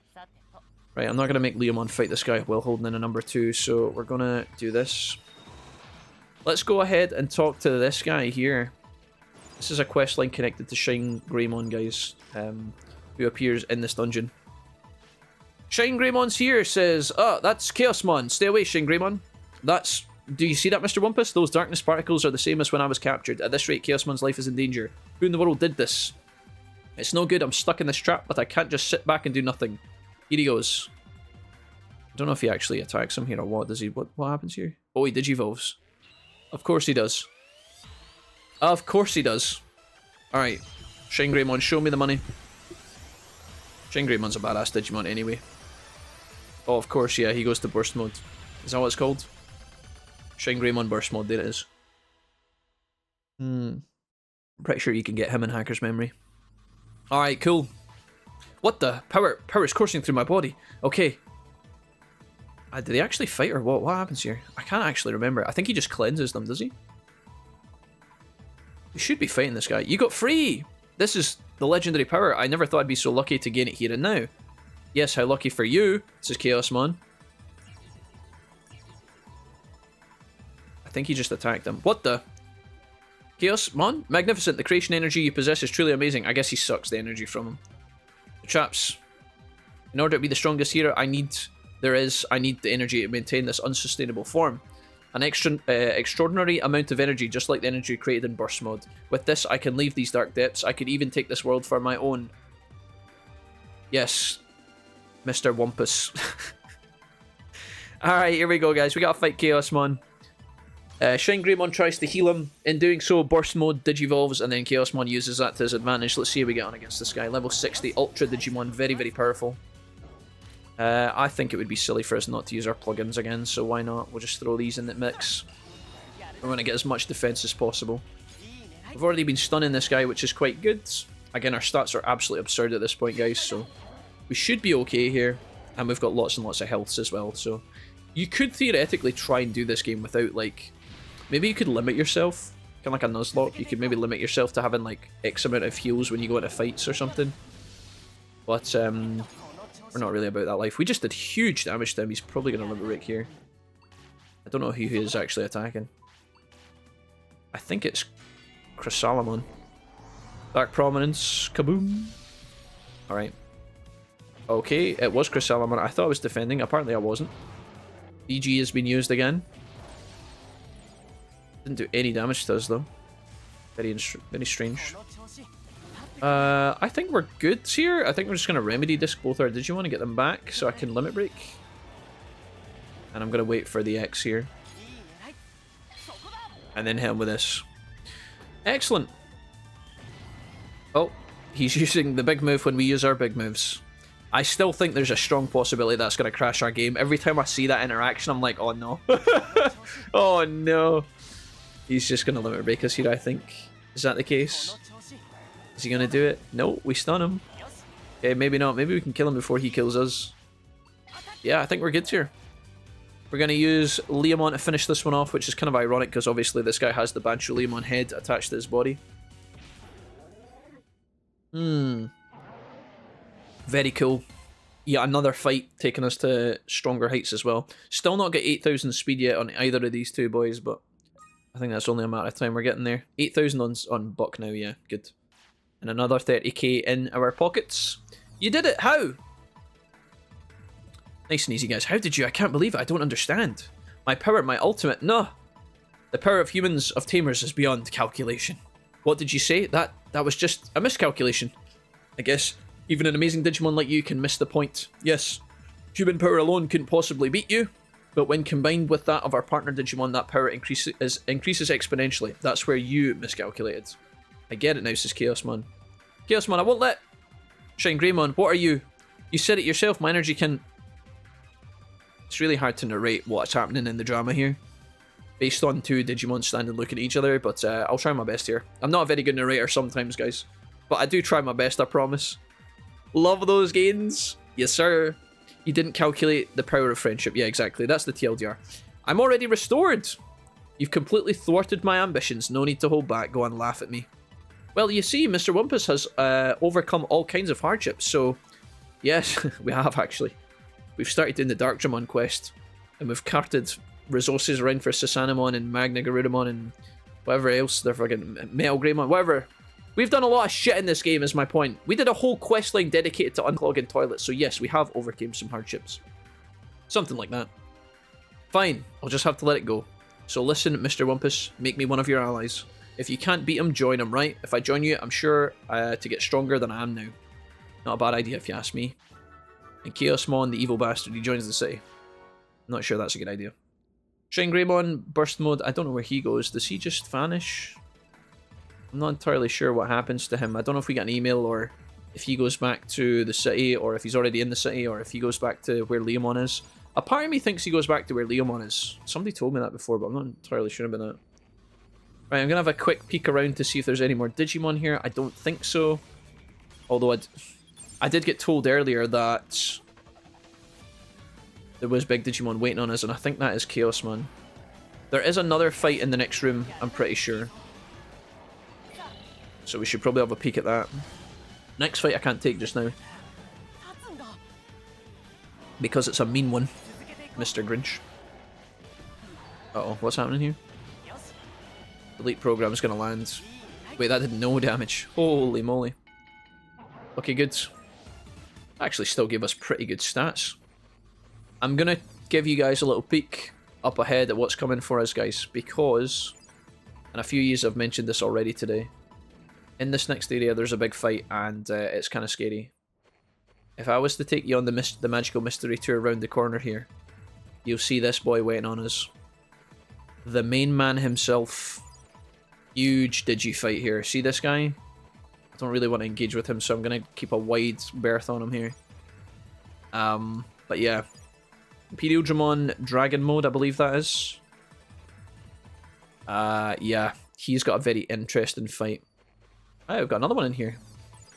Right, I'm not going to make Leomon fight this guy while holding in a number 2, so we're going to do this. Let's go ahead and talk to this guy here. This is a quest line connected to Shine Greymon, guys, who appears in this dungeon. Shine Greymon's here, says, "Oh, that's Chaosmon. Stay away, Shine Greymon. That's... Do you see that, Mr. Wumpus? Those darkness particles are the same as when I was captured. At this rate, Chaosmon's life is in danger. Who in the world did this? It's no good. I'm stuck in this trap, but I can't just sit back and do nothing." Here he goes. I don't know if he actually attacks him here or what. Does he? What happens here? Oh, he digivolves. Of course he does. Of course he does. Alright. Shine Greymon, show me the money. Shine Greymon's a badass Digimon anyway. Oh, of course, yeah, he goes to burst mode. Is that what it's called? Shine Greymon burst mode, there it is. I'm pretty sure you can get him in Hacker's Memory. Alright, cool. What the? Power is coursing through my body. Okay. Did he actually fight or what? What happens here? I can't actually remember. I think he just cleanses them, does he? You should be fighting this guy. You got free! This is the legendary power. I never thought I'd be so lucky to gain it here and now. Yes, how lucky for you, says Chaosmon. I think he just attacked him. What the? Chaosmon? Magnificent. The creation energy you possess is truly amazing. I guess he sucks the energy from him. The traps. In order to be the strongest hero, I need the energy to maintain this unsustainable form. An extraordinary amount of energy, just like the energy created in burst mode. With this, I can leave these dark depths. I could even take this world for my own. Yes, Mr. Wumpus. Alright, here we go, guys. We gotta fight Chaosmon. Shine Greymon tries to heal him. In doing so, burst mode digivolves, and then Chaosmon uses that to his advantage. Let's see how we get on against this guy. Level 60, Ultra Digimon. Very, very powerful. I think it would be silly for us not to use our plugins again, so why not? We'll just throw these in the mix. We want to get as much defense as possible. We've already been stunning this guy, which is quite good. Again, our stats are absolutely absurd at this point, guys, so we should be okay here. And we've got lots and lots of healths as well, so you could theoretically try and do this game without, like, maybe you could limit yourself, kind of like a Nuzlocke. You could maybe limit yourself to having, like, X amount of heals when you go into fights or something. But, we're not really about that life. We just did huge damage to him. He's probably going to limit break here. I don't know who he is actually attacking. I think it's Chrysalamon. Dark Prominence. Kaboom. Alright. Okay, it was Chrysalamon. I thought I was defending. Apparently I wasn't. BG has been used again. Didn't do any damage to us though. Very strange. I think we're good here. I think we're just going to remedy disc both our Digimon and get them back so I can limit break. And I'm going to wait for the X here. And then hit him with this. Excellent. Oh, he's using the big move when we use our big moves. I still think there's a strong possibility that's going to crash our game. Every time I see that interaction, I'm like, oh no. Oh no. He's just going to limit break us here, I think. Is that the case? Is he going to do it? No, we stun him. Okay, maybe not. Maybe we can kill him before he kills us. Yeah, I think we're good here. We're going to use Leomon to finish this one off, which is kind of ironic because obviously this guy has the Bancho Leomon head attached to his body. Very cool. Yeah, another fight taking us to stronger heights as well. Still not got 8,000 speed yet on either of these two boys, but I think that's only a matter of time. We're getting there. 8,000 on Buck now, yeah, good. And another 30k in our pockets. You did it! How? Nice and easy, guys. How did you? I can't believe it. I don't understand. My power, my ultimate. No. The power of humans, of tamers, is beyond calculation. What did you say? That was just a miscalculation. I guess even an amazing Digimon like you can miss the point. Yes, human power alone couldn't possibly beat you. But when combined with that of our partner Digimon, that power increases exponentially. That's where you miscalculated. I get it now, says Chaosmon. Chaosmon, I won't let... Shine Greymon, what are you? You said it yourself, my energy can... It's really hard to narrate what's happening in the drama here. Based on two Digimon standing looking at each other, but I'll try my best here. I'm not a very good narrator sometimes, guys. But I do try my best, I promise. Love those gains. Yes, sir. You didn't calculate the power of friendship. Yeah, exactly. That's the TLDR. I'm already restored. You've completely thwarted my ambitions. No need to hold back. Go on, laugh at me. Well, you see, Mr. Wumpus has overcome all kinds of hardships, so... Yes, we have, actually. We've started doing the Darkdramon quest, and we've carted resources around for Susanamon and Magna Garudamon and whatever else they're fucking... Metal Greymon, whatever. We've done a lot of shit in this game, is my point. We did a whole quest line dedicated to unclogging toilets, so yes, we have overcame some hardships. Something like that. Fine, I'll just have to let it go. So listen, Mr. Wumpus, make me one of your allies. If you can't beat him, join him, right? If I join you, I'm sure to get stronger than I am now. Not a bad idea if you ask me. And Chaosmon, the evil bastard, he joins the city. I'm not sure that's a good idea. Shrine Greymon, burst mode, I don't know where he goes. Does he just vanish? I'm not entirely sure what happens to him. I don't know if we get an email or if he goes back to the city or if he's already in the city or if he goes back to where Leomon is. A part of me thinks he goes back to where Leomon is. Somebody told me that before, but I'm not entirely sure about that. Right, I'm going to have a quick peek around to see if there's any more Digimon here. I don't think so. Although I did get told earlier that there was big Digimon waiting on us, and I think that is Chaosmon. There is another fight in the next room, I'm pretty sure. So we should probably have a peek at that. Next fight I can't take just now. Because it's a mean one, Mr. Grinch. Uh-oh, what's happening here? Elite program is going to land. Wait, that did no damage. Holy moly. Okay, good. Actually still gave us pretty good stats. I'm going to give you guys a little peek up ahead at what's coming for us, guys. Because, and a few of you have mentioned this already today, in this next area there's a big fight and it's kind of scary. If I was to take you on the magical mystery tour around the corner here, you'll see this boy waiting on us. The main man himself. Huge Digi fight here. See this guy? I don't really want to engage with him, so I'm going to keep a wide berth on him here. But yeah. Imperial Dramon Dragon Mode, I believe that is. Yeah. He's got a very interesting fight. Oh, I've got another one in here.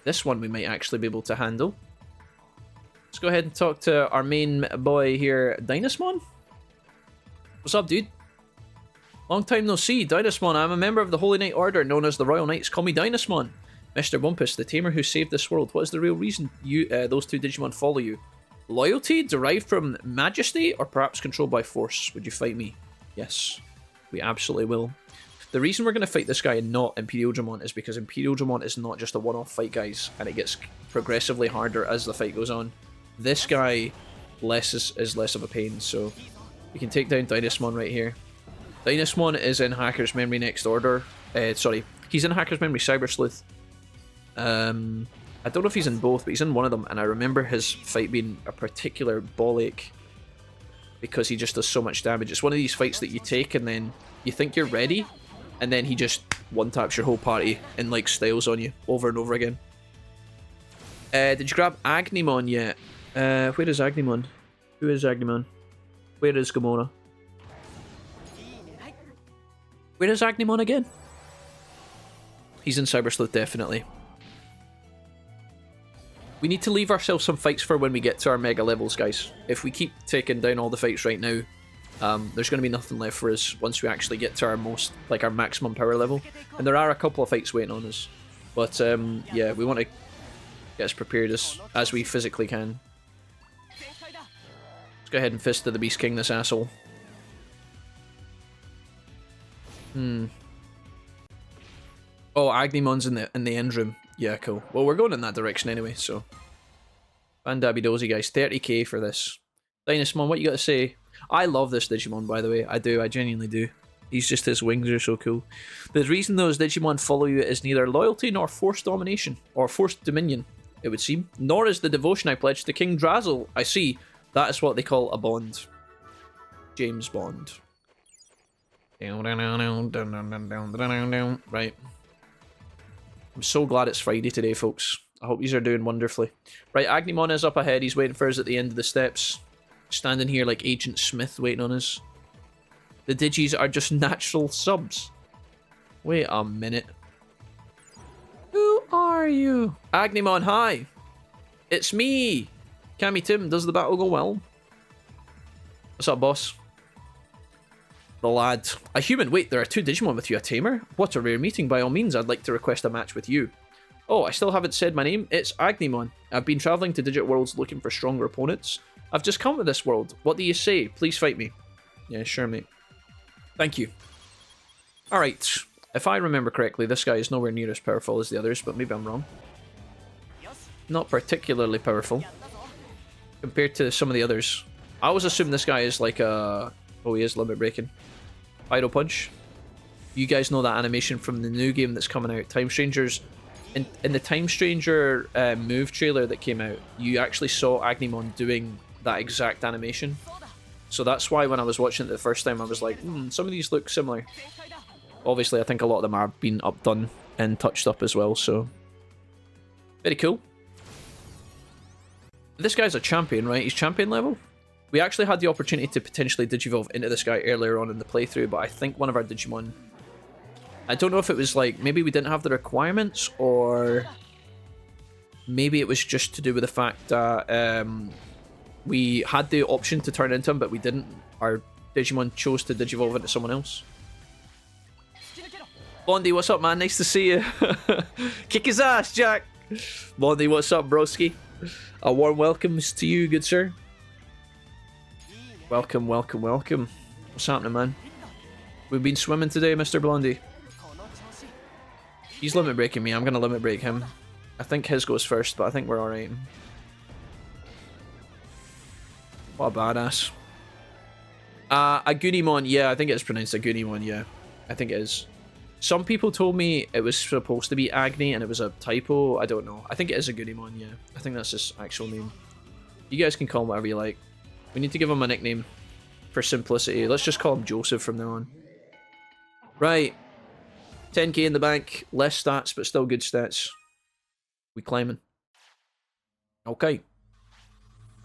This one we might actually be able to handle. Let's go ahead and talk to our main boy here, Dynasmon. What's up, dude? Long time no see, Dynasmon. I'm a member of the Holy Knight Order, known as the Royal Knights. Call me Dynasmon. Mr. Wumpus, the tamer who saved this world. What is the real reason those two Digimon follow you? Loyalty derived from majesty, or perhaps controlled by force? Would you fight me? Yes, we absolutely will. The reason we're going to fight this guy and not Imperial Dramon is because Imperial Dramon is not just a one-off fight, guys, and it gets progressively harder as the fight goes on. This guy is less of a pain, so we can take down Dynasmon right here. Dynasmon is in Hacker's Memory Next Order. Sorry, he's in Hacker's Memory Cyber Sleuth. I don't know if he's in both, but he's in one of them, and I remember his fight being a particular ball ache because he just does so much damage. It's one of these fights that you take and then you think you're ready, and then he just one-taps your whole party and like styles on you over and over again. Did you grab Agnimon yet? Where is Agnimon? Who is Agnimon? Where is Gamora? Where is Agnimon again? He's in Cyber Sleuth, definitely. We need to leave ourselves some fights for when we get to our mega levels, guys. If we keep taking down all the fights right now, there's going to be nothing left for us once we actually get to our our maximum power level. And there are a couple of fights waiting on us. But, yeah, we want to get as prepared as we physically can. Let's go ahead and fist to the Beast King, this asshole. Oh, Agnimon's in the end room. Yeah, cool. Well, we're going in that direction anyway, so. Bandai dozy, guys. 30k for this. Dynasmon, what you got to say? I love this Digimon, by the way. I do. I genuinely do. His wings are so cool. The reason those Digimon follow you is neither loyalty nor forced domination, or forced dominion, it would seem. Nor is the devotion I pledge to King Drazzle. I see. That is what they call a bond. James Bond. Right. I'm so glad it's Friday today, folks. I hope you are doing wonderfully. Right, Agnimon is up ahead. He's waiting for us at the end of the steps. Standing here like Agent Smith waiting on us. The Digis are just natural subs. Wait a minute. Who are you? Agnimon, hi. It's me. Cammy Tim, does the battle go well? What's up, boss? The lad. A human. Wait, there are 2 Digimon with you. A tamer? What a rare meeting. By all means, I'd like to request a match with you. Oh, I still haven't said my name. It's Agnemon. I've been travelling to Digit Worlds looking for stronger opponents. I've just come to this world. What do you say? Please fight me. Yeah, sure, mate. Thank you. Alright. If I remember correctly, this guy is nowhere near as powerful as the others, but maybe I'm wrong. Not particularly powerful compared to some of the others. I always assume this guy is like a... Oh, he is limit breaking. Pyro Punch. You guys know that animation from the new game that's coming out. Time Strangers. In the Time Stranger move trailer that came out, you actually saw Agnemon doing that exact animation. So that's why when I was watching it the first time, I was like, some of these look similar. Obviously, I think a lot of them are being updone and touched up as well, so... Very cool. This guy's a champion, right? He's champion level? We actually had the opportunity to potentially Digivolve into this guy earlier on in the playthrough, but I think one of our Digimon... I don't know if it was like, maybe we didn't have the requirements, or... Maybe it was just to do with the fact that we had the option to turn into him, but we didn't. Our Digimon chose to Digivolve into someone else. Blondie, what's up, man? Nice to see you. Kick his ass, Jack! Blondie, what's up, broski? A warm welcome to you, good sir. Welcome, welcome, welcome. What's happening, man? We've been swimming today, Mr. Blondie. He's limit breaking me. I'm going to limit break him. I think his goes first, but I think we're alright. What a badass. Agunimon. Yeah, I think it's pronounced Agunimon, yeah. I think it is. Some people told me it was supposed to be Agni and it was a typo. I don't know. I think it is Agunimon, yeah. I think that's his actual name. You guys can call him whatever you like. We need to give him a nickname for simplicity. Let's just call him Joseph from now on. Right. 10k in the bank. Less stats, but still good stats. We climbing. Okay.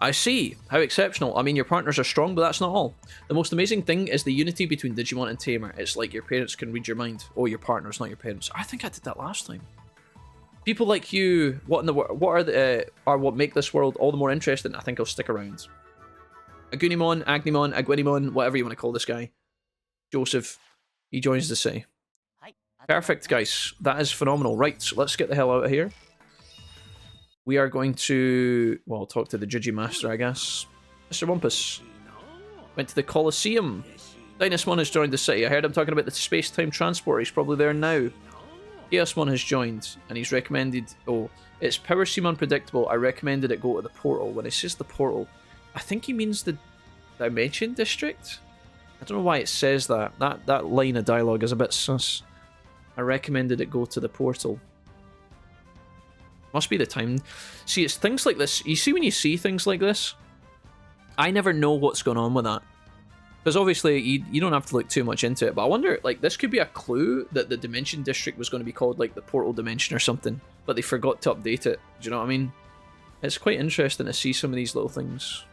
I see. How exceptional. I mean, your partners are strong, but that's not all. The most amazing thing is the unity between Digimon and Tamer. It's like your parents can read your mind. Oh, your partners, not your parents. I think I did that last time. People like you, what in the world? What are what make this world all the more interesting? I think I'll stick around. Agunimon, Agnemon, Aguinimon, whatever you want to call this guy. Joseph. He joins the city. Perfect, guys. That is phenomenal. Right, so let's get the hell out of here. We are going to, well, talk to the Jijimaster, I guess. Mr. Wumpus. Went to the Colosseum. Dynasmon has joined the city. I heard him talking about the space-time transport. He's probably there now. Chaosmon has joined, and he's recommended... Oh, it's Power Seem Unpredictable. I recommended it go to the portal. When he says the portal, I think he means the Dimension District? I don't know why it says that. That line of dialogue is a bit sus. I recommended it go to the portal. Must be the time. See, it's things like this. You see when you see things like this? I never know what's going on with that. Because obviously, you don't have to look too much into it. But I wonder, like, this could be a clue that the Dimension District was going to be called, like, the Portal Dimension or something. But they forgot to update it. Do you know what I mean? It's quite interesting to see some of these little things.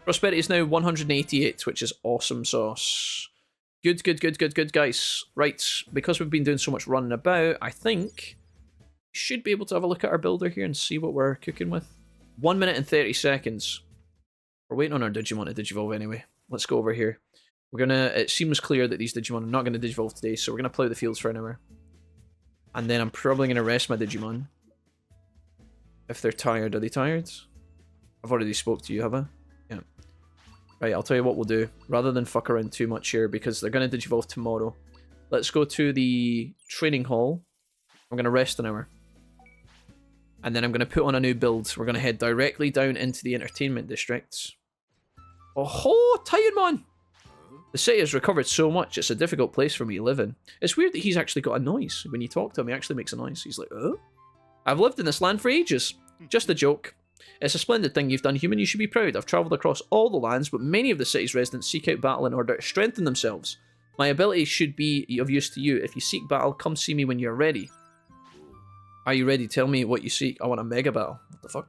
Prosperity is now 188, which is awesome sauce. Good, good, good, good, good, guys. Right, because we've been doing so much running about, I think... should be able to have a look at our builder here and see what we're cooking with. 1 minute and 30 seconds. We're waiting on our Digimon to Digivolve anyway. Let's go over here. We're gonna... It seems clear that these Digimon are not going to Digivolve today, so we're going to plough the fields for an hour. And then I'm probably going to rest my Digimon. If they're tired. Are they tired? I've already spoke to you, have I? Yeah. Right, I'll tell you what we'll do. Rather than fuck around too much here, because they're going to Digivolve tomorrow. Let's go to the training hall. I'm going to rest an hour. And then I'm going to put on a new build. We're going to head directly down into the entertainment districts. Oh, Titanmon! The city has recovered so much, it's a difficult place for me to live in. It's weird that he's actually got a noise. When you talk to him, he actually makes a noise. He's like, oh? I've lived in this land for ages. Just a joke. It's a splendid thing you've done, human. You should be proud. I've travelled across all the lands, but many of the city's residents seek out battle in order to strengthen themselves. My ability should be of use to you. If you seek battle, come see me when you're ready. Are you ready? Tell me what you seek. I want a mega battle. What the fuck?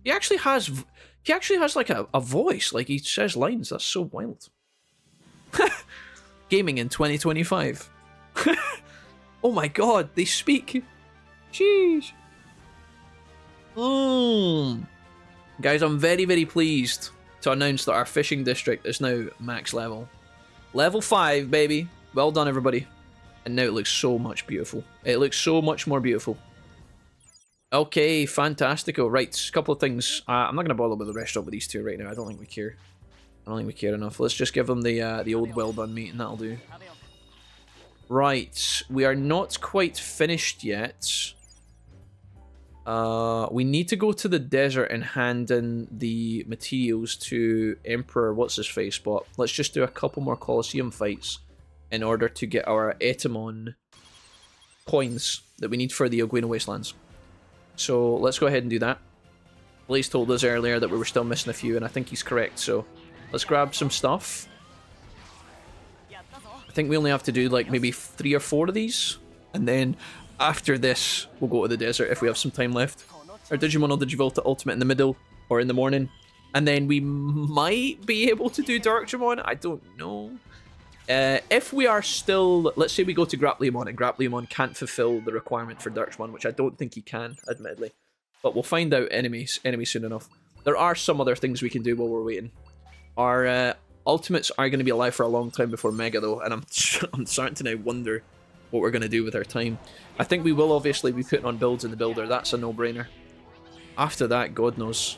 He actually has like a voice. Like he says lines. That's so wild. Gaming in 2025. Oh my god, they speak. Jeez. Guys, I'm very, very pleased to announce that our fishing district is now max level. Level 5, baby. Well done, everybody. And now it looks so much beautiful. It looks so much more beautiful. Okay, fantastico. Right, a couple of things. I'm not going to bother with the restaurant with these two right now. I don't think we care. I don't think we care enough. Let's just give them the old well-done meat, and that'll do. Right, we are not quite finished yet. We need to go to the desert and hand in the materials to Emperor What's-His-Face, but let's just do a couple more Colosseum fights in order to get our Etamon coins that we need for the Ogwino Wastelands. So let's go ahead and do that. Blaze told us earlier that we were still missing a few, and I think he's correct, so let's grab some stuff. I think we only have to do like maybe 3 or 4 of these, and then after this we'll go to the desert if we have some time left. Our Digimon will Digivolta Ultimate in the middle or in the morning, and then we might be able to do Darkdramon. I don't know. If we are still, let's say we go to Grappleamon and Grappleamon can't fulfill the requirement for Darkdramon, which I don't think he can, admittedly, but we'll find out enemies soon enough. There are some other things we can do while we're waiting. Our Ultimates are going to be alive for a long time before Mega, though, and I'm starting to now wonder what we're going to do with our time. I think we will obviously be putting on builds in the builder. That's a no-brainer. After that, God knows.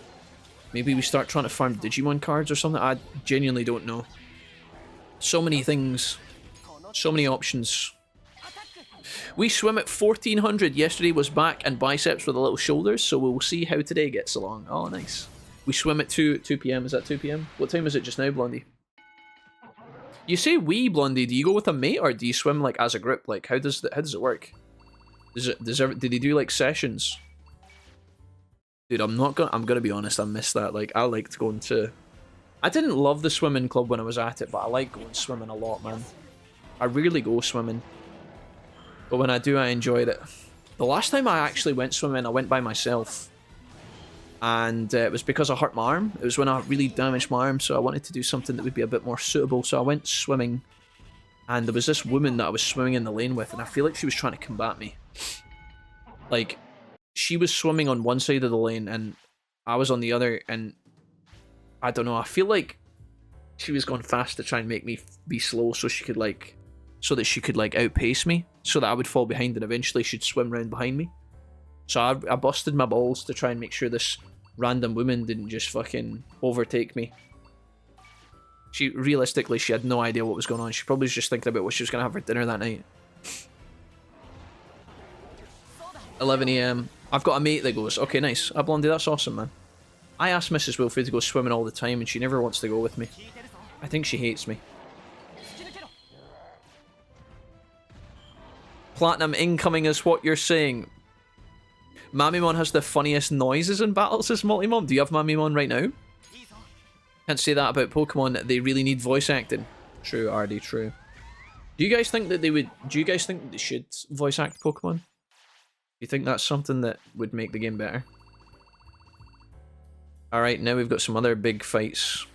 Maybe we start trying to farm Digimon cards or something. I genuinely don't know. So many things. So many options. We swim at 1400. Yesterday was back and biceps with the little shoulders, so we'll see how today gets along. Oh, nice. We swim at 2 p.m. Is that 2 p.m? What time is it just now, Blondie? You say we, Blondie. Do you go with a mate or do you swim like as a group? Like how does it work? Do they do like sessions? Dude, I'm gonna be honest. I missed that. Like I liked going to. I didn't love the swimming club when I was at it, but I like going swimming a lot, man. I rarely go swimming, but when I do, I enjoyed it. The last time I actually went swimming, I went by myself. And it was because I hurt my arm. It was when I really damaged my arm, so I wanted to do something that would be a bit more suitable. So I went swimming, and there was this woman that I was swimming in the lane with, and I feel like she was trying to combat me. Like, she was swimming on one side of the lane, and I was on the other, and I don't know, I feel like she was going fast to try and make me be slow so she could, like, outpace me, so that I would fall behind, and eventually she'd swim around behind me. So I busted my balls to try and make sure this random woman didn't just fucking overtake me. Realistically, she had no idea what was going on. She probably was just thinking about what she was going to have for dinner that night. 11 AM. I've got a mate that goes, okay, nice. Blondie, that's awesome, man. I asked Mrs. Wilfred to go swimming all the time, and she never wants to go with me. I think she hates me. Platinum incoming is what you're saying. Mamimon has the funniest noises in battles as Multimon. Do you have Mamimon right now? Can't say that about Pokemon. They really need voice acting. True, RD, true. Do you guys think that they would... Do you guys think that they should voice act Pokemon? Do you think that's something that would make the game better? Alright, now we've got some other big fights.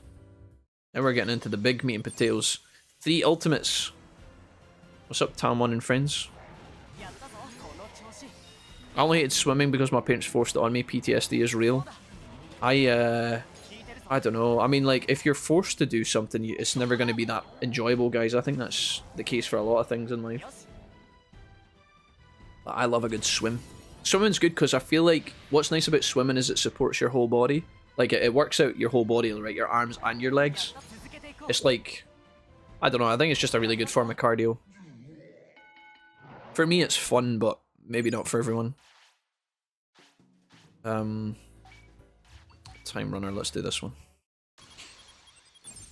Now we're getting into the big meat and potatoes. 3 Ultimates. What's up, Talmon and friends? I only hated swimming because my parents forced it on me. PTSD is real. I don't know. I mean, like, if you're forced to do something, it's never going to be that enjoyable, guys. I think that's the case for a lot of things in life. I love a good swim. Swimming's good because I feel like what's nice about swimming is it supports your whole body. Like, it works out your whole body, right? Your arms and your legs. It's like, I don't know. I think it's just a really good form of cardio. For me, it's fun, but maybe not for everyone. Time Runner, let's do this one.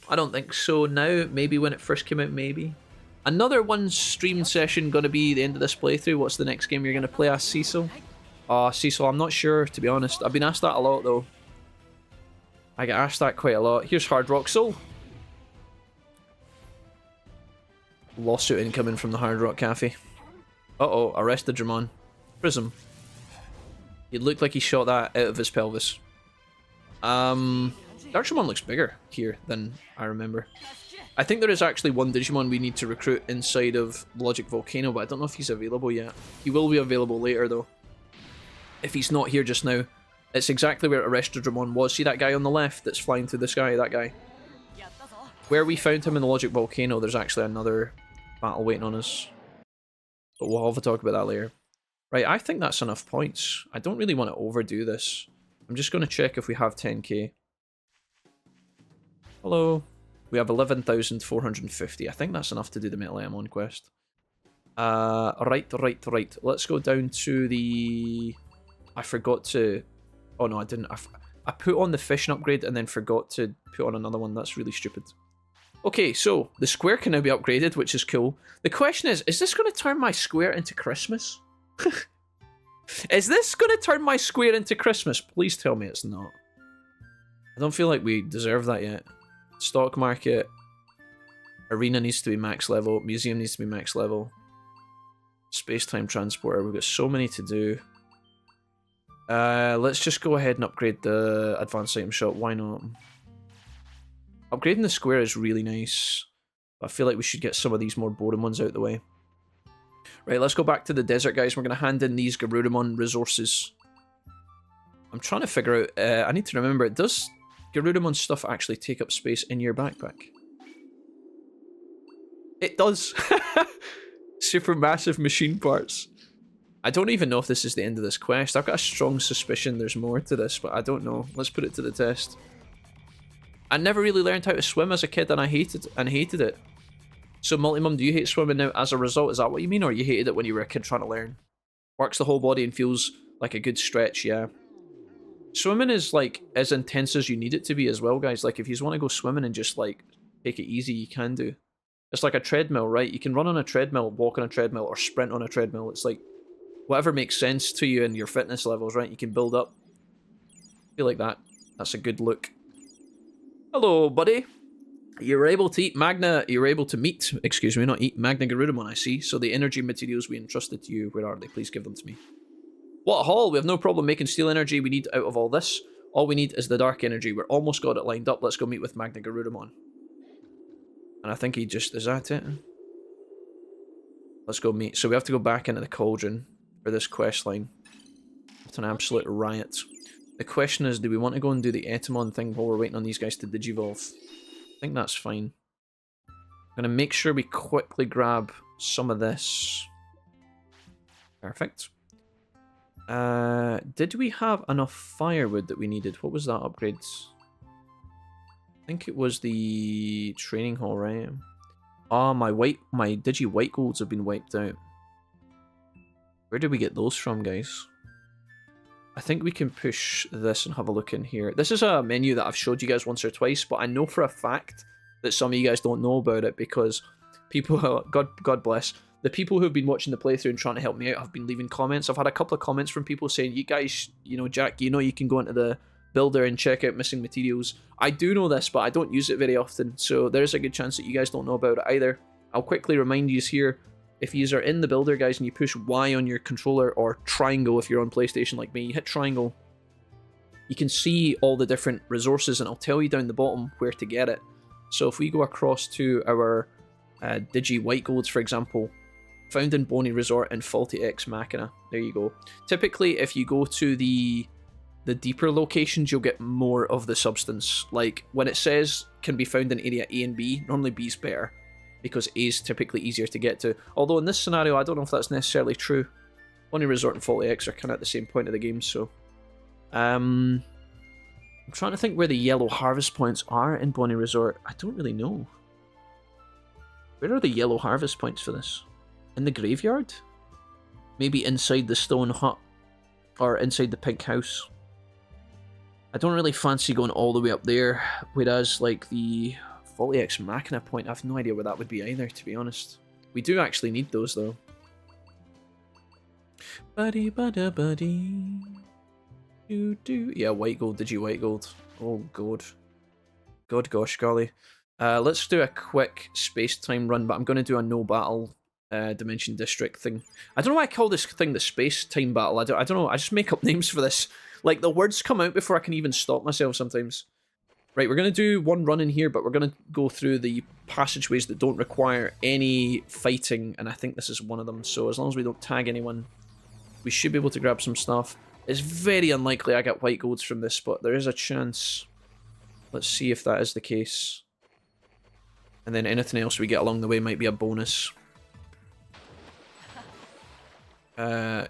I don't think so now. Maybe when it first came out, maybe. Another one stream session gonna be the end of this playthrough. What's the next game you're gonna play? Ask Cecil. Cecil, I'm not sure, to be honest. I've been asked that a lot, though. I get asked that quite a lot. Here's Hard Rock Soul. Lawsuit incoming from the Hard Rock Cafe. Uh-oh, arrest Digimon. Prism. It looked like he shot that out of his pelvis. Darkdramon looks bigger here than I remember. I think there is actually one Digimon we need to recruit inside of Logic Volcano, but I don't know if he's available yet. He will be available later, though. If he's not here just now, It's exactly where Digimon was. See that guy on the left that's flying through the sky? That guy. Where we found him in the Logic Volcano, there's actually another battle waiting on us. But we'll have a talk about that later. Right, I think that's enough points. I don't really want to overdo this. I'm just going to check if we have 10k. Hello. We have 11,450. I think that's enough to do the Metal Amon quest. Right. Let's go down to the... I forgot to... Oh no, I didn't. I put on the fishing upgrade and then forgot to put on another one. That's really stupid. Okay, so the square can now be upgraded, which is cool. The question is this going to turn my square into Christmas? Is this going to turn my square into Christmas? Please tell me it's not. I don't feel like we deserve that yet. Stock market. Arena needs to be max level. Museum needs to be max level. Space-time transporter. We've got so many to do. Let's just go ahead and upgrade the advanced item shop. Why not? Upgrading the square is really nice. I feel like we should get some of these more boring ones out of the way. Right, let's go back to the desert, guys. We're going to hand in these Garurumon resources. I'm trying to figure out... I need to remember, does Garurumon stuff actually take up space in your backpack? It does! Super massive machine parts. I don't even know if this is the end of this quest. I've got a strong suspicion there's more to this, but I don't know. Let's put it to the test. I never really learned how to swim as a kid, and I hated it. So, Multimum, do you hate swimming now as a result? Is that what you mean? Or you hated it when you were a kid trying to learn? Works the whole body and feels like a good stretch, yeah. Swimming is, like, as intense as you need it to be as well, guys. Like, if you just want to go swimming and just, like, take it easy, you can do. It's like a treadmill, right? You can run on a treadmill, walk on a treadmill, or sprint on a treadmill. It's like... whatever makes sense to you and your fitness levels, right? You can build up. I feel like that's a good look. Hello, buddy. You're able to eat Magna... You're able to meet... Excuse me, not eat Magna Garurumon, I see. So the energy materials we entrusted to you, where are they? Please give them to me. What a haul! We have no problem making steel energy we need out of all this. All we need is the dark energy. We're almost got it lined up. Let's go meet with Magna Garurumon. And I think he just... Is that it? Let's go meet... So we have to go back into the cauldron for this quest line. It's an absolute riot. The question is, do we want to go and do the Etemon thing while we're waiting on these guys to digivolve? I think that's fine. I'm going to make sure we quickly grab some of this. Perfect. Did we have enough firewood that we needed? What was that upgrade? I think it was the training hall, right? Ah, my Digi white golds have been wiped out. Where did we get those from, guys? I think we can push this and have a look in here. This is a menu that I've showed you guys once or twice, but I know for a fact that some of you guys don't know about it because people, God bless, the people who have been watching the playthrough and trying to help me out have been leaving comments. I've had a couple of comments from people saying, you guys, you know, Jack, you know you can go into the builder and check out missing materials. I do know this, but I don't use it very often, so there's a good chance that you guys don't know about it either. I'll quickly remind you here. If you are in the builder, guys, and you push Y on your controller, or triangle if you're on PlayStation like me, you hit triangle, you can see all the different resources, and I'll tell you down the bottom where to get it. So if we go across to our Digi White Golds, for example, found in Bony Resort and Faulty Ex Machina, there you go. Typically, if you go to the deeper locations, you'll get more of the substance. Like, when it says can be found in area A and B, normally B's better, because A is typically easier to get to. Although in this scenario, I don't know if that's necessarily true. Bonnie Resort and Faulty X are kind of at the same point of the game, so... I'm trying to think where the yellow harvest points are in Bonnie Resort. I don't really know. Where are the yellow harvest points for this? In the graveyard? Maybe inside the stone hut? Or inside the pink house? I don't really fancy going all the way up there, whereas, like, the... Faulty Ex Machina point, I have no idea where that would be either, to be honest. We do actually need those, though. Buddy, buddy, buddy. Do. Yeah, white gold, Digi white gold. Oh, God. God, gosh, golly. Let's do a quick space-time run, but I'm going to do a no-battle Dimension District thing. I don't know why I call this thing the space-time battle. I don't know, I just make up names for this. Like, the words come out before I can even stop myself sometimes. Right, we're going to do one run in here, but we're going to go through the passageways that don't require any fighting, and I think this is one of them. So as long as we don't tag anyone, we should be able to grab some stuff. It's very unlikely I get white golds from this, but there is a chance. Let's see if that is the case. And then anything else we get along the way might be a bonus.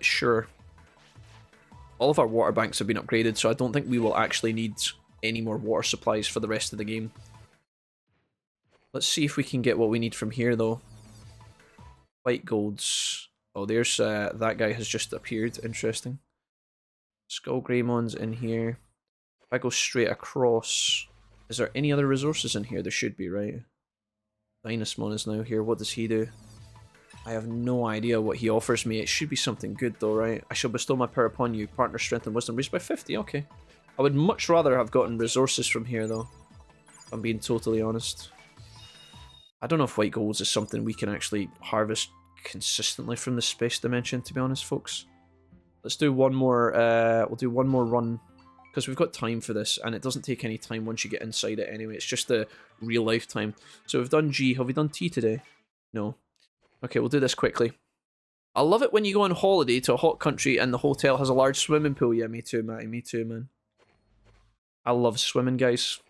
Sure. All of our water banks have been upgraded, so I don't think we will actually need any more water supplies for the rest of the game. Let's see if we can get what we need from here, though. White golds. Oh, there's that guy has just appeared. Interesting. Skull Greymon's in here. If I go straight across, is there any other resources in here? There should be, right? Dynasmon is now here. What does he do? I have no idea what he offers me. It should be something good though, right? I shall bestow my power upon you. Partner strength and wisdom raised by 50. Okay. I would much rather have gotten resources from here though, if I'm being totally honest. I don't know if white golds is something we can actually harvest consistently from the space dimension, to be honest, folks. Let's do one more, we'll do one more run, because we've got time for this, and it doesn't take any time once you get inside it anyway. It's just the real life time. So we've done G. Have we done T today? No. Okay, we'll do this quickly. I love it when you go on holiday to a hot country and the hotel has a large swimming pool. Yeah, me too, Matty. Me too, man. I love swimming, guys.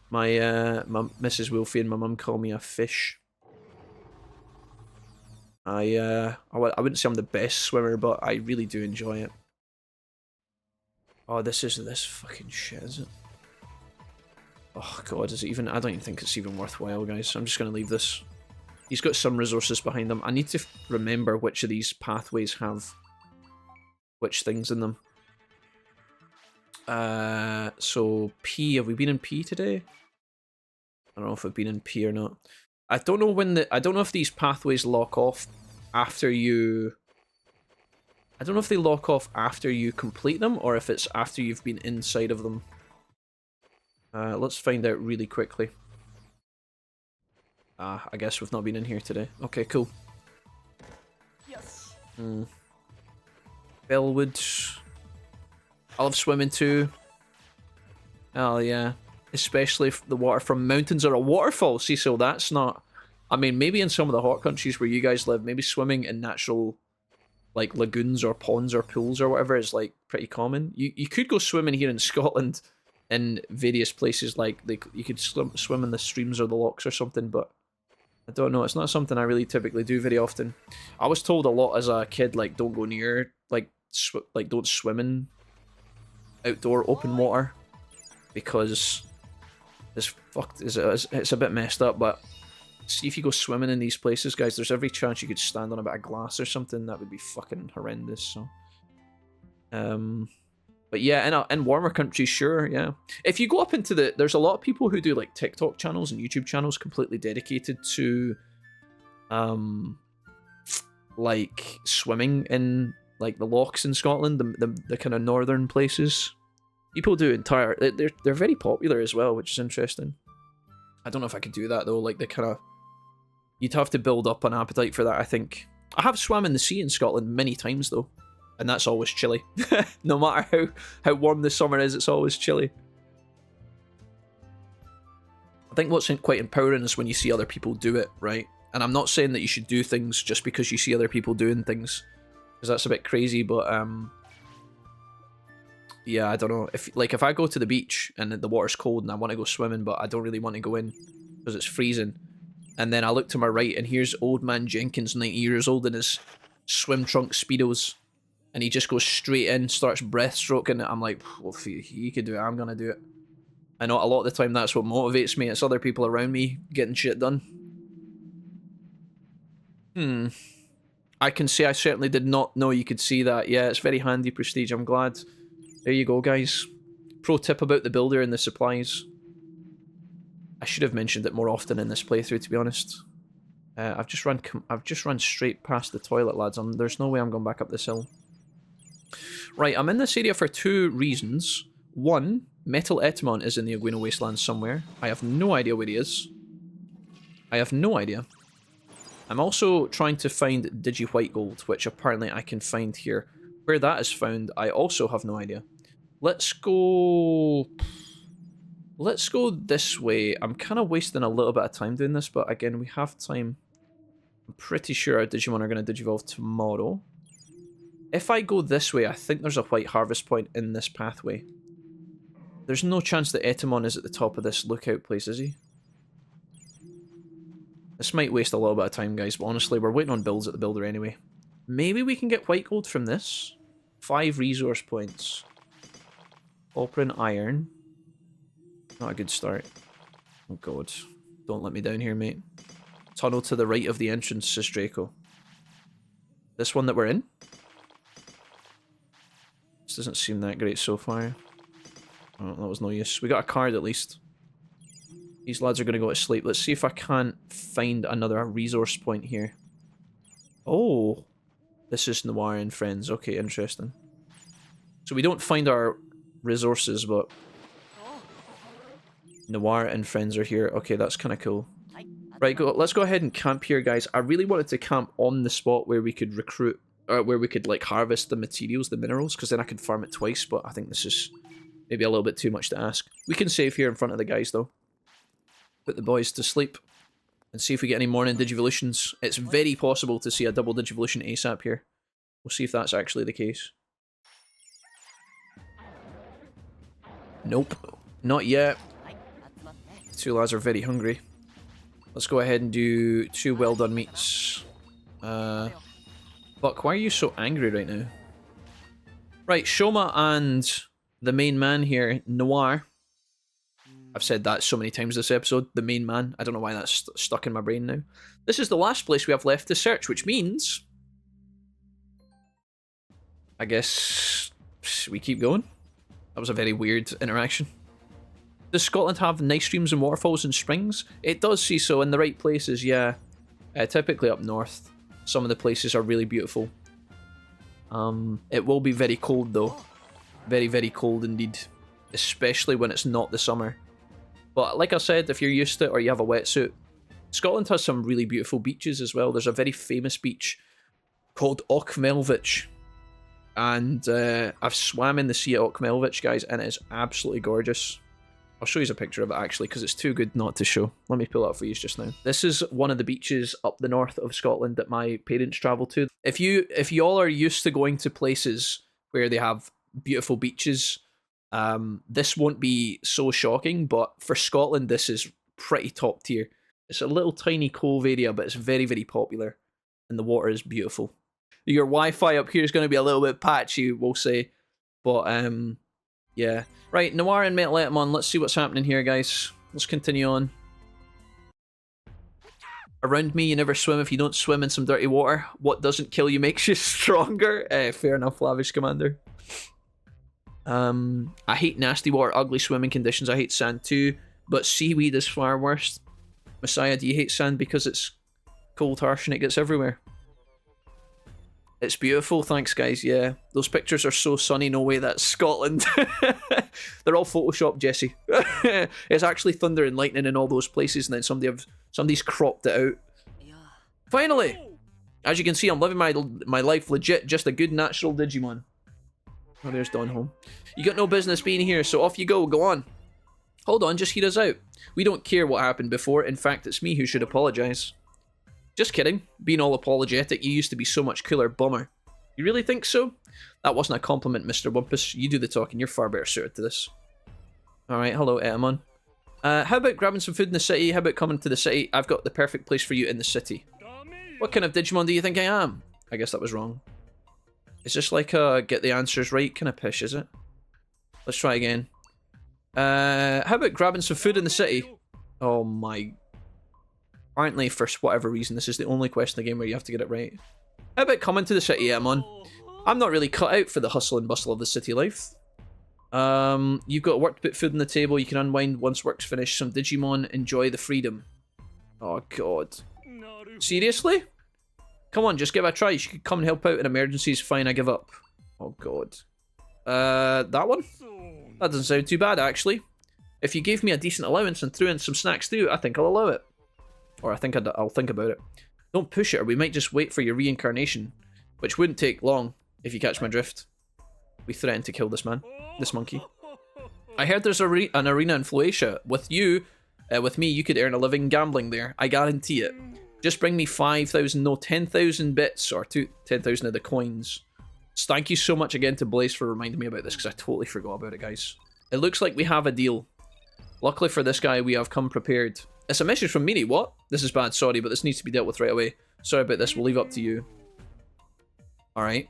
My Mrs. Wilfie and my mum call me a fish. I wouldn't say I'm the best swimmer, but I really do enjoy it. Oh, this fucking shit, is it? Oh god, is it even? I don't even think it's even worthwhile, guys. I'm just gonna leave this. He's got some resources behind him. I need to remember which of these pathways have which things in them. So P, have we been in P today? I don't know if we've been in P or not. I don't know when I don't know if these pathways lock off after you... I don't know if they lock off after you complete them, or if it's after you've been inside of them. Let's find out really quickly. I guess we've not been in here today. Okay, cool. Yes. Bellwood. I love swimming too. Oh yeah. Especially if the water from mountains or a waterfall. See, so that's not... I mean, maybe in some of the hot countries where you guys live, maybe swimming in natural, like, lagoons or ponds or pools or whatever is, like, pretty common. You could go swimming here in Scotland in various places, like, you could swim in the streams or the lochs or something, but I don't know. It's not something I really typically do very often. I was told a lot as a kid, like, don't go near, like, don't swim in outdoor open water, because it's a bit messed up, but see, if you go swimming in these places, guys, there's every chance you could stand on a bit of glass or something. That would be fucking horrendous, so... But yeah, in warmer countries, sure, yeah. If you go up into the... There's a lot of people who do, like, TikTok channels and YouTube channels completely dedicated to, like, swimming in, like, the lochs in Scotland, the kind of northern places. People do entire... They're very popular as well, which is interesting. I don't know if I could do that, though, like, the kind of... You'd have to build up an appetite for that, I think. I have swam in the sea in Scotland many times, though. And that's always chilly. No matter how warm the summer is, it's always chilly. I think what's quite empowering is when you see other people do it, right? And I'm not saying that you should do things just because you see other people doing things, because that's a bit crazy, but yeah, I don't know. If I go to the beach and the water's cold and I want to go swimming, but I don't really want to go in because it's freezing, and then I look to my right and here's old man Jenkins, 90 years old, in his swim trunk Speedos, and he just goes straight in, starts breaststroking it. I'm like, well, if he could do it, I'm gonna do it. I know a lot of the time that's what motivates me. It's other people around me getting shit done. I can say I certainly did not know you could see that. Yeah, it's very handy, Prestige. I'm glad. There you go, guys. Pro tip about the builder and the supplies. I should have mentioned it more often in this playthrough, to be honest. I've just run straight past the toilet, lads. There's no way I'm going back up this hill. Right, I'm in this area for two reasons. One, Metal Etemon is in the Aguino Wasteland somewhere. I have no idea where he is. I have no idea. I'm also trying to find Digi White Gold, which apparently I can find here. Where that is found, I also have no idea. Let's go this way. I'm kind of wasting a little bit of time doing this, but again, we have time. I'm pretty sure our Digimon are going to Digivolve tomorrow. If I go this way, I think there's a white harvest point in this pathway. There's no chance that Etamon is at the top of this lookout place, is he? This might waste a little bit of time, guys, but honestly, we're waiting on builds at the builder anyway. Maybe we can get white gold from this. 5 resource points. Copper and iron. Not a good start. Oh god. Don't let me down here, mate. Tunnel to the right of the entrance, says Draco. This one that we're in? This doesn't seem that great so far. Oh, that was no use. We got a card at least. These lads are going to go to sleep. Let's see if I can't find another resource point here. Oh. This is Noir and friends. Okay, interesting. So we don't find our resources, but Noir and friends are here. Okay, that's kind of cool. Right, let's go ahead and camp here, guys. I really wanted to camp on the spot where we could recruit, or where we could like harvest the materials, the minerals, because then I could farm it twice, but I think this is maybe a little bit too much to ask. We can save here in front of the guys, though. Put the boys to sleep and see if we get any morning Digivolutions. It's very possible to see a double Digivolution ASAP here. We'll see if that's actually the case. Nope, not yet. The two lads are very hungry. Let's go ahead and do 2 well done meats. Buck, why are you so angry right now? Right, Shoma and the main man here, Noir. I've said that so many times this episode, the main man. I don't know why that's stuck in my brain now. This is the last place we have left to search, which means I guess we keep going. That was a very weird interaction. Does Scotland have nice streams and waterfalls and springs? It does see so in the right places, yeah. Typically up north. Some of the places are really beautiful. It will be very cold though. Very, very cold indeed. Especially when it's not the summer. But like I said, if you're used to it or you have a wetsuit, Scotland has some really beautiful beaches as well. There's a very famous beach called Auchmelvich. And I've swam in the sea at Auchmelvich, guys, and it is absolutely gorgeous. I'll show you a picture of it, actually, because it's too good not to show. Let me pull it up for you just now. This is one of the beaches up the north of Scotland that my parents travel to. If you all are used to going to places where they have beautiful beaches, this won't be so shocking, but for Scotland, this is pretty top tier. It's a little tiny cove area, but it's very, very popular, and the water is beautiful. Your Wi-Fi up here is going to be a little bit patchy, we'll say. But, yeah. Right, Noir and Metal Etamon, let's see what's happening here, guys. Let's continue on. Around me, you never swim if you don't swim in some dirty water. What doesn't kill you makes you stronger. Fair enough, Lavish Commander. I hate nasty water, ugly swimming conditions. I hate sand too, but seaweed is far worse. Messiah, do you hate sand because it's cold, harsh, and it gets everywhere? It's beautiful, thanks guys, yeah. Those pictures are so sunny, no way that's Scotland. They're all photoshopped, Jesse. It's actually thunder and lightning in all those places, and then somebody's cropped it out. Finally! As you can see, I'm living my life legit, just a good natural Digimon. Oh, there's Don home. You got no business being here, so off you go, go on. Hold on, just hear us out. We don't care what happened before, in fact, it's me who should apologise. Just kidding. Being all apologetic, you used to be so much cooler, bummer. You really think so? That wasn't a compliment, Mr. Wumpus. You do the talking, you're far better suited to this. Alright, hello, Etamon. How about grabbing some food in the city? How about coming to the city? I've got the perfect place for you in the city. What kind of Digimon do you think I am? I guess that was wrong. Is this like a get the answers right kind of pish, is it? Let's try again. How about grabbing some food in the city? Oh my... Apparently, for whatever reason, this is the only question in the game where you have to get it right. How about coming to the city, Etamon? I'm not really cut out for the hustle and bustle of the city life. You've got work to put food on the table, you can unwind once work's finished. Some Digimon, enjoy the freedom. Oh god. Seriously? Come on, just give it a try. You could come and help out in emergencies. Fine, I give up. Oh god. That one? That doesn't sound too bad, actually. If you gave me a decent allowance and threw in some snacks too, I think I'll allow it. Or I think I'll think about it. Don't push it, or we might just wait for your reincarnation. Which wouldn't take long, if you catch my drift. We threatened to kill this man. This monkey. I heard there's an arena in Floatia. With me, you could earn a living gambling there. I guarantee it. Just bring me 5,000, no, 10,000 bits, or 10,000 of the coins. So thank you so much again to Blaze for reminding me about this, because I totally forgot about it, guys. It looks like we have a deal. Luckily for this guy, we have come prepared. It's a message from Meanie. What? This is bad, sorry, but this needs to be dealt with right away. Sorry about this, we'll leave it up to you. Alright.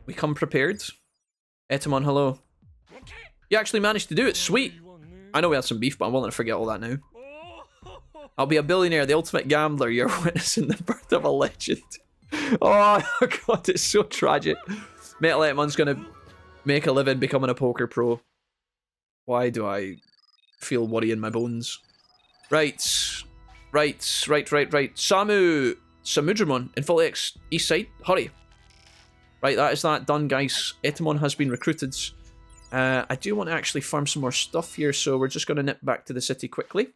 We come prepared. Etamon, hello. You actually managed to do it, sweet! I know we had some beef, but I'm willing to forget all that now. I'll be a billionaire, the ultimate gambler. You're witnessing the birth of a legend. Oh god, it's so tragic. Metal Etemon's gonna make a living becoming a poker pro. Why do I feel worry in my bones? Right. Samudramon in full X, east side, hurry. Right, that is that done, guys. Etamon has been recruited. I do want to actually farm some more stuff here, so we're just going to nip back to the city quickly.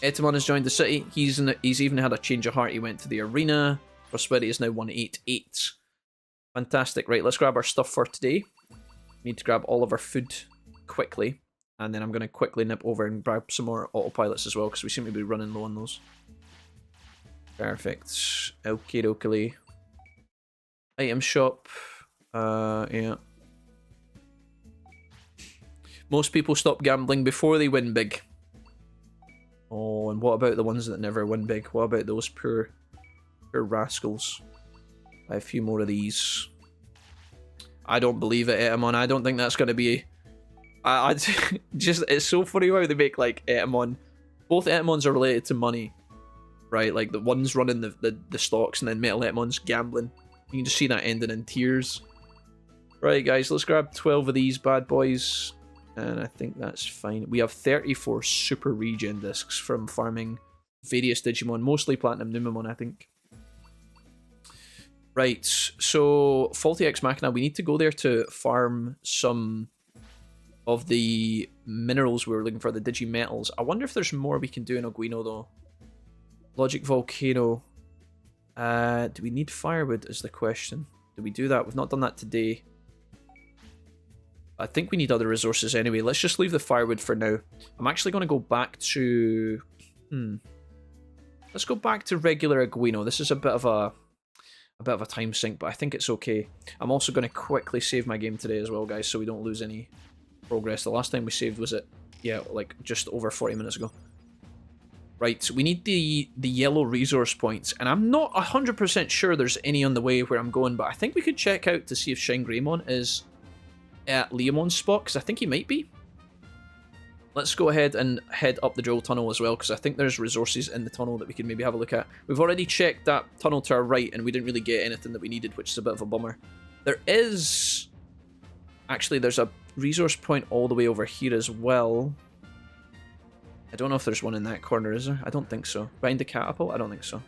Etamon has joined the city. He's even had a change of heart. He went to the arena. Prosperity is now 188. Fantastic. Right, let's grab our stuff for today. Need to grab all of our food quickly. And then I'm going to quickly nip over and grab some more autopilots as well, because we seem to be running low on those. Perfect. Okie dokie. Item shop. Yeah. Most people stop gambling before they win big. Oh, and what about the ones that never win big? What about those poor rascals? I have a few more of these. I don't believe it, Etamon. I don't think that's going to be... I just... It's so funny how they make, like, Etamon... Both Etamons are related to money. Right? Like, the one's running the stocks, and then Metal Etamon's gambling. You can just see that ending in tears. Right, guys, let's grab 12 of these bad boys. And I think that's fine. We have 34 super regen discs from farming various Digimon, mostly Platinum Numemon, I think. Right, so Faulty Ex Machina, we need to go there to farm some of the minerals we were looking for, the Digimetals. I wonder if there's more we can do in Aguino, though. Logic Volcano. Do we need firewood is the question. Do we do that? We've not done that today. I think we need other resources anyway. Let's just leave the firewood for now. I'm actually going to go back to... Let's go back to regular Aguino. This is a bit of a time sink, but I think it's okay. I'm also going to quickly save my game today as well, guys, so we don't lose any progress. The last time we saved was like just over 40 minutes ago. Right, so we need the yellow resource points, and I'm not 100% sure there's any on the way where I'm going, but I think we could check out to see if Shine Greymon is at Leomon's spot, because I think he might be. Let's go ahead and head up the drill tunnel as well, because I think there's resources in the tunnel that we can maybe have a look at. We've already checked that tunnel to our right, and we didn't really get anything that we needed, which is a bit of a bummer. There is... Actually, there's a resource point all the way over here as well. I don't know if there's one in that corner, is there? I don't think so. Behind the catapult? I don't think so.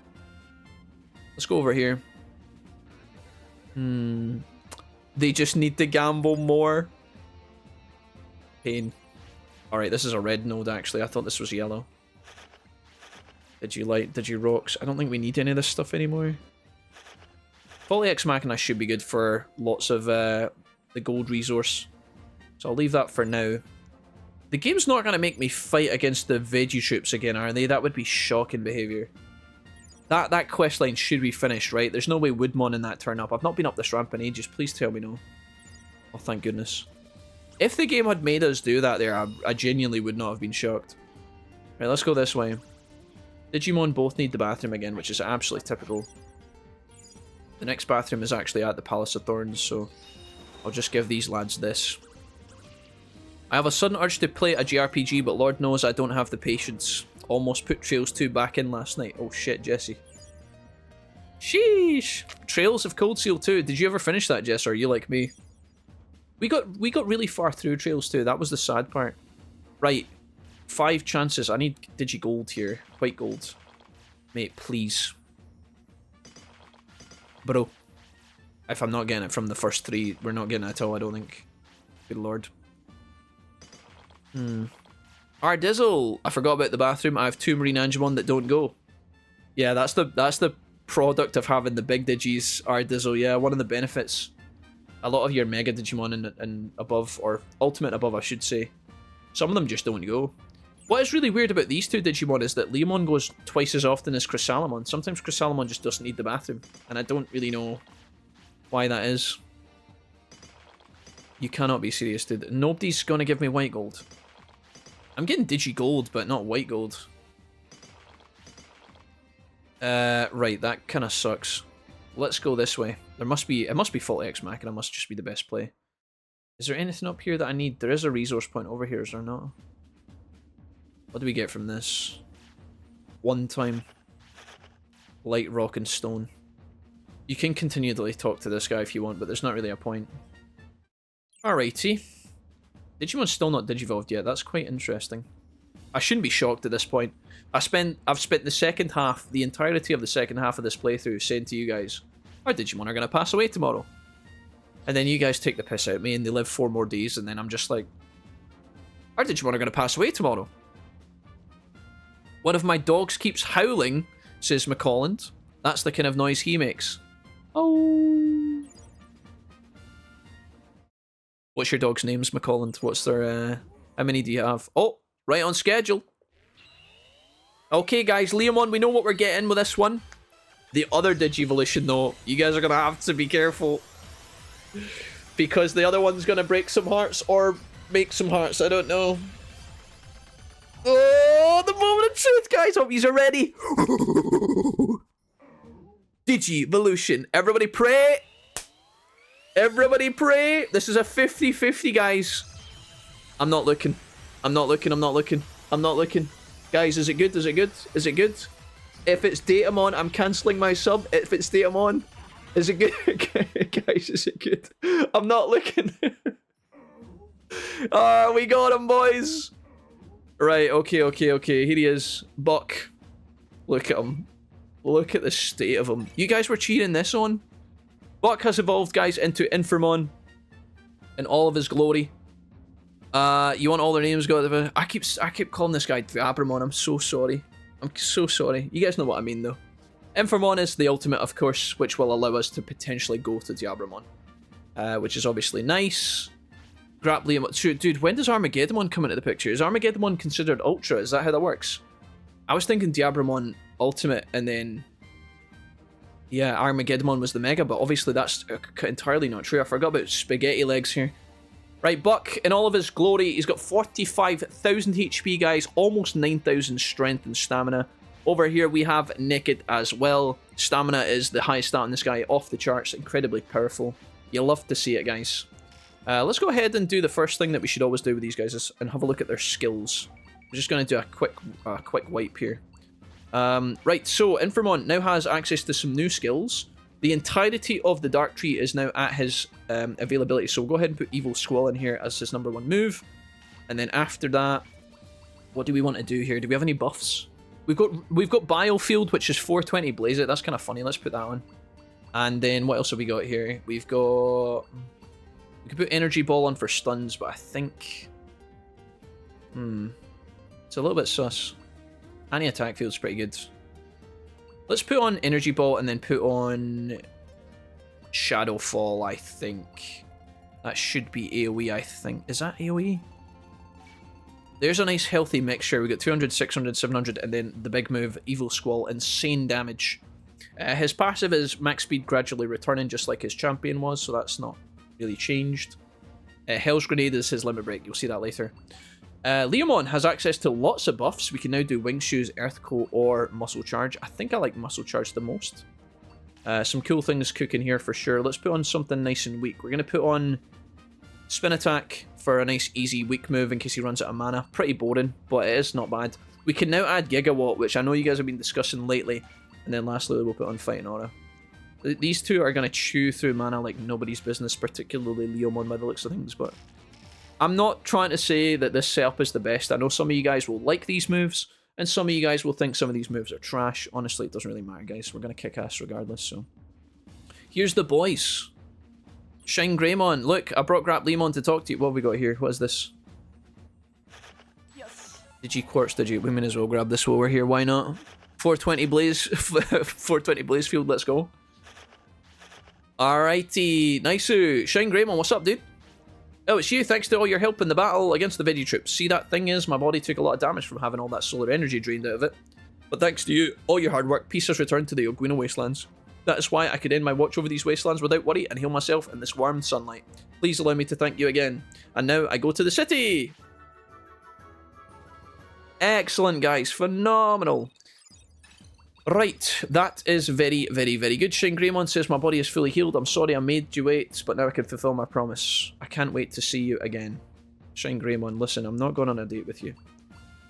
Let's go over here. They just need to gamble more. Pain. Alright, this is a red node, actually. I thought this was yellow. Digi-rocks. I don't think we need any of this stuff anymore. Faulty Ex Machina should be good for lots of the gold resource. So I'll leave that for now. The game's not going to make me fight against the veggie troops again, are they? That would be shocking behaviour. That questline should be finished, right? There's no way Woodmon in that turn up. I've not been up this ramp in ages. Please tell me no. Oh, thank goodness. If the game had made us do that there, I genuinely would not have been shocked. Right, let's go this way. Digimon both need the bathroom again, which is absolutely typical. The next bathroom is actually at the Palace of Thorns, so I'll just give these lads this. I have a sudden urge to play a JRPG, but Lord knows I don't have the patience. Almost put Trails 2 back in last night. Oh shit, Jesse. Sheesh! Trails of Cold Seal 2. Did you ever finish that, Jess, or are you like me? We got really far through Trails 2. That was the sad part. Right. 5 chances. I need Digigold here. White gold. Mate, please. Bro. If I'm not getting it from the first 3, we're not getting it at all, I don't think. Good lord. Ardizzle! I forgot about the bathroom. I have 2 Marine Angemon that don't go. Yeah, that's the product of having the big Digis, Ardizzle. Yeah, one of the benefits. A lot of your Mega Digimon and above, or Ultimate above, I should say. Some of them just don't go. What is really weird about these 2 Digimon is that Leomon goes twice as often as Chrysalimon. Sometimes Chrysalimon just doesn't need the bathroom, and I don't really know why that is. You cannot be serious, dude. Nobody's gonna give me white gold. I'm getting Digi Gold, but not white gold. Right, that kind of sucks. Let's go this way. It must be Fault X Machina, must just be the best play. Is there anything up here that I need? There is a resource point over here, is there not? What do we get from this? One time. Light, rock, and stone. You can continually talk to this guy if you want, but there's not really a point. Alrighty. Digimon's still not digivolved yet. That's quite interesting. I shouldn't be shocked at this point. I've spent the second half, the entirety of the second half of this playthrough saying to you guys, our Digimon are going to pass away tomorrow. And then you guys take the piss out of me and they live 4 more days, and then I'm just like, our Digimon are going to pass away tomorrow. One of my dogs keeps howling, says McColland. That's the kind of noise he makes. Oh. What's your dog's names, McColland? What's their, how many do you have? Oh, right on schedule. Okay, guys, Leomon, we know what we're getting with this one. The other Digivolution, though, you guys are going to have to be careful. Because the other one's going to break some hearts or make some hearts, I don't know. Oh, the moment of truth, guys. Hope you're ready. Digivolution. Everybody pray. Everybody pray. This is a 50-50, guys. I'm not looking. I'm not looking. I'm not looking. I'm not looking. Guys, is it good? Is it good? Is it good? If it's Datamon, I'm cancelling my sub. If it's Datamon, is it good? Guys, is it good? I'm not looking. Ah, we got him, boys. Right, okay. Here he is. Buck. Look at him. Look at the state of him. You guys were cheering this on? Buck has evolved, guys, into Infamon in all of his glory. You want all their names? I keep calling this guy Diabramon. I'm so sorry. I'm so sorry. You guys know what I mean, though. Infamon is the ultimate, of course, which will allow us to potentially go to Diabramon, which is obviously nice. Grappling. Dude, when does Armageddon come into the picture? Is Armageddon considered Ultra? Is that how that works? I was thinking Diabramon Ultimate, and then... yeah, Armageddon was the Mega, but obviously that's entirely not true. I forgot about Spaghetti Legs here. Right, Buck, in all of his glory, he's got 45,000 HP, guys, almost 9,000 strength and stamina. Over here, we have Naked as well. Stamina is the highest stat on this guy, off the charts, incredibly powerful. You love to see it, guys. Let's go ahead and do the first thing that we should always do with these guys and have a look at their skills. We're just going to do a quick wipe here. Right, so Infamon now has access to some new skills. The entirety of the Dark Tree is now at his availability, so we'll go ahead and put Evil Squall in here as his #1 move. And then after that, what do we want to do here? Do we have any buffs? We've got Biofield, which is 420 Blaze It. That's kind of funny. Let's put that on. And then what else have we got here? We've got... we could put Energy Ball on for stuns, but I think... it's a little bit sus. Anti-attack field's pretty good. Let's put on Energy Ball and then put on Shadowfall, I think. That should be AoE, I think. Is that AoE? There's a nice healthy mixture. We got 200, 600, 700, and then the big move, Evil Squall, insane damage. His passive is max speed gradually returning, just like his champion was, so that's not really changed. Hell's Grenade is his limit break. You'll see that later. Leomon has access to lots of buffs. We can now do Wing Shoes, Earth Coat, or Muscle Charge. I think I like Muscle Charge the most. Some cool things cooking here for sure. Let's put on something nice and weak. We're going to put on Spin Attack for a nice easy weak move in case he runs out of mana. Pretty boring, but it is not bad. We can now add Gigawatt, which I know you guys have been discussing lately. And then lastly, we'll put on Fighting Aura. These two are going to chew through mana like nobody's business, particularly Leomon by the looks of things, but... I'm not trying to say that this setup is the best. I know some of you guys will like these moves, and some of you guys will think some of these moves are trash. Honestly, it doesn't really matter, guys. We're going to kick ass regardless, so... here's the boys. Shine Greymon. Look, I brought Graplemon to talk to you. What have we got here? What is this? Yes. Quartz, we may as well grab this while we're here. Why not? 420 Blaze... 420 Blaze Field, let's go. Alrighty. Nice. Shine Greymon, what's up, dude? Oh, it's you. Thanks to all your help in the battle against the Veggie troops. See, that thing is, my body took a lot of damage from having all that solar energy drained out of it. But thanks to you, all your hard work, peace has returned to the Ogwino Wastelands. That is why I could end my watch over these wastelands without worry and heal myself in this warm sunlight. Please allow me to thank you again. And now I go to the city! Excellent, guys. Phenomenal. Right, that is very, very, very good. Shane Greymon says, my body is fully healed. I'm sorry I made you wait, but now I can fulfill my promise. I can't wait to see you again. Shane Greymon, listen, I'm not going on a date with you.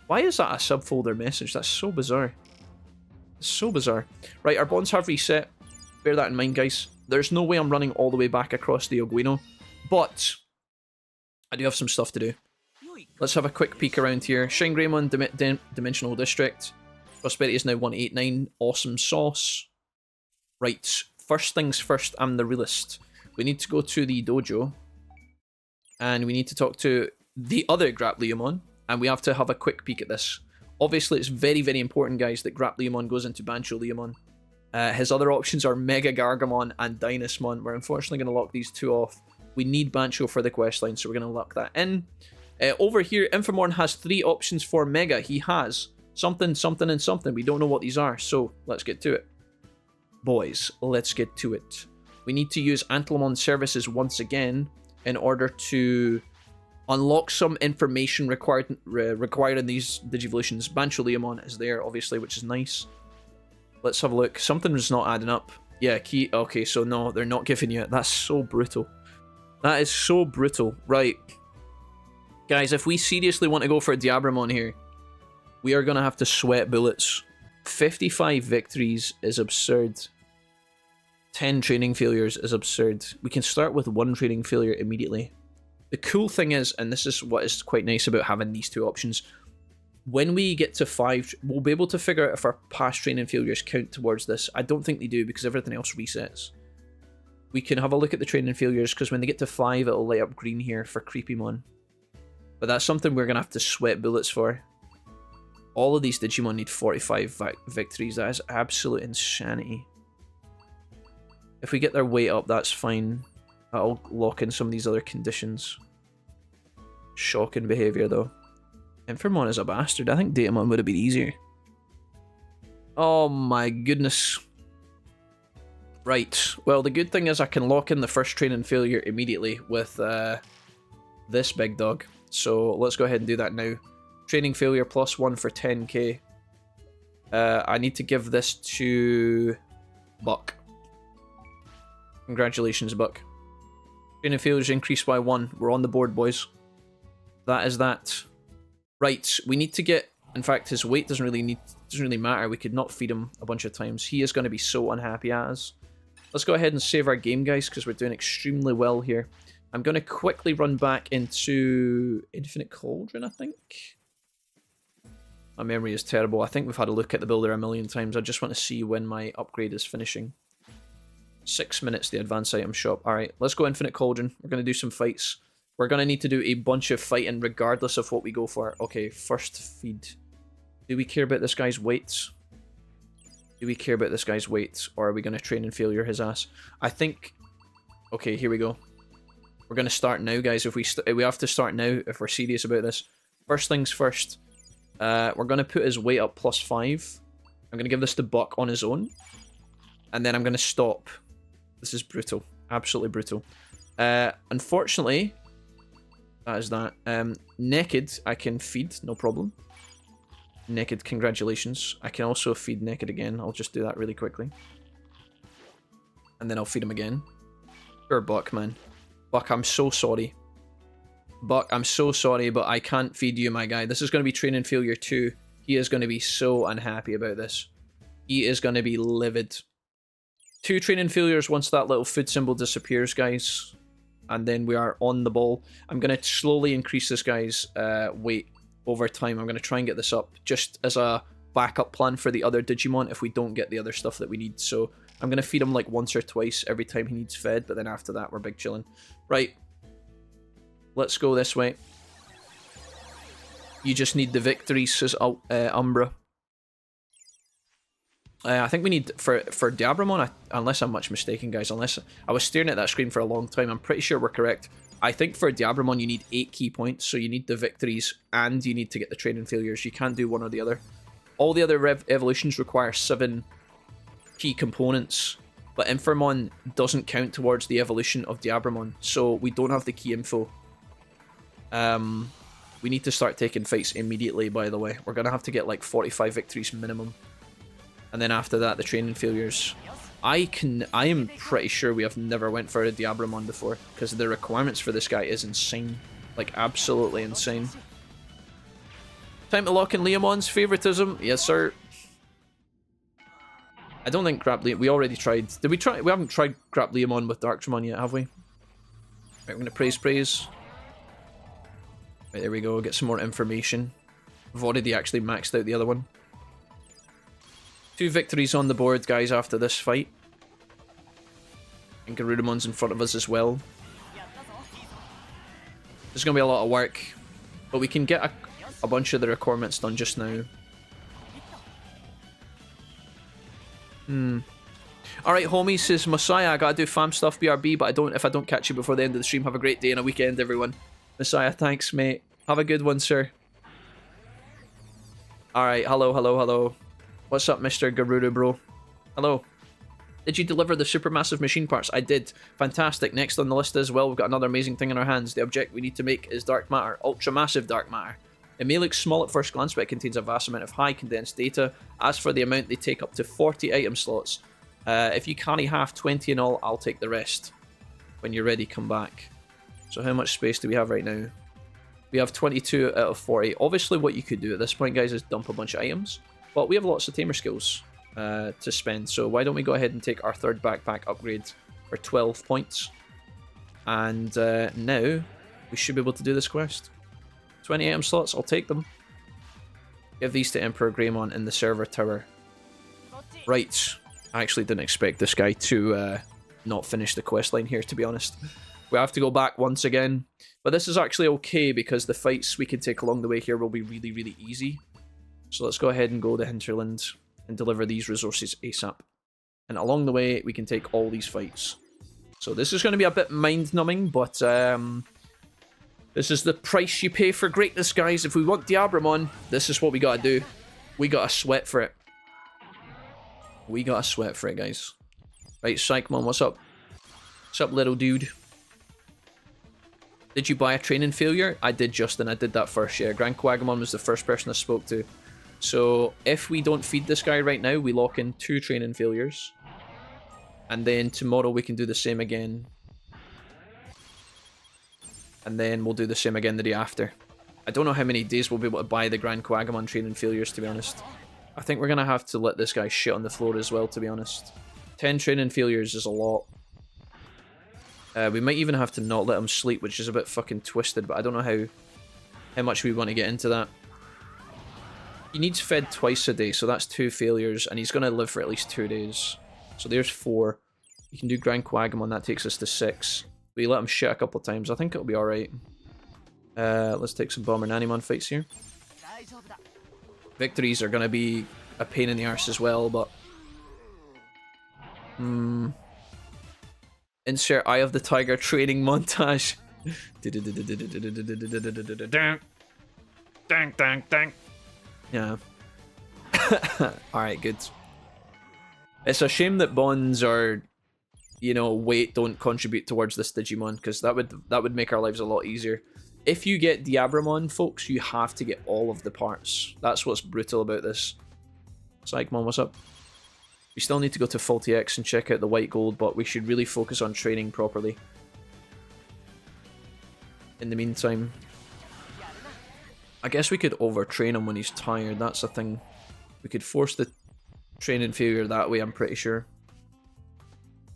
Why is that a subfolder message? That's so bizarre. It's so bizarre. Right, our bonds have reset. Bear that in mind, guys. There's no way I'm running all the way back across the DWNO, but I do have some stuff to do. Let's have a quick peek around here. Shine Greymon, Dimensional District. Prosperity is now 189. Awesome sauce. Right, first things first, I'm the realist. We need to go to the dojo. And we need to talk to the other Grapleumon. And we have to have a quick peek at this. Obviously, it's very, very important, guys, that Grapleumon goes into Bancholeumon. His other options are Mega Gargamon and Dynasmon. We're unfortunately going to lock these two off. We need Bancho for the questline, so we're going to lock that in. Over here, Infamorn has 3 options for Mega. He has something, something, and something. We don't know what these are, so let's get to it. Boys, let's get to it. We need to use Antlemon services once again in order to unlock some information required in these Digivolutions. Bancholeumon is there, obviously, which is nice. Let's have a look. Something's not adding up. Yeah, key. Okay, so no, they're not giving you it. That's so brutal. That is so brutal. Right. Guys, if we seriously want to go for Diabramon here, we are going to have to sweat bullets. 55 victories is absurd. 10 training failures is absurd. We can start with 1 training failure immediately. The cool thing is, and this is what is quite nice about having these 2 options, when we get to 5, we'll be able to figure out if our past training failures count towards this. I don't think they do because everything else resets. We can have a look at the training failures because when they get to 5, it'll light up green here for Creepymon. But that's something we're going to have to sweat bullets for. All of these Digimon need 45 victories. That is absolute insanity. If we get their weight up, that's fine. That'll lock in some of these other conditions. Shocking behaviour, though. Infamon is a bastard. I think Datamon would have been easier. Oh my goodness. Right. Well, the good thing is I can lock in the first training failure immediately with this big dog. So let's go ahead and do that now. Training failure +1 for 10k. I need to give this to Buck. Congratulations, Buck. Training failures increased by 1. We're on the board, boys. That is that. Right, we need to get... In fact, his weight doesn't really matter. We could not feed him a bunch of times. He is going to be so unhappy at us. Let's go ahead and save our game, guys, because we're doing extremely well here. I'm going to quickly run back into Infinite Cauldron, I think. My memory is terrible. I think we've had a look at the builder a million times. I just want to see when my upgrade is finishing. 6 minutes, the advanced item shop. Alright, let's go Infinite Cauldron. We're going to do some fights. We're going to need to do a bunch of fighting regardless of what we go for. Okay, first feed. Do we care about this guy's weights? Do we care about this guy's weights? Or are we going to train and failure his ass? I think... Okay, here we go. We're going to start now, guys. If we have to start now if we're serious about this. First things first. We're going to put his weight up +5. I'm going to give this to Buck on his own. And then I'm going to stop. This is brutal. Absolutely brutal. Unfortunately... That is that. Naked, I can feed, no problem. Naked, congratulations. I can also feed Naked again. I'll just do that really quickly. And then I'll feed him again. Poor Buck, man. Buck, I'm so sorry. Buck, I'm so sorry, but I can't feed you, my guy. This is going to be training failure 2. He is going to be so unhappy about this. He is going to be livid. 2 training failures once that little food symbol disappears, guys. And then we are on the ball. I'm going to slowly increase this guy's weight over time. I'm going to try and get this up just as a backup plan for the other Digimon if we don't get the other stuff that we need. So I'm going to feed him like once or twice every time he needs fed, but then after that we're big chilling. Right. Let's go this way. You just need the victories, says Umbra. I think we need, for Diabramon, unless I'm much mistaken, guys, unless I was staring at that screen for a long time, I'm pretty sure we're correct. I think for Diabramon you need 8 key points, so you need the victories and you need to get the training failures. You can't do one or the other. All the other evolutions require 7 key components. but Infirmon doesn't count towards the evolution of Diabramon, so we don't have the key info. We need to start taking fights immediately, by the way. We're going to have to get like 45 victories minimum. And then after that, the training failures. I am pretty sure we have never went for a Diabramon before, because the requirements for this guy is insane. Like, absolutely insane. Time to lock in Leomon's favoritism. Yes, sir. I don't think Grab Leomon... We already tried... Did we try... We haven't tried Grab Leomon with Darkdramon yet, have we? Right, we're going to praise. Right, there we go. Get some more information. We've already actually maxed out the other one. 2 victories on the board, guys, after this fight. And Garudamon's in front of us as well. There's going to be a lot of work. But we can get a bunch of the requirements done just now. Alright, homie, says Messiah, I gotta do fam stuff, BRB, but if I don't catch you before the end of the stream, have a great day and a weekend, everyone. Messiah, thanks, mate. Have a good one, sir. Alright, hello. What's up, Mr. Garuda, bro? Hello. Did you deliver the supermassive machine parts? I did. Fantastic. Next on the list as well, we've got another amazing thing in our hands. The object we need to make is dark matter. Ultramassive dark matter. It may look small at first glance, but it contains a vast amount of high condensed data. As for the amount, they take up to 40 item slots. If you carry half, 20 in all, I'll take the rest. When you're ready, come back. So how much space do we have right now? We have 22 out of 40. Obviously, what you could do at this point, guys, is dump a bunch of items. But we have lots of tamer skills to spend. So why don't we go ahead and take our third backpack upgrade for 12 points. And now we should be able to do this quest. 20 item slots, I'll take them. Give these to Emperor Greymon in the server tower. Right. I actually didn't expect this guy to not finish the quest line here, to be honest. We have to go back once again. But this is actually okay because the fights we can take along the way here will be really, really easy. So let's go ahead and go to Hinterland and deliver these resources ASAP. And along the way, we can take all these fights. So this is going to be a bit mind-numbing, but this is the price you pay for greatness, guys. If we want Diabramon, this is what we gotta do. We gotta sweat for it. We gotta sweat for it, guys. Right, Psychmon, what's up? What's up, little dude? Did you buy a training failure? I did, Justin. I did that first, yeah. Grand Quagamon was the first person I spoke to. So, if we don't feed this guy right now, we lock in 2 training failures. And then tomorrow we can do the same again. And then we'll do the same again the day after. I don't know how many days we'll be able to buy the Grand Quagamon training failures, to be honest. I think we're going to have to let this guy shit on the floor as well, to be honest. 10 training failures is a lot. We might even have to not let him sleep, which is a bit fucking twisted, but I don't know how much we want to get into that. He needs fed twice a day, so that's 2 failures, and he's going to live for at least 2 days. So there's 4. You can do Grand Quagamon, that takes us to 6. We let him shit a couple of times. I think it'll be alright. Let's take some Bomber Nanimon fights here. Victories are going to be a pain in the arse as well, but... Insert Eye of the Tiger training montage. Yeah. Alright, good. It's a shame that bonds are... You know, weight don't contribute towards this Digimon, because that would make our lives a lot easier. If you get Diabramon, folks, you have to get all of the parts. That's what's brutal about this. Psychmon, what's up? We still need to go to Faulty X and check out the white gold, but we should really focus on training properly. In the meantime, I guess we could overtrain him when he's tired. That's a thing. We could force the training failure that way, I'm pretty sure.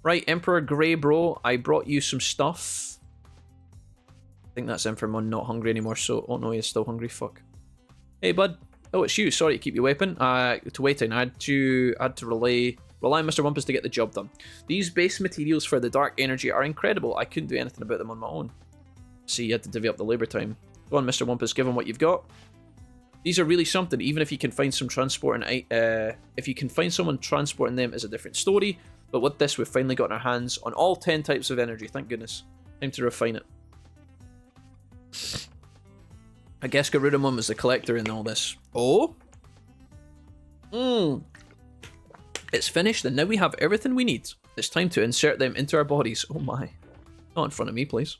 Right, Emperor Grey, bro, I brought you some stuff. I think that's Emperor not hungry anymore, so... Oh no, he is still hungry, fuck. Hey, bud. Oh, it's you. Sorry to keep you waiting. To waiting. I had to rely on Mr. Wumpus to get the job done. These base materials for the dark energy are incredible. I couldn't do anything about them on my own. See, you had to divvy up the labor time. Go on, Mr. Wumpus, give him what you've got. These are really something, even if you can find some transporting... if you can find someone transporting them is a different story. But with this, we've finally gotten our hands on all 10 types of energy. Thank goodness. Time to refine it. I guess Garudamon was the collector in all this. Oh? It's finished, and now we have everything we need. It's time to insert them into our bodies. Oh my. Not in front of me, please.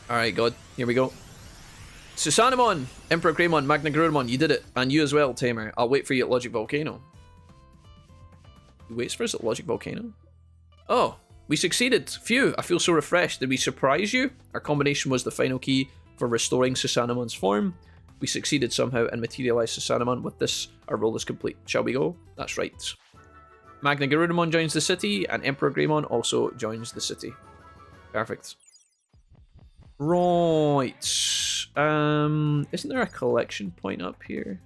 Alright, God. Here we go. Susanamon! Emperor Greymon, Magna Garurumon, you did it. And you as well, Tamer. I'll wait for you at Logic Volcano. He waits for us at Logic Volcano? Oh, we succeeded. Phew, I feel so refreshed. Did we surprise you? Our combination was the final key for restoring Susanamon's form. We succeeded somehow and materialized Susanamon. With this, our role is complete. Shall we go? That's right. Magna Garurumon joins the city, and Emperor Greymon also joins the city. Perfect. Right. Isn't there a collection point up here?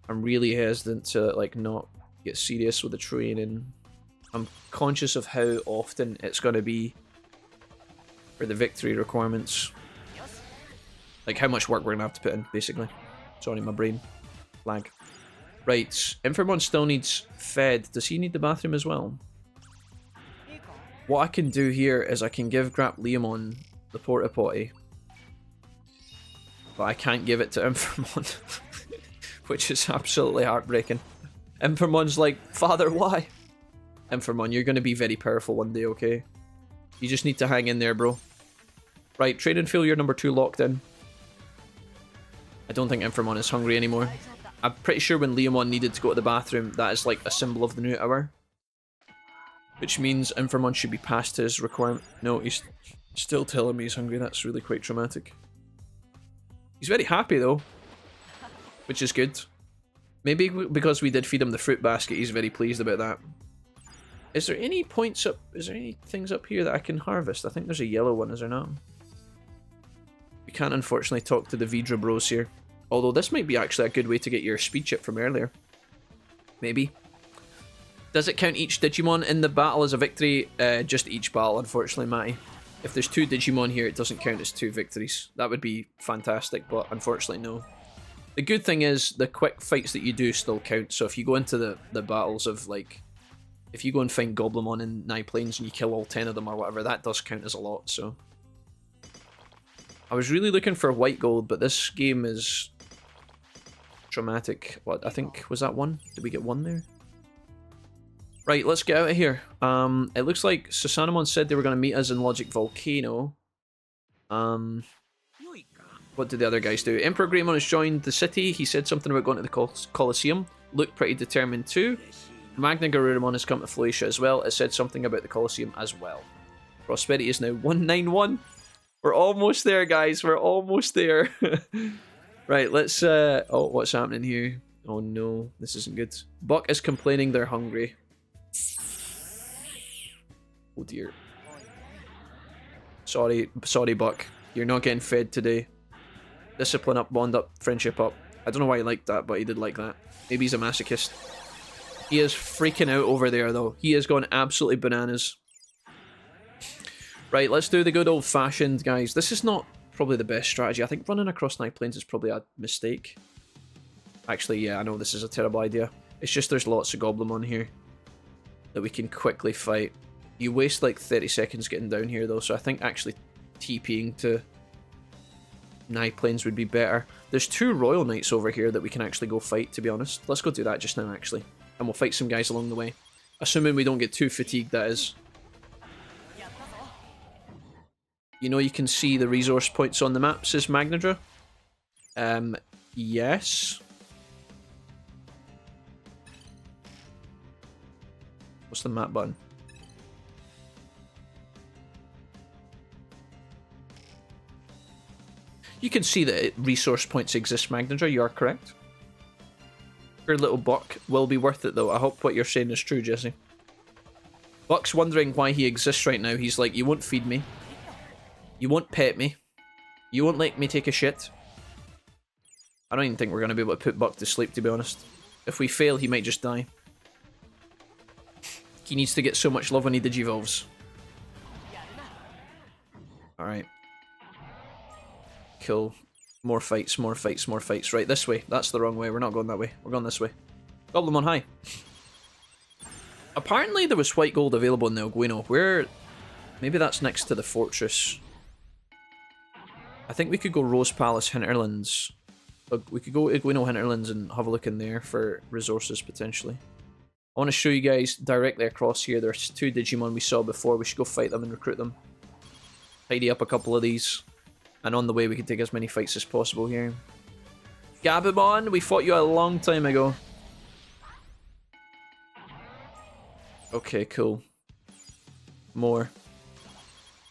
I'm really hesitant to, like, not get serious with the training. I'm conscious of how often it's going to be for the victory requirements. Like, how much work we're going to have to put in, basically. Sorry, my brain. Lag. Right. Infamon still needs fed. Does he need the bathroom as well? What I can do here is I can give Grap Leomon the porta potty. But I can't give it to Infamon. Which is absolutely heartbreaking. Infamon's like, Father, why? Infamon, you're going to be very powerful one day, okay? You just need to hang in there, bro. Right, training failure number 2 locked in. I don't think Infamon is hungry anymore. I'm pretty sure when Leomon needed to go to the bathroom, that is like a symbol of the new hour. Which means Infamon should be past his requirement. No, he's still telling me he's hungry. That's really quite traumatic. He's very happy though, which is good. Maybe because we did feed him the fruit basket, he's very pleased about that. Is there any points up? Is there any things up here that I can harvest? I think there's a yellow one, is there not? We can't unfortunately talk to the Vidra bros here. Although this might be actually a good way to get your speed chip from earlier. Maybe. Does it count each Digimon in the battle as a victory? Just each battle, unfortunately, Matty. If there's 2 Digimon here, it doesn't count as 2 victories. That would be fantastic, but unfortunately, no. The good thing is, the quick fights that you do still count. So if you go into the battles of, like... If you go and find Goblimon in Nine Plains and you kill all 10 of them or whatever, that does count as a lot, so... I was really looking for white gold, but this game is... dramatic. What, I think, was that 1? Did we get 1 there? Right, let's get out of here. It looks like Susanamon said they were going to meet us in Logic Volcano. What did the other guys do? Emperor Greymon has joined the city. He said something about going to the Colosseum. Looked pretty determined too. Magna Garurumon has come to Floatia as well. It said something about the Colosseum as well. Prosperity is now 191. We're almost there, guys. We're almost there. Right, let's... oh, what's happening here? Oh no, this isn't good. Buck is complaining they're hungry. Oh dear. Sorry, Buck. You're not getting fed today. Discipline up, bond up, friendship up. I don't know why he liked that, but he did like that. Maybe he's a masochist. He is freaking out over there, though. He has gone absolutely bananas. Right, let's do the good old-fashioned, guys. This is not probably the best strategy. I think running across Nine Plains is probably a mistake. Actually, yeah, I know this is a terrible idea. It's just there's lots of Goblimon here that we can quickly fight. You waste like 30 seconds getting down here, though, so I think actually TPing to Nine Plains would be better. There's 2 Royal Knights over here that we can actually go fight, to be honest. Let's go do that just now, actually. And we'll fight some guys along the way. Assuming we don't get too fatigued, that is. You know you can see the resource points on the map, says Magnadra. Yes. What's the map button? You can see that resource points exist, Magnadra. You are correct. Your little Buck will be worth it, though. I hope what you're saying is true, Jesse. Buck's wondering why he exists right now. He's like, you won't feed me. You won't pet me. You won't let me take a shit. I don't even think we're going to be able to put Buck to sleep, to be honest. If we fail, he might just die. He needs to get so much love when he digivolves. Alright. Cool. More fights, more fights, more fights. Right, this way. That's the wrong way. We're not going that way. We're going this way. Goblimon, hi. Apparently there was white gold available in the Elguino. Where... Maybe that's next to the fortress. I think we could go Rose Palace Hinterlands. We could go Elguino Hinterlands and have a look in there for resources, potentially. I want to show you guys directly across here. There's 2 Digimon we saw before. We should go fight them and recruit them. Tidy up a couple of these. And on the way we can take as many fights as possible here. Gabumon, we fought you a long time ago. Okay, cool. More.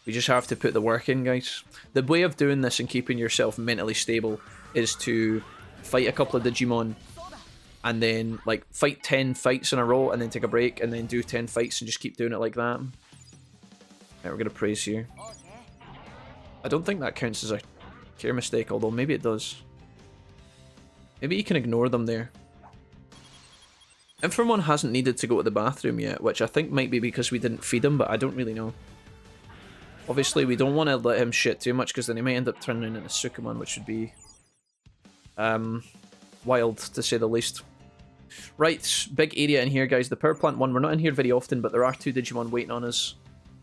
We just have to put the work in, guys. The way of doing this and keeping yourself mentally stable is to fight a couple of Digimon and then like fight 10 fights in a row and then take a break and then do 10 fights and just keep doing it like that. Right, we're gonna praise here. I don't think that counts as a care mistake, although maybe it does. Maybe you can ignore them there. Inframon hasn't needed to go to the bathroom yet, which I think might be because we didn't feed him, but I don't really know. Obviously, we don't want to let him shit too much because then he might end up turning into Sukumon, which would be wild to say the least. Right, big area in here, guys. The power plant one, we're not in here very often, but there are 2 Digimon waiting on us.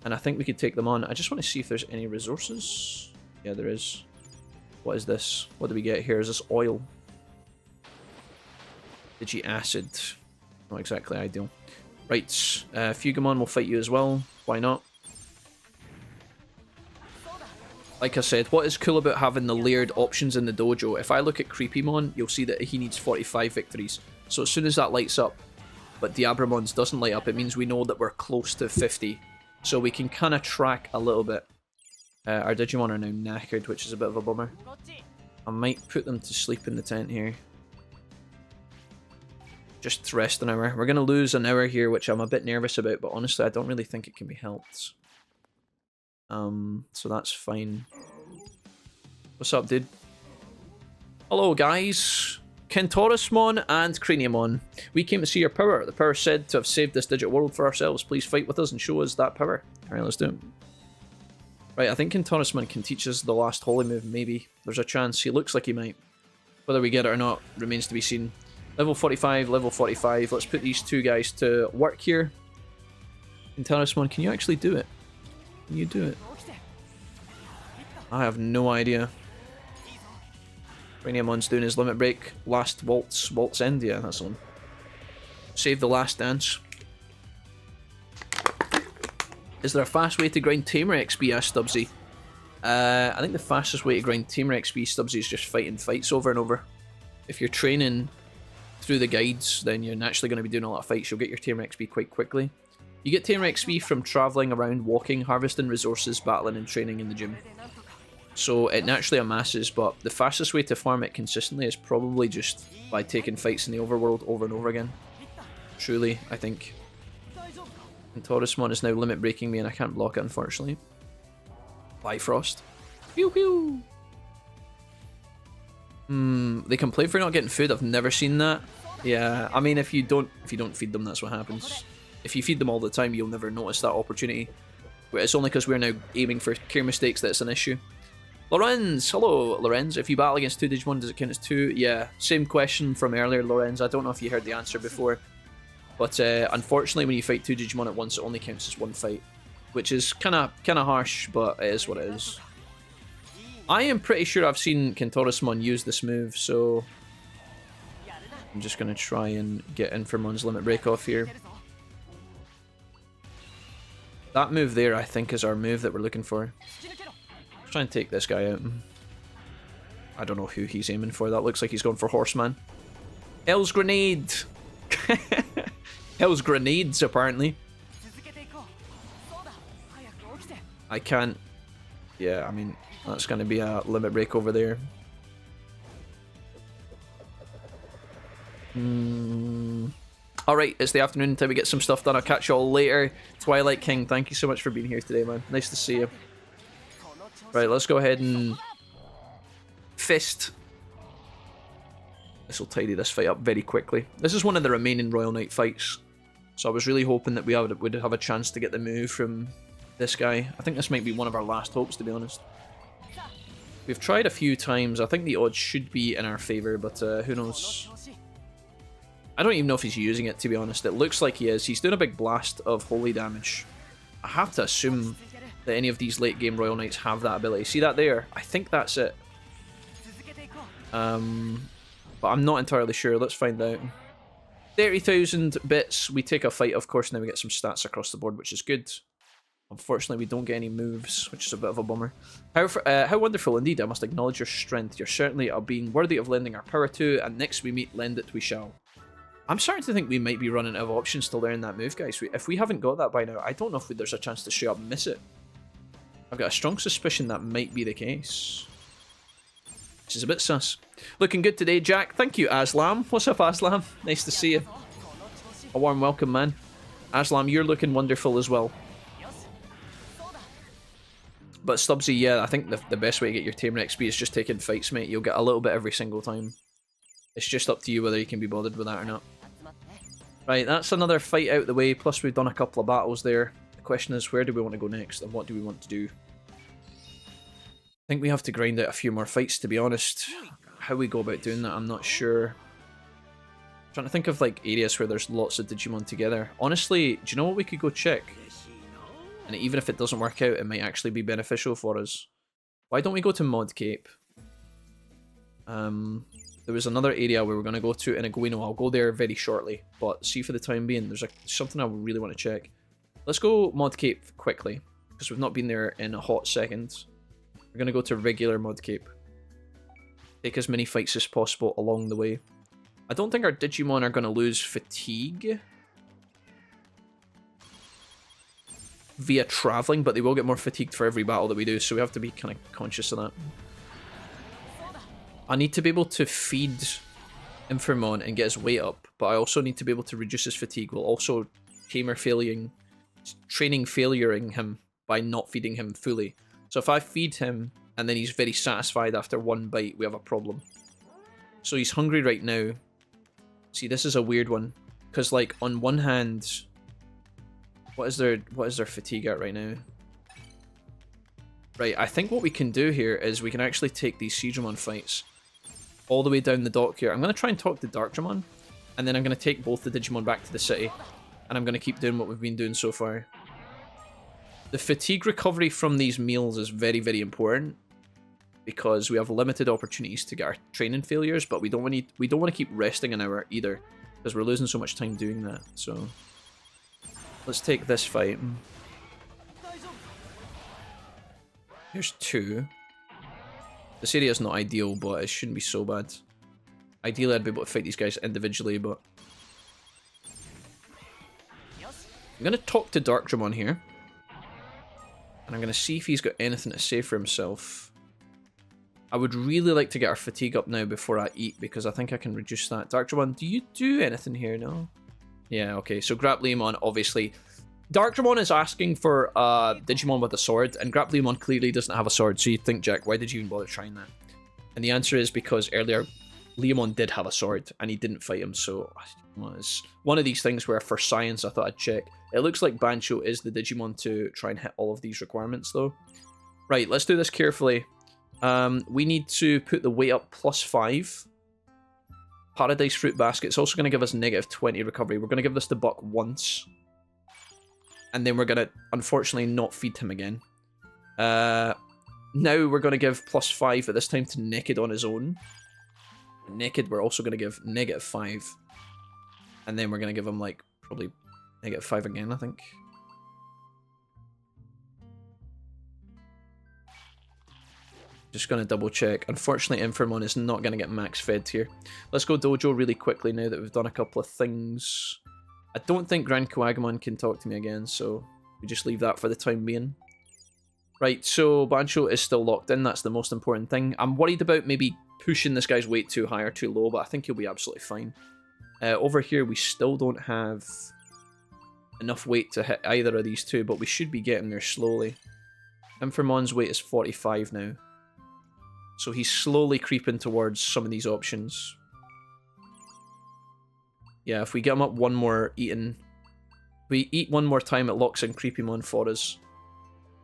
And I think we could take them on. I just want to see if there's any resources. Yeah, there is. What is this? What do we get here? Is this oil? Digi acid. Not exactly ideal. Right, Fugimon will fight you as well. Why not? Like I said, what is cool about having the layered options in the dojo, if I look at Creepymon, you'll see that he needs 45 victories. So as soon as that lights up, but Diabramon's doesn't light up, it means we know that we're close to 50. So we can kind of track a little bit. Our Digimon are now knackered, which is a bit of a bummer. I might put them to sleep in the tent here. Just rest an hour. We're going to lose an hour here, which I'm a bit nervous about, but honestly, I don't really think it can be helped. So that's fine. What's up, dude? Hello, guys. Kentorusmon and Craniumon. We came to see your power. The power said to have saved this Digit world for ourselves. Please fight with us and show us that power. Alright, let's do it. Right, I think Kentorusmon can teach us the last holy move, maybe. There's a chance. He looks like he might. Whether we get it or not remains to be seen. Level 45, level 45. Let's put these 2 guys to work here. Kentorusmon, can you actually do it? Can you do it? I have no idea. Craniumon's doing his limit break. Last waltz. Waltz end? Yeah, that's on. Save the last dance. Is there a fast way to grind Tamer XP? Asked Stubbsy. I think the fastest way to grind Tamer XP, Stubbsy, is just fighting fights over and over. If you're training through the guides, then you're naturally going to be doing a lot of fights. You'll get your Tamer XP quite quickly. You get Tamer XP from travelling around, walking, harvesting resources, battling and training in the gym. So it naturally amasses, but the fastest way to farm it consistently is probably just by taking fights in the overworld over and over again. Truly, I think. And Taurusmon is now limit breaking me and I can't block it, unfortunately. Bifrost. Pew pew! They complain for not getting food. I've never seen that. Yeah, I mean, if you don't feed them, that's what happens. If you feed them all the time, you'll never notice that opportunity. But it's only because we're now aiming for care mistakes that it's an issue. Lorenz! Hello, Lorenz. If you battle against 2 Digimon, does it count as 2? Yeah, same question from earlier, Lorenz. I don't know if you heard the answer before. But unfortunately, when you fight 2 Digimon at once, it only counts as 1 fight. Which is kind of harsh, but it is what it is. I am pretty sure I've seen Kentorusmon use this move, so... I'm just going to try and get Inframon's limit break off here. That move there, I think, is our move that we're looking for. Let's try and take this guy out. I don't know who he's aiming for. That looks like he's going for Horseman. Hell's Grenade! Hell's Grenades, apparently. I can't... Yeah, I mean, that's going to be a limit break over there. Alright, it's the afternoon until we get some stuff done. I'll catch you all later. Twilight King, thank you so much for being here today, man. Nice to see you. Right, let's go ahead and... Fist. This will tidy this fight up very quickly. This is one of the remaining Royal Knight fights. So I was really hoping that we would have a chance to get the move from this guy. I think this might be one of our last hopes, to be honest. We've tried a few times. I think the odds should be in our favour, but who knows. I don't even know if he's using it, to be honest. It looks like he is. He's doing a big blast of holy damage. I have to assume that any of these late game Royal Knights have that ability. See that there? I think that's it. But I'm not entirely sure. Let's find out. 30,000 bits. We take a fight, of course, now we get some stats across the board, which is good. Unfortunately, we don't get any moves, which is a bit of a bummer. How wonderful indeed. I must acknowledge your strength. You're certainly a being worthy of lending our power to, and next we meet, lend it we shall. I'm starting to think we might be running out of options to learn that move, guys. If we haven't got that by now, I don't know if there's a chance to straight up miss it. I've got a strong suspicion that might be the case. Which is a bit sus. Looking good today, Jack. Thank you, Aslam. What's up, Aslam? Nice to see you. A warm welcome, man. Aslam, you're looking wonderful as well. But Stubbsy, yeah, I think the best way to get your Tamer XP is just taking fights, mate. You'll get a little bit every single time. It's just up to you whether you can be bothered with that or not. Right, that's another fight out the way, plus we've done a couple of battles there. The question is, where do we want to go next, and what do we want to do? I think we have to grind out a few more fights, to be honest. How we go about doing that, I'm not sure. I'm trying to think of like areas where there's lots of Digimon together. Honestly, do you know what we could go check? And even if it doesn't work out, it might actually be beneficial for us. Why don't we go to Mod Cape? There was another area we were going to go to in DWNO. I'll go there very shortly. But see, for the time being, there's something I really want to check. Let's go Mod Cape quickly, because we've not been there in a hot second. We're going to go to regular Mod Cape. Take as many fights as possible along the way. I don't think our Digimon are going to lose fatigue via traveling, but they will get more fatigued for every battle that we do, so we have to be kind of conscious of that. I need to be able to feed Infernmon and get his weight up, but I also need to be able to reduce his fatigue while also training failuring him by not feeding him fully. So if I feed him and then he's very satisfied after one bite, we have a problem. So he's hungry right now. See, this is a weird one, because like on one hand, what is their fatigue at right now? Right, I think what we can do here is we can actually take these Jijimon fights all the way down the dock here. I'm going to try and talk to Darkdramon, and then I'm going to take both the Digimon back to the city, and I'm going to keep doing what we've been doing so far. The fatigue recovery from these meals is very, very important, because we have limited opportunities to get our training failures, but we don't want to keep resting an hour either, because we're losing so much time doing that. So let's take this fight. Here's two. This area is not ideal, but it shouldn't be so bad. Ideally, I'd be able to fight these guys individually, but I'm going to talk to Darkdramon here, and I'm going to see if he's got anything to say for himself. I would really like to get our fatigue up now before I eat, because I think I can reduce that. Darkdramon, do you do anything here? No? Yeah, okay. So Grapleomon, obviously. Darkdramon is asking for Digimon with a sword, and Grapleomon clearly doesn't have a sword, so you'd think, Jack, why did you even bother trying that? And the answer is because earlier, Leomon did have a sword, and he didn't fight him, so it's one of these things where for science I thought I'd check. It looks like Bancho is the Digimon to try and hit all of these requirements, though. Right, let's do this carefully. We need to put the weight up +5. Paradise Fruit Basket. It's also going to give us -20 recovery. We're going to give this to Buck once. And then we're going to, unfortunately, not feed him again. Now we're going to give +5, at this time to Naked on his own. Naked, we're also going to give -5. And then we're going to give him, like, probably -5 again, I think. Just going to double check. Unfortunately, Infernmon is not going to get max fed here. Let's go Dojo really quickly now that we've done a couple of things. I don't think Grand Kuwagamon can talk to me again, so we just leave that for the time being. Right, so Bancho is still locked in. That's the most important thing. I'm worried about maybe pushing this guy's weight too high or too low, but I think he'll be absolutely fine. Over here, we still don't have enough weight to hit either of these two, but we should be getting there slowly. Infernmon's weight is 45 now. So he's slowly creeping towards some of these options. Yeah, if we get him up one more eating, if we eat one more time, it locks in Creepymon for us.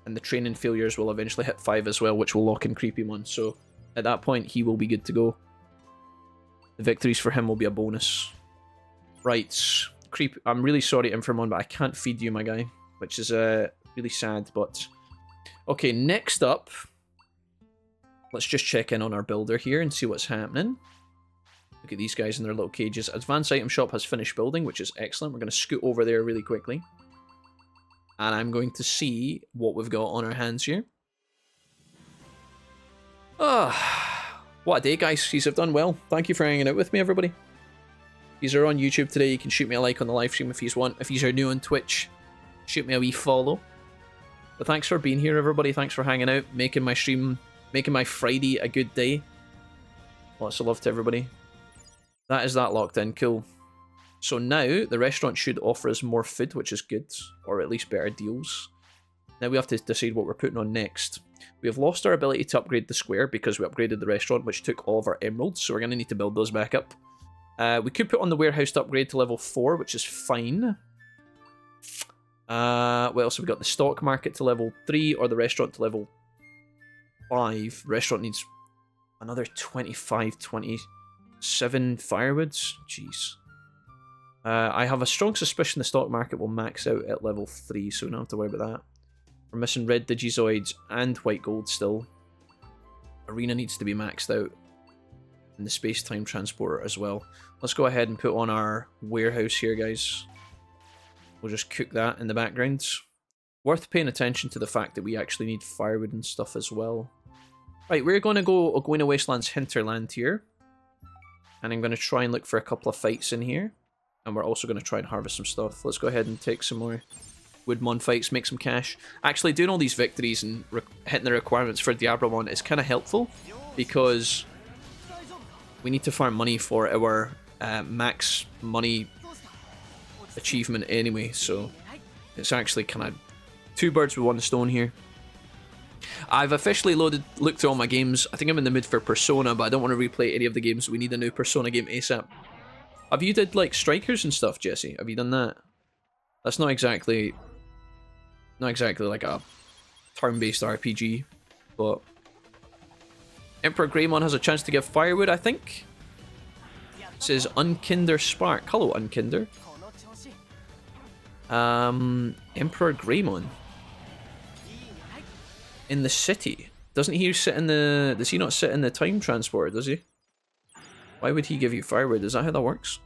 And the training failures will eventually hit 5 as well, which will lock in Creepymon. So at that point, he will be good to go. The victories for him will be a bonus. Right, I'm really sorry, Infernmon, but I can't feed you, my guy. Which is really sad, but... Okay, next up... Let's just check in on our builder here and see what's happening. Look at these guys in their little cages. Advanced item shop has finished building, which is excellent. We're going to scoot over there really quickly. And I'm going to see what we've got on our hands here. Ah, what a day, guys. These have done well. Thank you for hanging out with me, everybody. These are on YouTube today. You can shoot me a like on the live stream if you want. If you are new on Twitch, shoot me a wee follow. But thanks for being here, everybody. Thanks for hanging out, making my stream, making my Friday a good day. Lots of love to everybody. That is that locked in. Cool. So now the restaurant should offer us more food, which is good, or at least better deals. Now we have to decide what we're putting on next. We have lost our ability to upgrade the square because we upgraded the restaurant, which took all of our emeralds, so we're going to need to build those back up. We could put on the warehouse to upgrade to level 4, which is fine. What else have we got? The stock market to level 3 or the restaurant to level 5. Restaurant needs another 25, 27 firewoods. Jeez. I have a strong suspicion the stock market will max out at level 3, so we don't have to worry about that. We're missing red Digizoids and white gold still. Arena needs to be maxed out. And the space-time transporter as well. Let's go ahead and put on our warehouse here, guys. We'll just cook that in the background. Worth paying attention to the fact that we actually need firewood and stuff as well. Right, we're going to go Ogoina Wasteland's hinterland here. And I'm going to try and look for a couple of fights in here. And we're also going to try and harvest some stuff. Let's go ahead and take some more Woodmon fights, make some cash. Actually, doing all these victories and hitting the requirements for Diabromon is kind of helpful. Because we need to farm money for our max money achievement anyway, so it's actually kind of 2 birds with 1 stone here. I've officially looked through all my games. I think I'm in the mood for Persona, but I don't want to replay any of the games. We need a new Persona game ASAP. Have you did like Strikers and stuff, Jesse? Have you done that? That's not exactly like a turn-based RPG, but Emperor Greymon has a chance to give firewood, I think. It says Unkinder Spark. Hello, Unkinder. Emperor Greymon. In the city. Doesn't he sit in the... Does he not sit in the time transporter, does he? Why would he give you firewood? Is that how that works?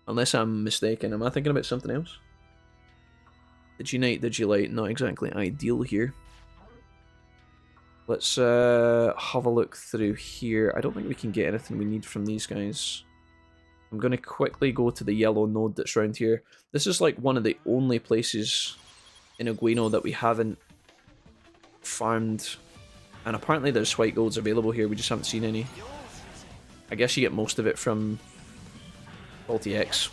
Unless I'm mistaken. Am I thinking about something else? Diginite, Digilight. Not exactly ideal here. Let's have a look through here. I don't think we can get anything we need from these guys. I'm going to quickly go to the yellow node that's around here. This is like one of the only places in Ogoina that we haven't farmed. And apparently there's white golds available here, we just haven't seen any. I guess you get most of it from Faulty X.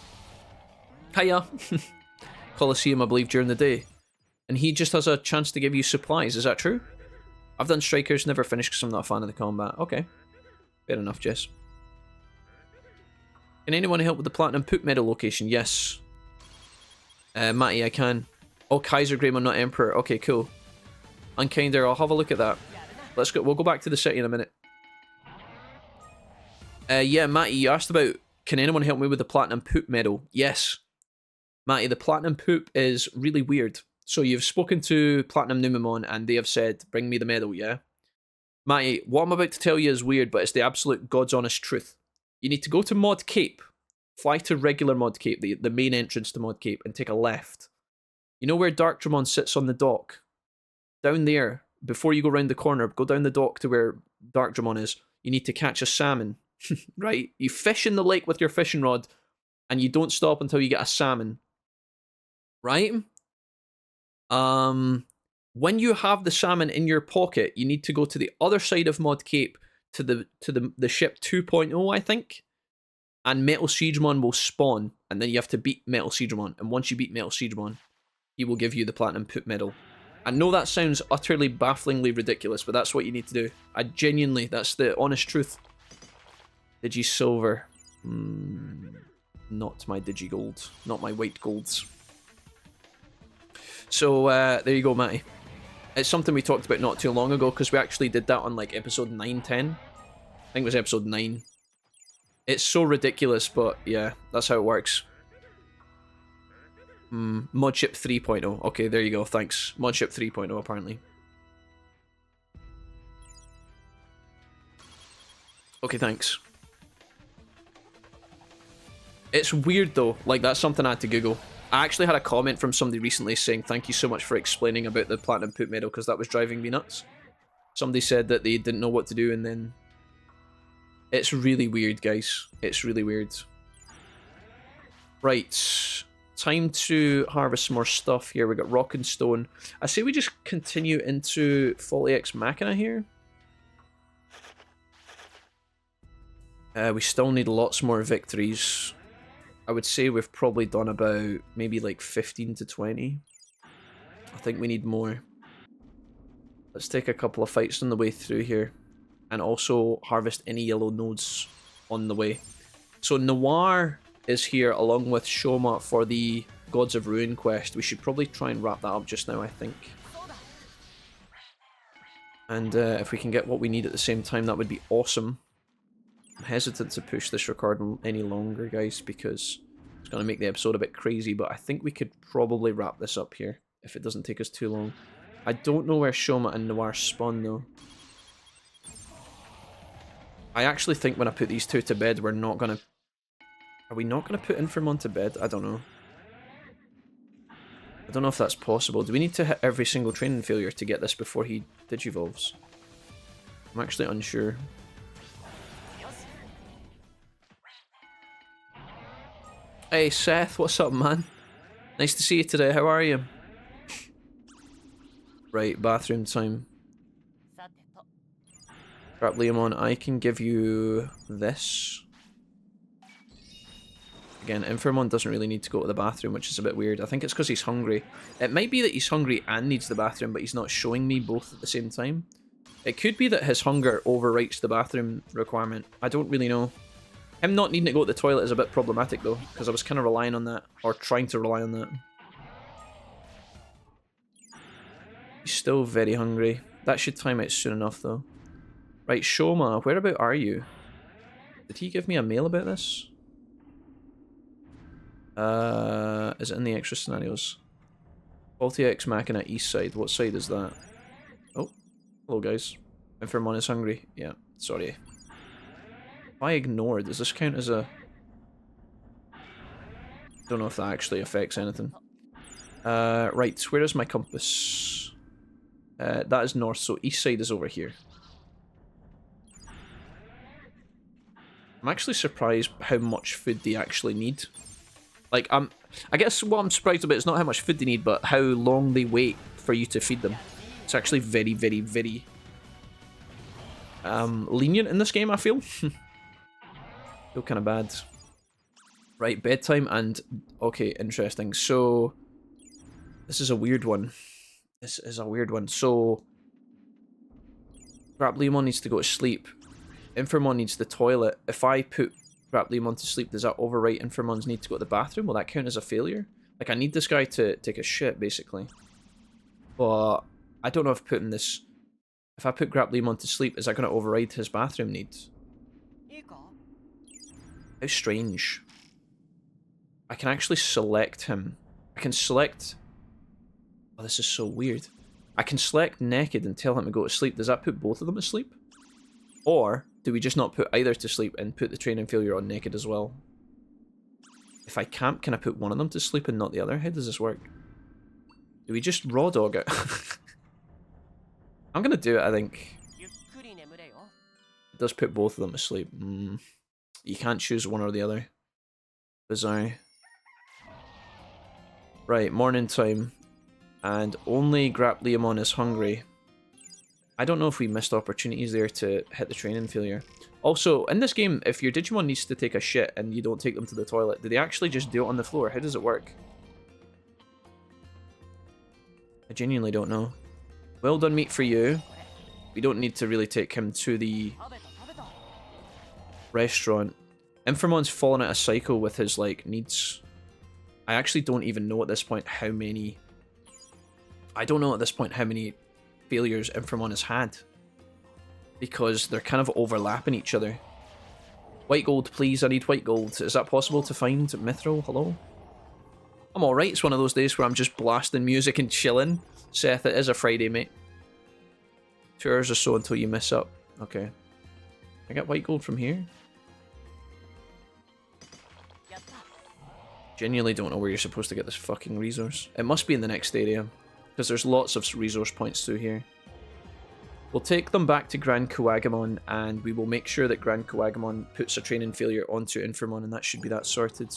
Hiya! Colosseum, I believe, during the day. And he just has a chance to give you supplies, is that true? I've done Strikers, never finished because I'm not a fan of the combat. Okay. Fair enough, Jess. Can anyone help with the Platinum Poop Medal location? Yes. Matty, I can. Oh, Kaiser Greymon, not Emperor. Okay, cool. Unkinder, I'll have a look at that. Let's go. We'll go back to the city in a minute. Yeah, Matty, you asked about, can anyone help me with the Platinum Poop Medal? Yes. Matty, the Platinum Poop is really weird. So you've spoken to Platinum Numemon and they have said, bring me the medal, yeah? Matty, what I'm about to tell you is weird, but it's the absolute God's honest truth. You need to go to Mod Cape, fly to regular Mod Cape, the main entrance to Mod Cape, and take a left. You know where Darkdramon sits on the dock? Down there, before you go round the corner, go down the dock to where Darkdramon is. You need to catch a salmon, right? You fish in the lake with your fishing rod, and you don't stop until you get a salmon, right? When you have the salmon in your pocket, you need to go to the other side of Mod Cape to the ship 2.0, I think. And Metal Siegmon will spawn, and then you have to beat Metal Siegmon. And once you beat Metal Siegmon, he will give you the Platinum Poop Medal. I know that sounds utterly bafflingly ridiculous, but that's what you need to do. I genuinely, that's the honest truth. Digisilver. Not my Digigold. Not my white golds. So, there you go, Matty. It's something we talked about not too long ago, because we actually did that on, like, episode 9, 10. I think it was episode 9. It's so ridiculous, but, yeah, that's how it works. Modship 3.0. Okay, there you go, thanks. Modship 3.0, apparently. Okay, thanks. It's weird though, like that's something I had to Google. I actually had a comment from somebody recently saying thank you so much for explaining about the Platinum Poop Medal because that was driving me nuts. Somebody said that they didn't know what to do and then... It's really weird, guys. It's really weird. Right. Time to harvest some more stuff here. We got rock and stone. I say we just continue into Faulty Ex Machina here. We still need lots more victories. I would say we've probably done about maybe like 15 to 20. I think we need more. Let's take a couple of fights on the way through here. And also harvest any yellow nodes on the way. So Noir is here along with Shoma for the Gods of Ruin quest. We should probably try and wrap that up just now, I think. And if we can get what we need at the same time, that would be awesome. I'm hesitant to push this recording any longer, guys, because it's going to make the episode a bit crazy, but I think we could probably wrap this up here if it doesn't take us too long. I don't know where Shoma and Noir spawn, though. I actually think when I put these two to bed, we're not going to... Are we not going to put Infirmon to bed? I don't know. I don't know if that's possible. Do we need to hit every single training failure to get this before he digivolves? I'm actually unsure. Hey Seth, what's up, man? Nice to see you today, how are you? Right, bathroom time. Crap, Leomon, I can give you this. Again, Infirmon doesn't really need to go to the bathroom, which is a bit weird. I think it's because he's hungry. It might be that he's hungry and needs the bathroom, but he's not showing me both at the same time. It could be that his hunger overwrites the bathroom requirement. I don't really know. Him not needing to go to the toilet is a bit problematic though, because I was kind of relying on that, or trying to rely on that. He's still very hungry. That should time out soon enough though. Right, Shoma, whereabout are you? Did he give me a mail about this? Is it in the extra scenarios? Faulty Ex Machina east side. What side is that? Oh, hello guys. Infirmon is hungry. Yeah, sorry. If I ignore, does this count as a... Don't know if that actually affects anything. Right, where is my compass? That is north, so east side is over here. I'm actually surprised how much food they actually need. Like, I guess what I'm surprised about is not how much food they need, but how long they wait for you to feed them. It's actually very, very, very lenient in this game, I feel. Feel kind of bad. Right, bedtime and... Okay, interesting. So, this is a weird one. This is a weird one. So, Leomon needs to go to sleep. Infirmon needs the toilet. If I put Leomon to sleep, does that overwrite Infirmon's need to go to the bathroom? Will that count as a failure? Like, I need this guy to take a shit, basically. But I don't know if putting this... If I put Leomon to sleep, is that going to override his bathroom needs? How strange. I can actually select him. I can select... Oh, this is so weird. I can select naked and tell him to go to sleep. Does that put both of them to sleep? Or do we just not put either to sleep and put the training failure on naked as well? If I can't, can I put one of them to sleep and not the other? How does this work? Do we just raw dog it? I'm gonna do it, I think. It does put both of them to sleep. You can't choose one or the other. Bizarre. Right, morning time. And only Leomon is hungry. I don't know if we missed opportunities there to hit the training failure. Also, in this game, if your Digimon needs to take a shit and you don't take them to the toilet, do they actually just do it on the floor? How does it work? I genuinely don't know. Well done meat for you. We don't need to really take him to the restaurant. Infirmon's fallen out of cycle with his, like, needs. I actually don't even know at this point how many... I don't know at this point how many failures Infirmon has had. Because they're kind of overlapping each other. White gold, please. I need white gold. Is that possible to find? Mithril, hello? I'm alright. It's one of those days where I'm just blasting music and chilling. Seth, it is a Friday, mate. 2 hours or so until you miss up. Okay. I get white gold from here? Genuinely don't know where you're supposed to get this fucking resource. It must be in the next area, because there's lots of resource points through here. We'll take them back to Grand Kuwagamon, and we will make sure that Grand Kuwagamon puts a training failure onto Inframon, and that should be that sorted.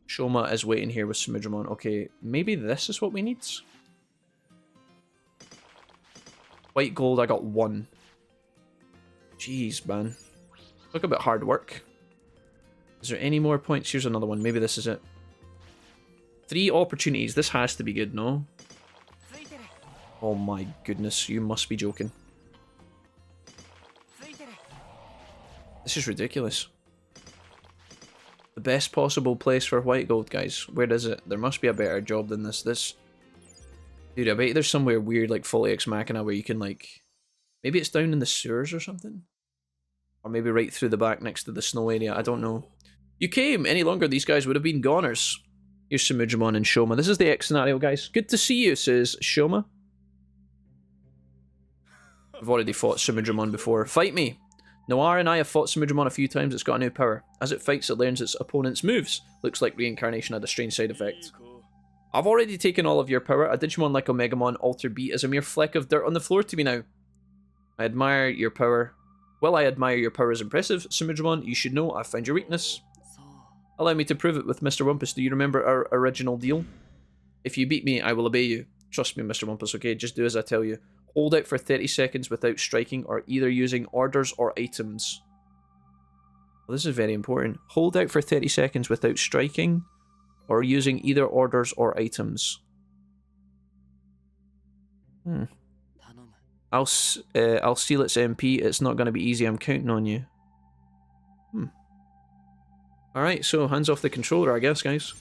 Shoma is waiting here with Sumudramon. Okay, maybe this is what we need? White gold, I got 1. Jeez, man. Look a bit hard work. Is there any more points? Here's another one. Maybe this is it. 3 opportunities. This has to be good, no? Oh my goodness, you must be joking. This is ridiculous. The best possible place for white gold, guys. Where is it? There must be a better job than this. Dude, I bet there's somewhere weird like Fully Ex Machina where you can like... Maybe it's down in the sewers or something? Or maybe right through the back next to the snow area. I don't know. You came! Any longer, these guys would have been goners. Here's Sumudramon and Shoma. This is the X scenario, guys. Good to see you, says Shoma. We've already fought Sumudramon before. Fight me! Noir and I have fought Sumudramon a few times. It's got a new power. As it fights, it learns its opponent's moves. Looks like reincarnation had a strange side effect. I've already taken all of your power. A Digimon like Omegamon Alter Beat is a mere fleck of dirt on the floor to me now. I admire your power. Well, I admire your power is impressive. Sumudramon, you should know I found your weakness. Allow me to prove it with Mr. Wumpus. Do you remember our original deal? If you beat me, I will obey you. Trust me, Mr. Wumpus, okay? Just do as I tell you. Hold out for 30 seconds without striking or either using orders or items. Well, this is very important. Hold out for 30 seconds without striking or using either orders or items. I'll seal its MP. It's not going to be easy. I'm counting on you. Alright, so hands off the controller, I guess, guys.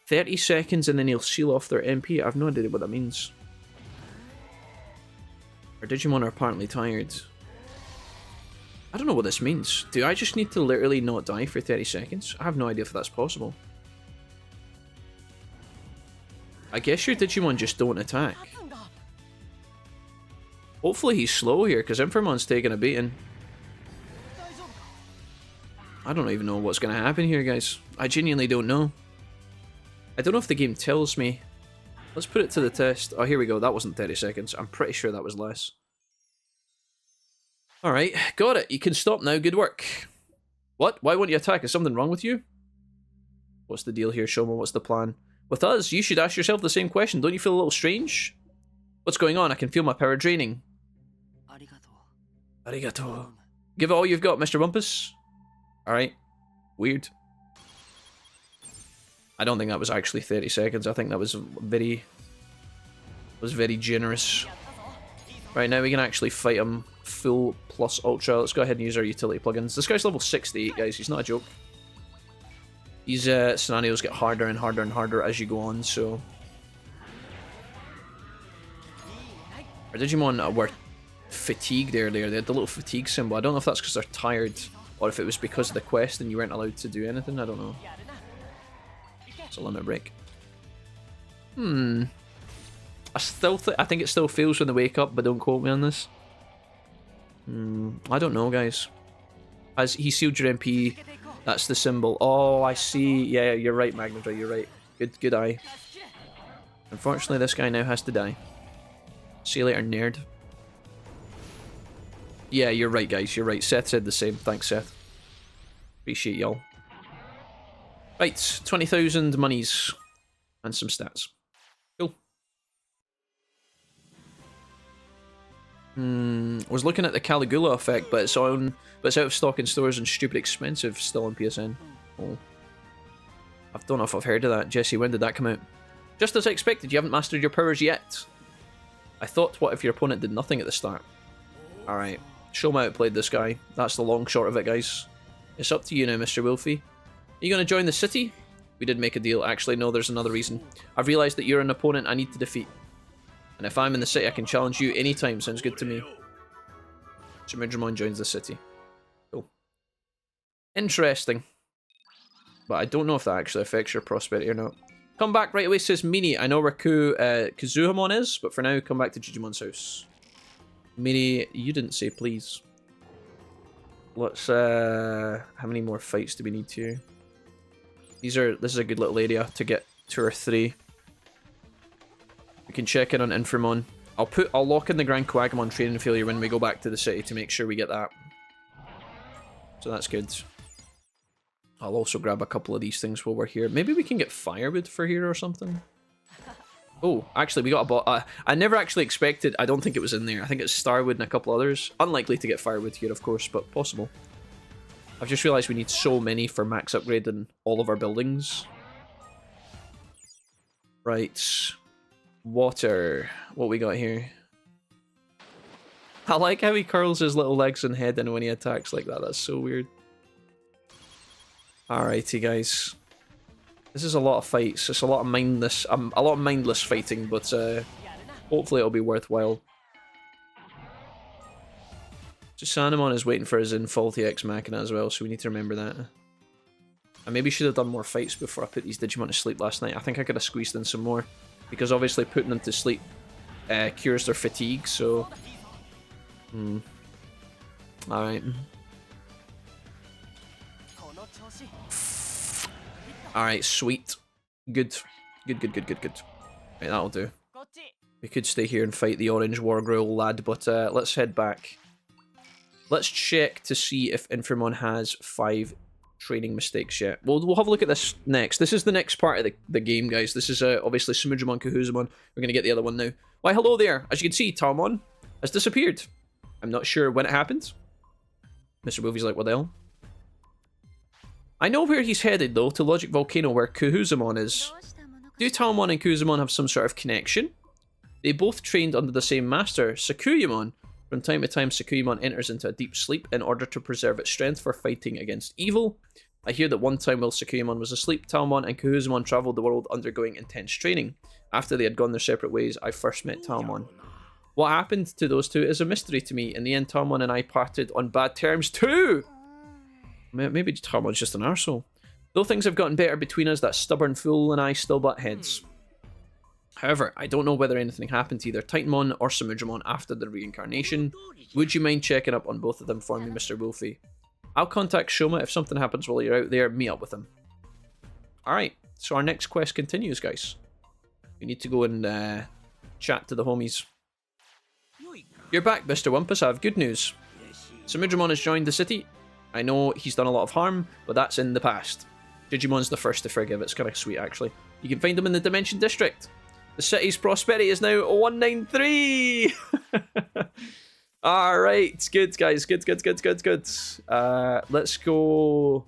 30 seconds and then he'll seal off their MP. I have no idea what that means. Our Digimon are apparently tired. I don't know what this means. Do I just need to literally not die for 30 seconds? I have no idea if that's possible. I guess your Digimon just don't attack. Hopefully he's slow here, because Infermon's taking a beating. I don't even know what's going to happen here, guys. I genuinely don't know. I don't know if the game tells me. Let's put it to the test. Oh, here we go. That wasn't 30 seconds. I'm pretty sure that was less. Alright, got it. You can stop now. Good work. What? Why won't you attack? Is something wrong with you? What's the deal here, Shoma? What's the plan? With us, you should ask yourself the same question. Don't you feel a little strange? What's going on? I can feel my power draining. Arigato. Give it all you've got, Mr. Wumpus. Alright. Weird. I don't think that was actually 30 seconds. I think that was very generous. Right, now we can actually fight him full plus ultra. Let's go ahead and use our utility plugins. This guy's level 68, guys. He's not a joke. These scenarios get harder and harder and harder as you go on, so... Our Digimon were fatigued earlier. They had the little fatigue symbol. I don't know if that's because they're tired or if it was because of the quest and you weren't allowed to do anything. I don't know. It's a limit break. I think it still fails when they wake up, but don't quote me on this. I don't know, guys. As he sealed your MP, that's the symbol. Oh, I see. Yeah, you're right, Magnadra. You're right. Good eye. Unfortunately, this guy now has to die. See you later, nerd. Yeah, you're right, guys. You're right. Seth said the same. Thanks, Seth. Appreciate y'all. Right, 20,000 monies and some stats. Cool. Was looking at the Caligula effect, but it's out of stock in stores and stupid expensive still on PSN. Oh. I don't know if I've heard of that. Jesse, when did that come out? Just as I expected, you haven't mastered your powers yet. I thought, what if your opponent did nothing at the start? Alright, Shoma outplayed this guy. That's the long short of it, guys. It's up to you now, Mr. Wolfie. Are you going to join the city? We did make a deal. Actually, no, there's another reason. I've realised that you're an opponent I need to defeat. And if I'm in the city, I can challenge you anytime. Sounds good to me. Jijimon joins the city. Cool. Interesting. But I don't know if that actually affects your prosperity or not. Come back right away, says Mini. I know where Kazuhamon is, but for now, come back to Jijimon's house. Mini, you didn't say please. Let's, how many more fights do we need here? This is a good little area to get 2 or 3. We can check in on Inframon. I'll lock in the Grand Quagamon training failure when we go back to the city to make sure we get that. So that's good. I'll also grab a couple of these things while we're here. Maybe we can get firewood for here or something. Oh, actually, we got a bot. I never actually expected. I don't think it was in there. I think it's Starwood and a couple others. Unlikely to get firewood here, of course, but possible. I've just realized we need so many for max upgrade in all of our buildings. Right. Water. What we got here? I like how he curls his little legs and head in when he attacks like that. That's so weird. Alrighty, guys. This is a lot of fights. It's a lot of mindless fighting, but hopefully it'll be worthwhile. Jijimon is waiting for his Faulty Ex Machina as well, so we need to remember that. I maybe should have done more fights before I put these Digimon to sleep last night. I think I could have squeezed in some more, because obviously putting them to sleep cures their fatigue, so... Alright. Alright, sweet. Good. Good. Right, that'll do. We could stay here and fight the Orange Wargirl lad, but let's head back. Let's check to see if Inframon has 5 training mistakes yet. We'll have a look at this next. This is the next part of the game, guys. This is obviously Sumujimon, Kahuzamon. We're going to get the other one now. Why, hello there. As you can see, Talmon has disappeared. I'm not sure when it happened. Mr. Wolfie's like, what the hell? I know where he's headed, though, to Logic Volcano, where Kahuzamon is. Do Talmon and Kahuzamon have some sort of connection? They both trained under the same master, Sakuyamon. From time to time, Sakuyamon enters into a deep sleep in order to preserve its strength for fighting against evil. I hear that one time while Sakuyamon was asleep, Talmon and Kahuzamon travelled the world undergoing intense training. After they had gone their separate ways, I first met Talmon. What happened to those two is a mystery to me. In the end, Talmon and I parted on bad terms too! Maybe Talmon's just an arsehole. Though things have gotten better between us, that stubborn fool and I still butt heads. However, I don't know whether anything happened to either Titanmon or Sumujimon after the reincarnation. Would you mind checking up on both of them for me, Mr. Wolfie? I'll contact Shoma if something happens while you're out there. Meet up with him. Alright, so our next quest continues, guys. We need to go and chat to the homies. You're back, Mr. Wumpus. I have good news. Sumujimon has joined the city. I know he's done a lot of harm, but that's in the past. Digimon's the first to forgive. It's kind of sweet, actually. You can find him in the Dimension District. The city's prosperity is now 193! Alright, good, guys. Good. Let's go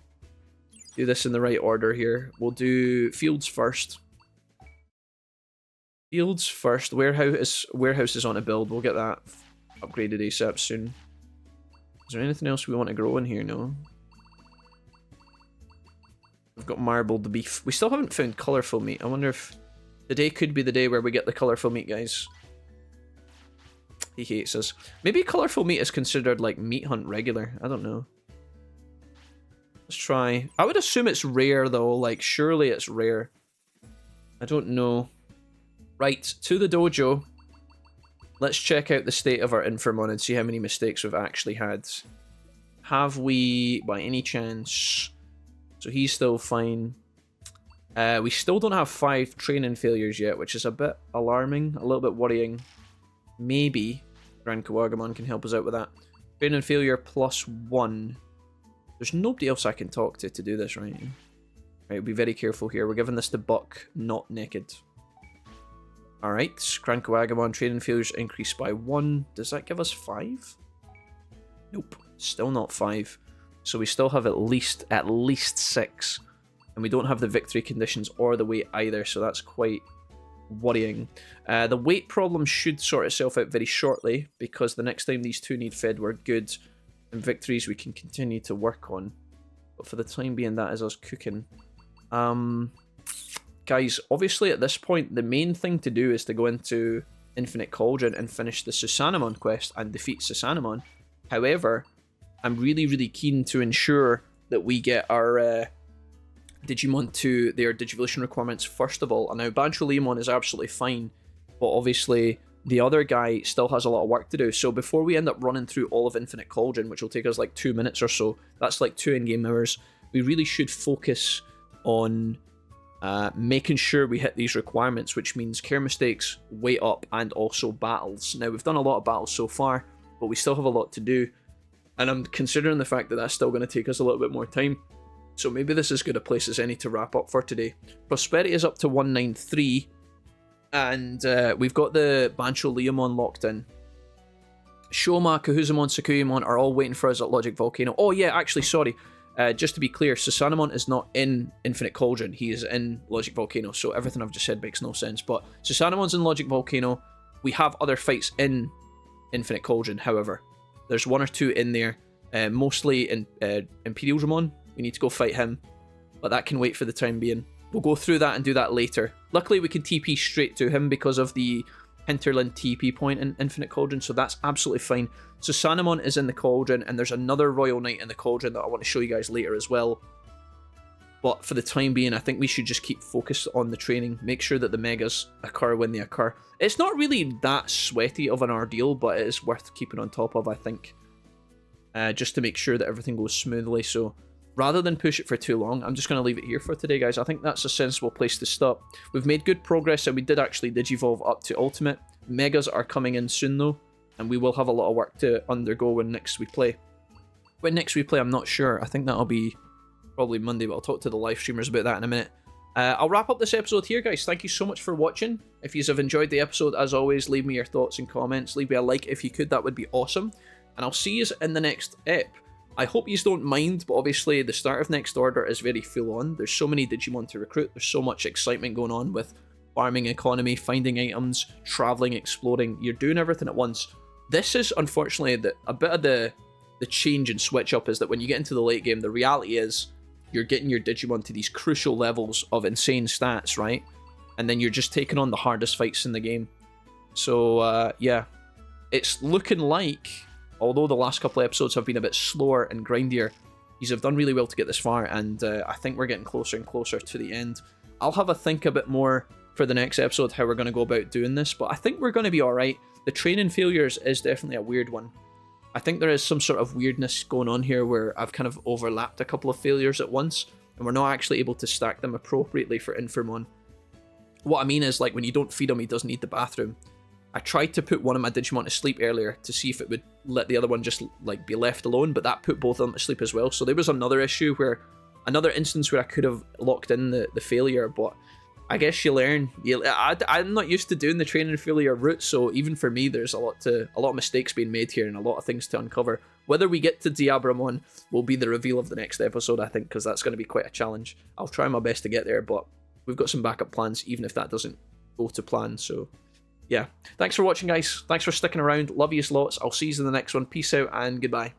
do this in the right order here. We'll do fields first. Warehouse is on a build. We'll get that upgraded ASAP soon. Is there anything else we want to grow in here? No. We've got marbled beef. We still haven't found colourful meat. I wonder if today could be the day where we get the colourful meat, guys. He hates us. Maybe colourful meat is considered like meat hunt regular. I don't know. Let's try. I would assume it's rare though. Like surely it's rare. I don't know. Right, to the dojo. Let's check out the state of our Inframon and see how many mistakes we've actually had. Have we, by any chance... So he's still fine. We still don't have 5 training failures yet, which is a bit alarming, a little bit worrying. Maybe Grand Kawagamon can help us out with that. Training failure +1. There's nobody else I can talk to do this, right? Right, be very careful here. We're giving this to Buck, not Naked. Alright, Grand Kawagamon training failures increased by 1. Does that give us 5? Nope, still not 5. So we still have at least 6. And we don't have the victory conditions or the weight either, so that's quite worrying. The weight problem should sort itself out very shortly, because the next time these two need fed, we're good. And victories we can continue to work on. But for the time being, that is us cooking. Guys, obviously at this point, the main thing to do is to go into Infinite Cauldron and finish the Susanamon quest and defeat Susanamon. However, I'm really keen to ensure that we get our Digimon to their Digivolution requirements first of all. And now Bancho Leomon is absolutely fine, but obviously The other guy still has a lot of work to do. So before we end up running through all of Infinite Cauldron, which will take us like 2 minutes or so, that's like 2 in-game hours, we really should focus on making sure we hit these requirements, which means care mistakes, weight up, and also battles. Now, we've done a lot of battles so far, but we still have a lot to do. And I'm considering the fact that that's still going to take us a little bit more time. So maybe this is as good a place as any to wrap up for today. Prosperity is up to 193. And we've got the Bancho Leomon locked in. Shoma, Kahuzamon, Sakuyamon are all waiting for us at Logic Volcano. Oh yeah, actually, sorry. Just to be clear, Susanamon is not in Infinite Cauldron. He is in Logic Volcano, so everything I've just said makes no sense. But Susanamon's in Logic Volcano. We have other fights in Infinite Cauldron, however. There's 1 or 2 in there. Mostly in Imperial Dramon. We need to go fight him. But that can wait for the time being. We'll go through that and do that later. Luckily, we can TP straight to him because of the Hinterland TP point in Infinite Cauldron, so that's absolutely fine. So Sanamon is in the Cauldron, and there's another Royal Knight in the Cauldron that I want to show you guys later as well. But for the time being, I think we should just keep focused on the training, make sure that the Megas occur when they occur. It's not really that sweaty of an ordeal, but it is worth keeping on top of, I think. Just to make sure that everything goes smoothly, so rather than push it for too long, I'm just going to leave it here for today, guys. I think that's a sensible place to stop. We've made good progress, and we did actually Digivolve up to Ultimate. Megas are coming in soon, though, and we will have a lot of work to undergo when next we play. When next we play, I'm not sure. I think that'll be probably Monday, but I'll talk to the live streamers about that in a minute. I'll wrap up this episode here, guys. Thank you so much for watching. If you have enjoyed the episode, as always, leave me your thoughts and comments. Leave me a like if you could. That would be awesome. And I'll see you in the next ep. I hope you don't mind, but obviously the start of Next Order is very full on. There's so many Digimon to recruit. There's so much excitement going on with farming economy, finding items, traveling, exploring. You're doing everything at once. This is, unfortunately, a bit of the change and switch up is that when you get into the late game, the reality is you're getting your Digimon to these crucial levels of insane stats, right? And then you're just taking on the hardest fights in the game. So, yeah. It's looking like, although the last couple of episodes have been a bit slower and grindier, these have done really well to get this far, and I think we're getting closer and closer to the end. I'll have a think a bit more for the next episode how we're going to go about doing this, but I think we're going to be alright. The training failures is definitely a weird one. I think there is some sort of weirdness going on here where I've kind of overlapped a couple of failures at once, and we're not actually able to stack them appropriately for Infirmon. What I mean is, like, when you don't feed him, he doesn't need the bathroom. I tried to put one of my Digimon to sleep earlier to see if it would let the other one just, like, be left alone, but that put both of them to sleep as well. So there was another issue where, another instance where I could have locked in the failure, but I guess you learn. I'm not used to doing the training failure route, so even for me, there's a lot of mistakes being made here and a lot of things to uncover. Whether we get to Diabramon will be the reveal of the next episode, I think, because that's going to be quite a challenge. I'll try my best to get there, but we've got some backup plans, even if that doesn't go to plan, so yeah. Thanks for watching, guys. Thanks for sticking around. Love yous lots. I'll see you in the next one. Peace out and goodbye.